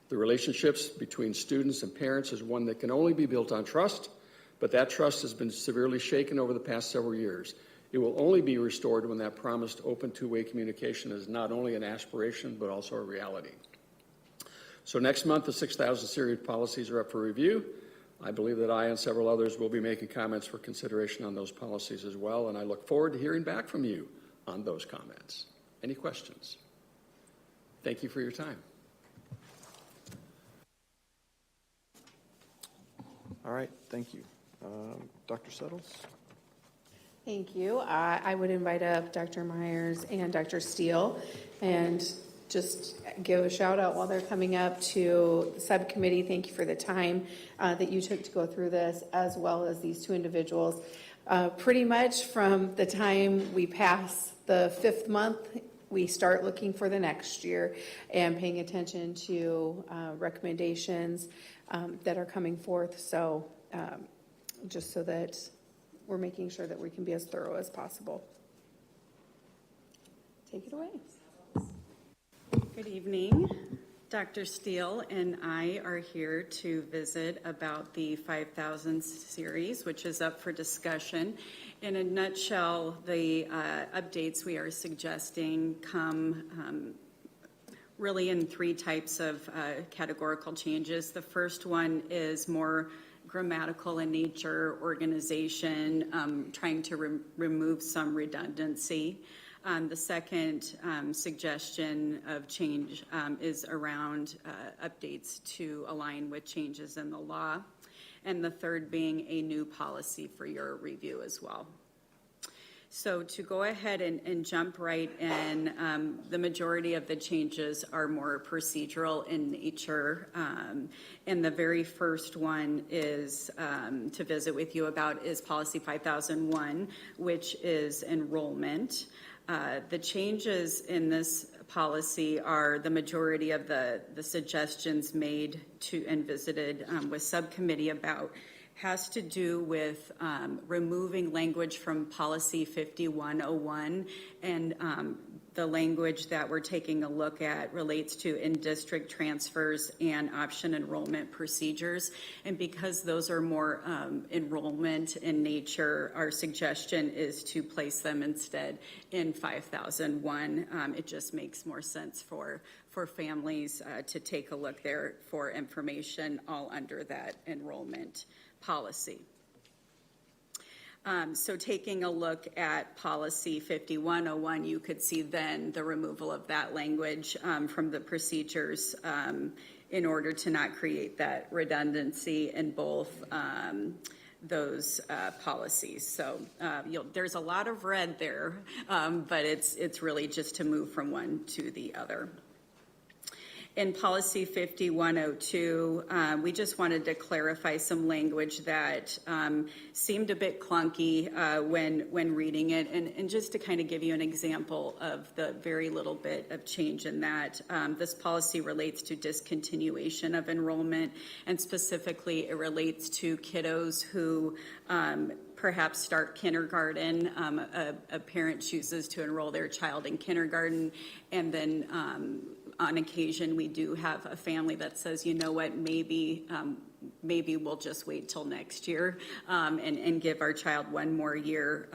The relationships between students and parents is one that can only be built on trust, but that trust has been severely shaken over the past several years. It will only be restored when that promised open two-way communication is not only an aspiration, but also a reality. So next month, the 6,000 series policies are up for review. I believe that I and several others will be making comments for consideration on those policies as well, and I look forward to hearing back from you on those comments. Any questions? Thank you for your time. All right, thank you. Dr. Settles? Thank you. I would invite up Dr. Myers and Dr. Steele and just give a shout out while they're coming up to the subcommittee. Thank you for the time that you took to go through this, as well as these two individuals. Pretty much from the time we pass the 5th month, we start looking for the next year and paying attention to recommendations that are coming forth. So just so that we're making sure that we can be as thorough as possible. Take it away. Good evening. Dr. Steele and I are here to visit about the 5,000 series, which is up for discussion. In a nutshell, the updates we are suggesting come really in 3 types of categorical changes. The first one is more grammatical in nature, organization, trying to remove some redundancy. The second suggestion of change is around updates to align with changes in the law. And the third being a new policy for your review as well. So to go ahead and jump right in, the majority of the changes are more procedural in nature. And the very first one is to visit with you about is Policy 5001, which is enrollment. The changes in this policy are the majority of the suggestions made to and visited with subcommittee about has to do with removing language from Policy 5101, and the language that we're taking a look at relates to in-district transfers and option enrollment procedures. And because those are more enrollment in nature, our suggestion is to place them instead in 5001. It just makes more sense for families to take a look there for information all under that enrollment policy. So taking a look at Policy 5101, you could see then the removal of that language from the procedures in order to not create that redundancy in both those policies. So there's a lot of red there, but it's really just to move from one to the other. In Policy 5102, we just wanted to clarify some language that seemed a bit clunky when reading it, and just to kind of give you an example of the very little bit of change in that. This policy relates to discontinuation of enrollment, and specifically it relates to kiddos who perhaps start kindergarten. A parent chooses to enroll their child in kindergarten, and then on occasion we do have a family that says, you know what, maybe maybe we'll just wait till next year and give our child one more year.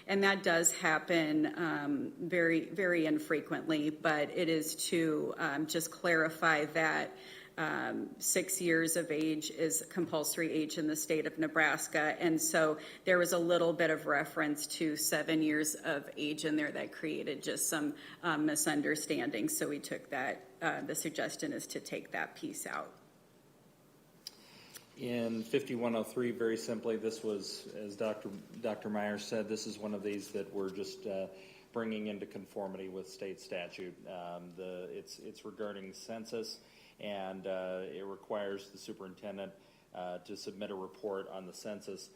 And that does happen very, very infrequently, but it is to just clarify that 6 years of age is compulsory age in the state of Nebraska. And so there was a little bit of reference to 7 years of age in there that created just some misunderstanding. So we took that, the suggestion is to take that piece out. In 5103, very simply, this was, as Dr. Myers said, this is one of these that we're just bringing into conformity with state statute. It's regarding census, and it requires the superintendent to submit a report on the census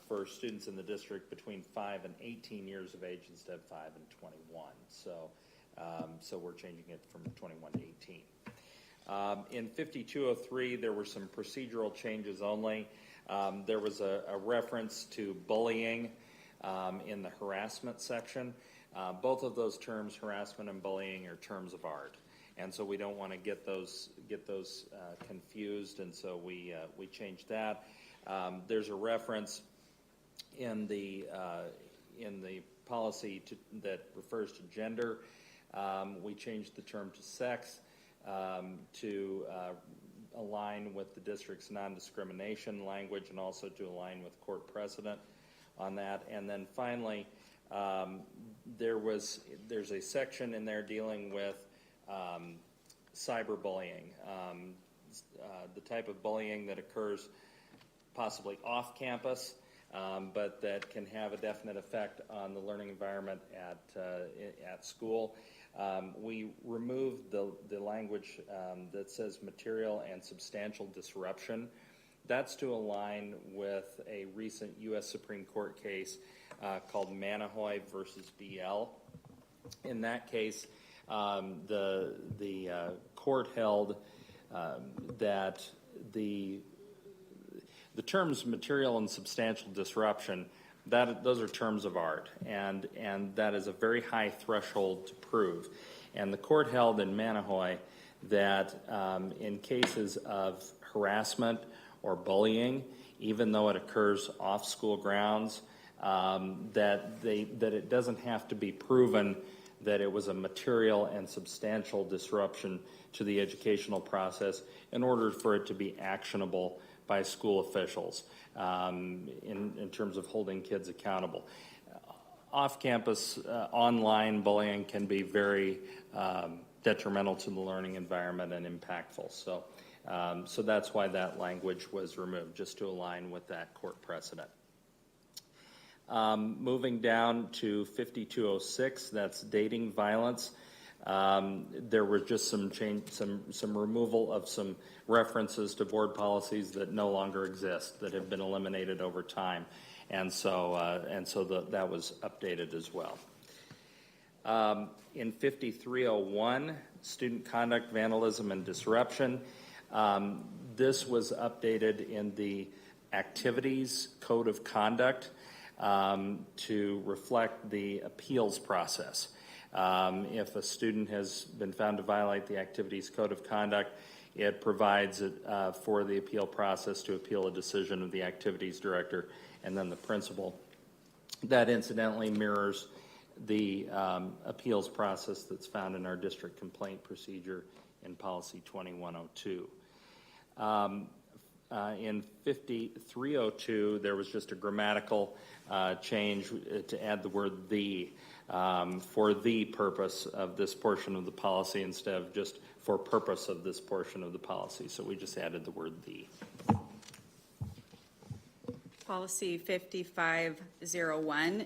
for students in the district between 5 and 18 years of age instead of 5 and 21. So we're changing it from 21 to 18. In 5203, there were some procedural changes only. There was a reference to bullying in the harassment section. Both of those terms, harassment and bullying, are terms of art, and so we don't want to get those confused, and so we changed that. There's a reference in the policy that refers to gender. We changed the term to sex to align with the district's non-discrimination language and also to align with court precedent on that. And then finally, there's a section in there dealing with cyberbullying, the type of bullying that occurs possibly off campus, but that can have a definite effect on the learning environment at school. We removed the language that says material and substantial disruption. That's to align with a recent U.S. Supreme Court case called Manahoy versus BL. In that case, the court held that the terms material and substantial disruption, those are terms of art, and that is a very high threshold to prove. And the court held in Manahoy that in cases of harassment or bullying, even though it occurs off school grounds, that it doesn't have to be proven that it was a material and substantial disruption to the educational process in order for it to be actionable by school officials in terms of holding kids accountable. Off-campus online bullying can be very detrimental to the learning environment and impactful. So that's why that language was removed, just to align with that court precedent. Moving down to 5206, that's dating violence. There was just some removal of some references to board policies that no longer exist, that have been eliminated over time, and so that was updated as well. In 5301, student conduct, vandalism, and disruption, this was updated in the activities code of conduct to reflect the appeals process. If a student has been found to violate the activities code of conduct, it provides for the appeal process to appeal a decision of the activities director and then the principal. That incidentally mirrors the appeals process that's found in our district complaint procedure in policy 2102. In 5302, there was just a grammatical change to add the word "the" for the purpose of this portion of the policy instead of just for purpose of this portion of the policy. So we just added the word "the." Policy 5501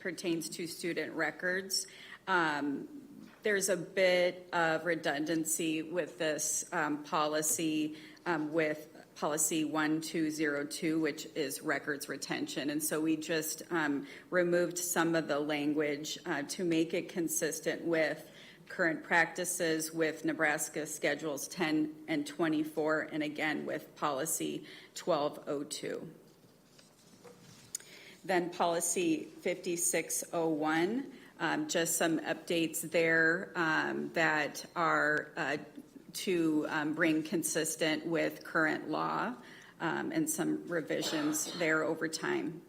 pertains to student records. There's a bit of redundancy with this policy with policy 1202, which is records retention. And so we just removed some of the language to make it consistent with current practices with Nebraska Schedules 10 and 24, and again with policy 1202. Then policy 5601 Just some updates there that are to bring consistent with current law and some revisions there over time.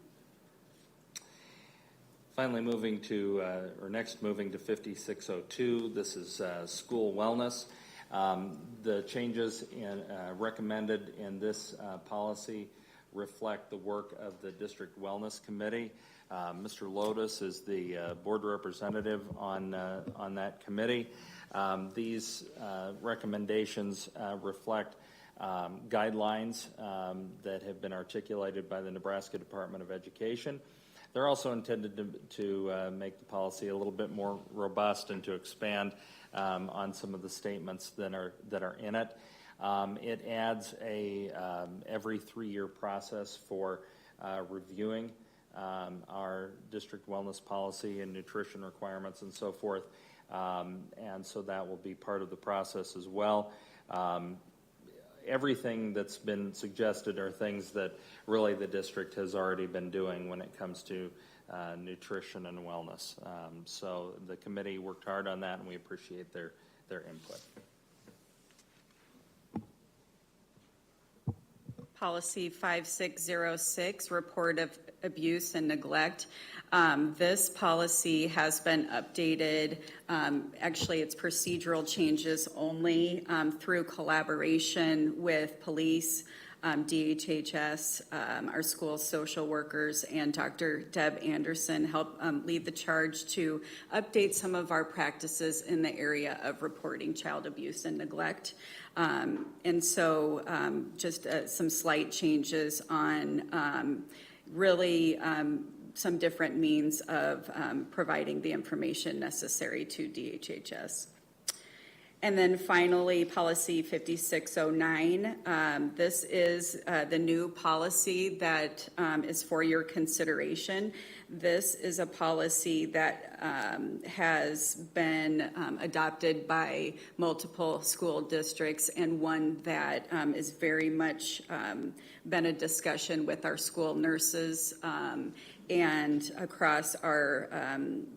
Finally, moving to 5602, this is school wellness. The changes recommended in this policy reflect the work of the District Wellness Committee. Mr. Lotus is the board representative on that committee. These recommendations reflect guidelines that have been articulated by the Nebraska Department of Education. They're also intended to make the policy a little bit more robust and to expand on some of the statements that are in it. It adds a every 3-year process for reviewing our district wellness policy and nutrition requirements and so forth, and so that will be part of the process as well. Everything that's been suggested are things that really the district has already been doing when it comes to nutrition and wellness. So the committee worked hard on that, and we appreciate their input. Policy 5606, report of abuse and neglect. This policy has been updated. Actually, it's procedural changes only through collaboration with police, DHHS, our school social workers, and Dr. Deb Anderson helped lead the charge to update some of our practices in the area of reporting child abuse and neglect. And so just some slight changes on really some different means of providing the information necessary to DHHS. And then finally, policy 5609. This is the new policy that is for your consideration. This is a policy that has been adopted by multiple school districts, and one that is very much been a discussion with our school nurses and across our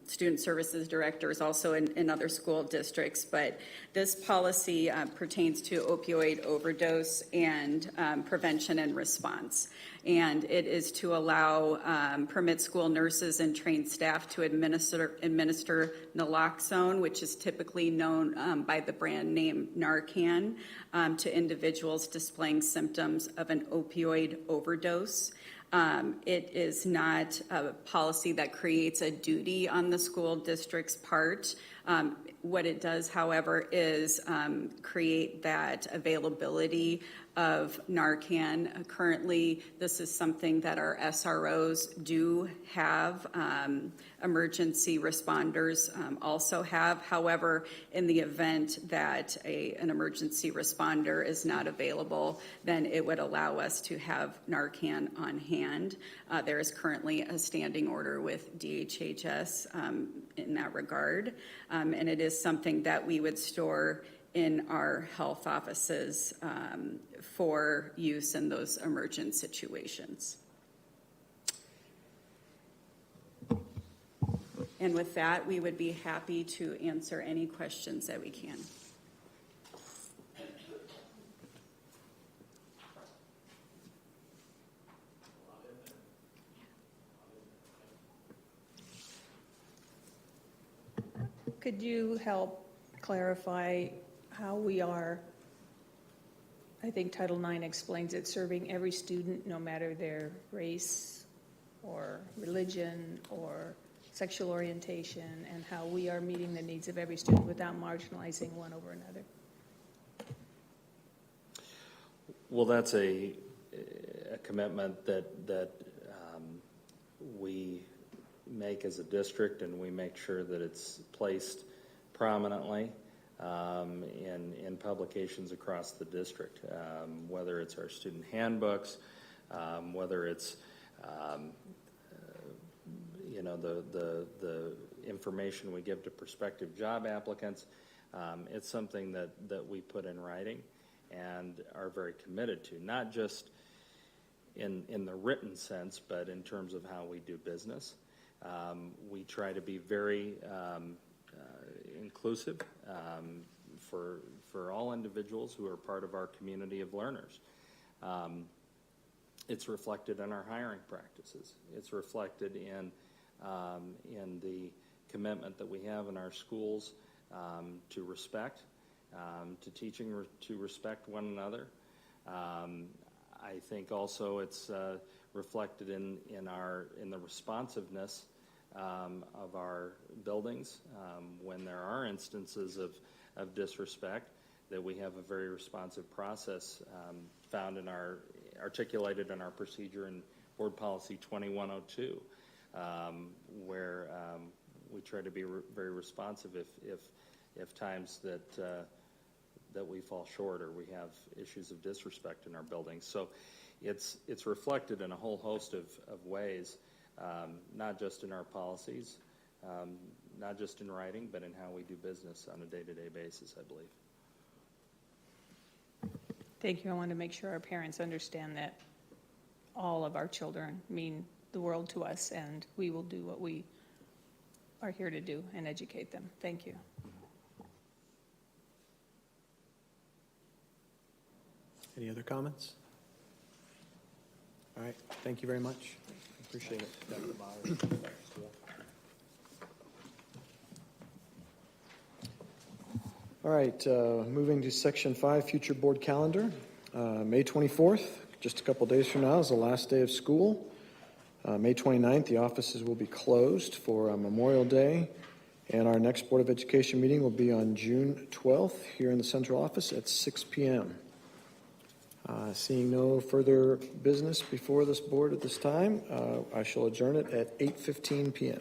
student services directors, also in other school districts. But this policy pertains to opioid overdose and prevention and response. And it is to allow, permit school nurses and trained staff to administer naloxone, which is typically known by the brand name Narcan, to individuals displaying symptoms of an opioid overdose. It is not a policy that creates a duty on the school district's part. What it does, however, is create that availability of Narcan. Currently, this is something that our SROs do have. Emergency responders also have. However, in the event that an emergency responder is not available, then it would allow us to have Narcan on hand. There is currently a standing order with DHHS in that regard, and it is something that we would store in our health offices for use in those emergent situations. And with that, we would be happy to answer any questions that we can. Could you help clarify how we are, I think Title IX explains it, serving every student no matter their race or religion or sexual orientation, and how we are meeting the needs of every student without marginalizing one over another? Well, that's a commitment that we make as a district, and we make sure that it's placed prominently in publications across the district, whether it's our student handbooks, whether it's the information we give to prospective job applicants. It's something that we put in writing and are very committed to, not just in the written sense, but in terms of how we do business. We try to be very inclusive for all individuals who are part of our community of learners. It's reflected in our hiring practices. It's reflected in the commitment that we have in our schools to respect, to teaching to respect one another. I think also it's reflected in the responsiveness of our buildings when there are instances of disrespect, that we have a very responsive process found in articulated in our procedure in Board Policy 2102, where we try to be very responsive if times that we fall short or we have issues of disrespect in our buildings. So it's reflected in a whole host of ways, not just in our policies, not just in writing, but in how we do business on a day-to-day basis, I believe. Thank you. I want to make sure our parents understand that all of our children mean the world to us, and we will do what we are here to do and educate them. Thank you. Any other comments? All right, thank you very much. Appreciate it. All right, moving to Section 5, Future Board Calendar. May 24th, just a couple days from now, is the last day of school. May 29th, the offices will be closed for Memorial Day, and our next Board of Education meeting will be on June 12th here in the central office at 6 p.m. Seeing no further business before this board at this time, I shall adjourn it at 8:15 p.m.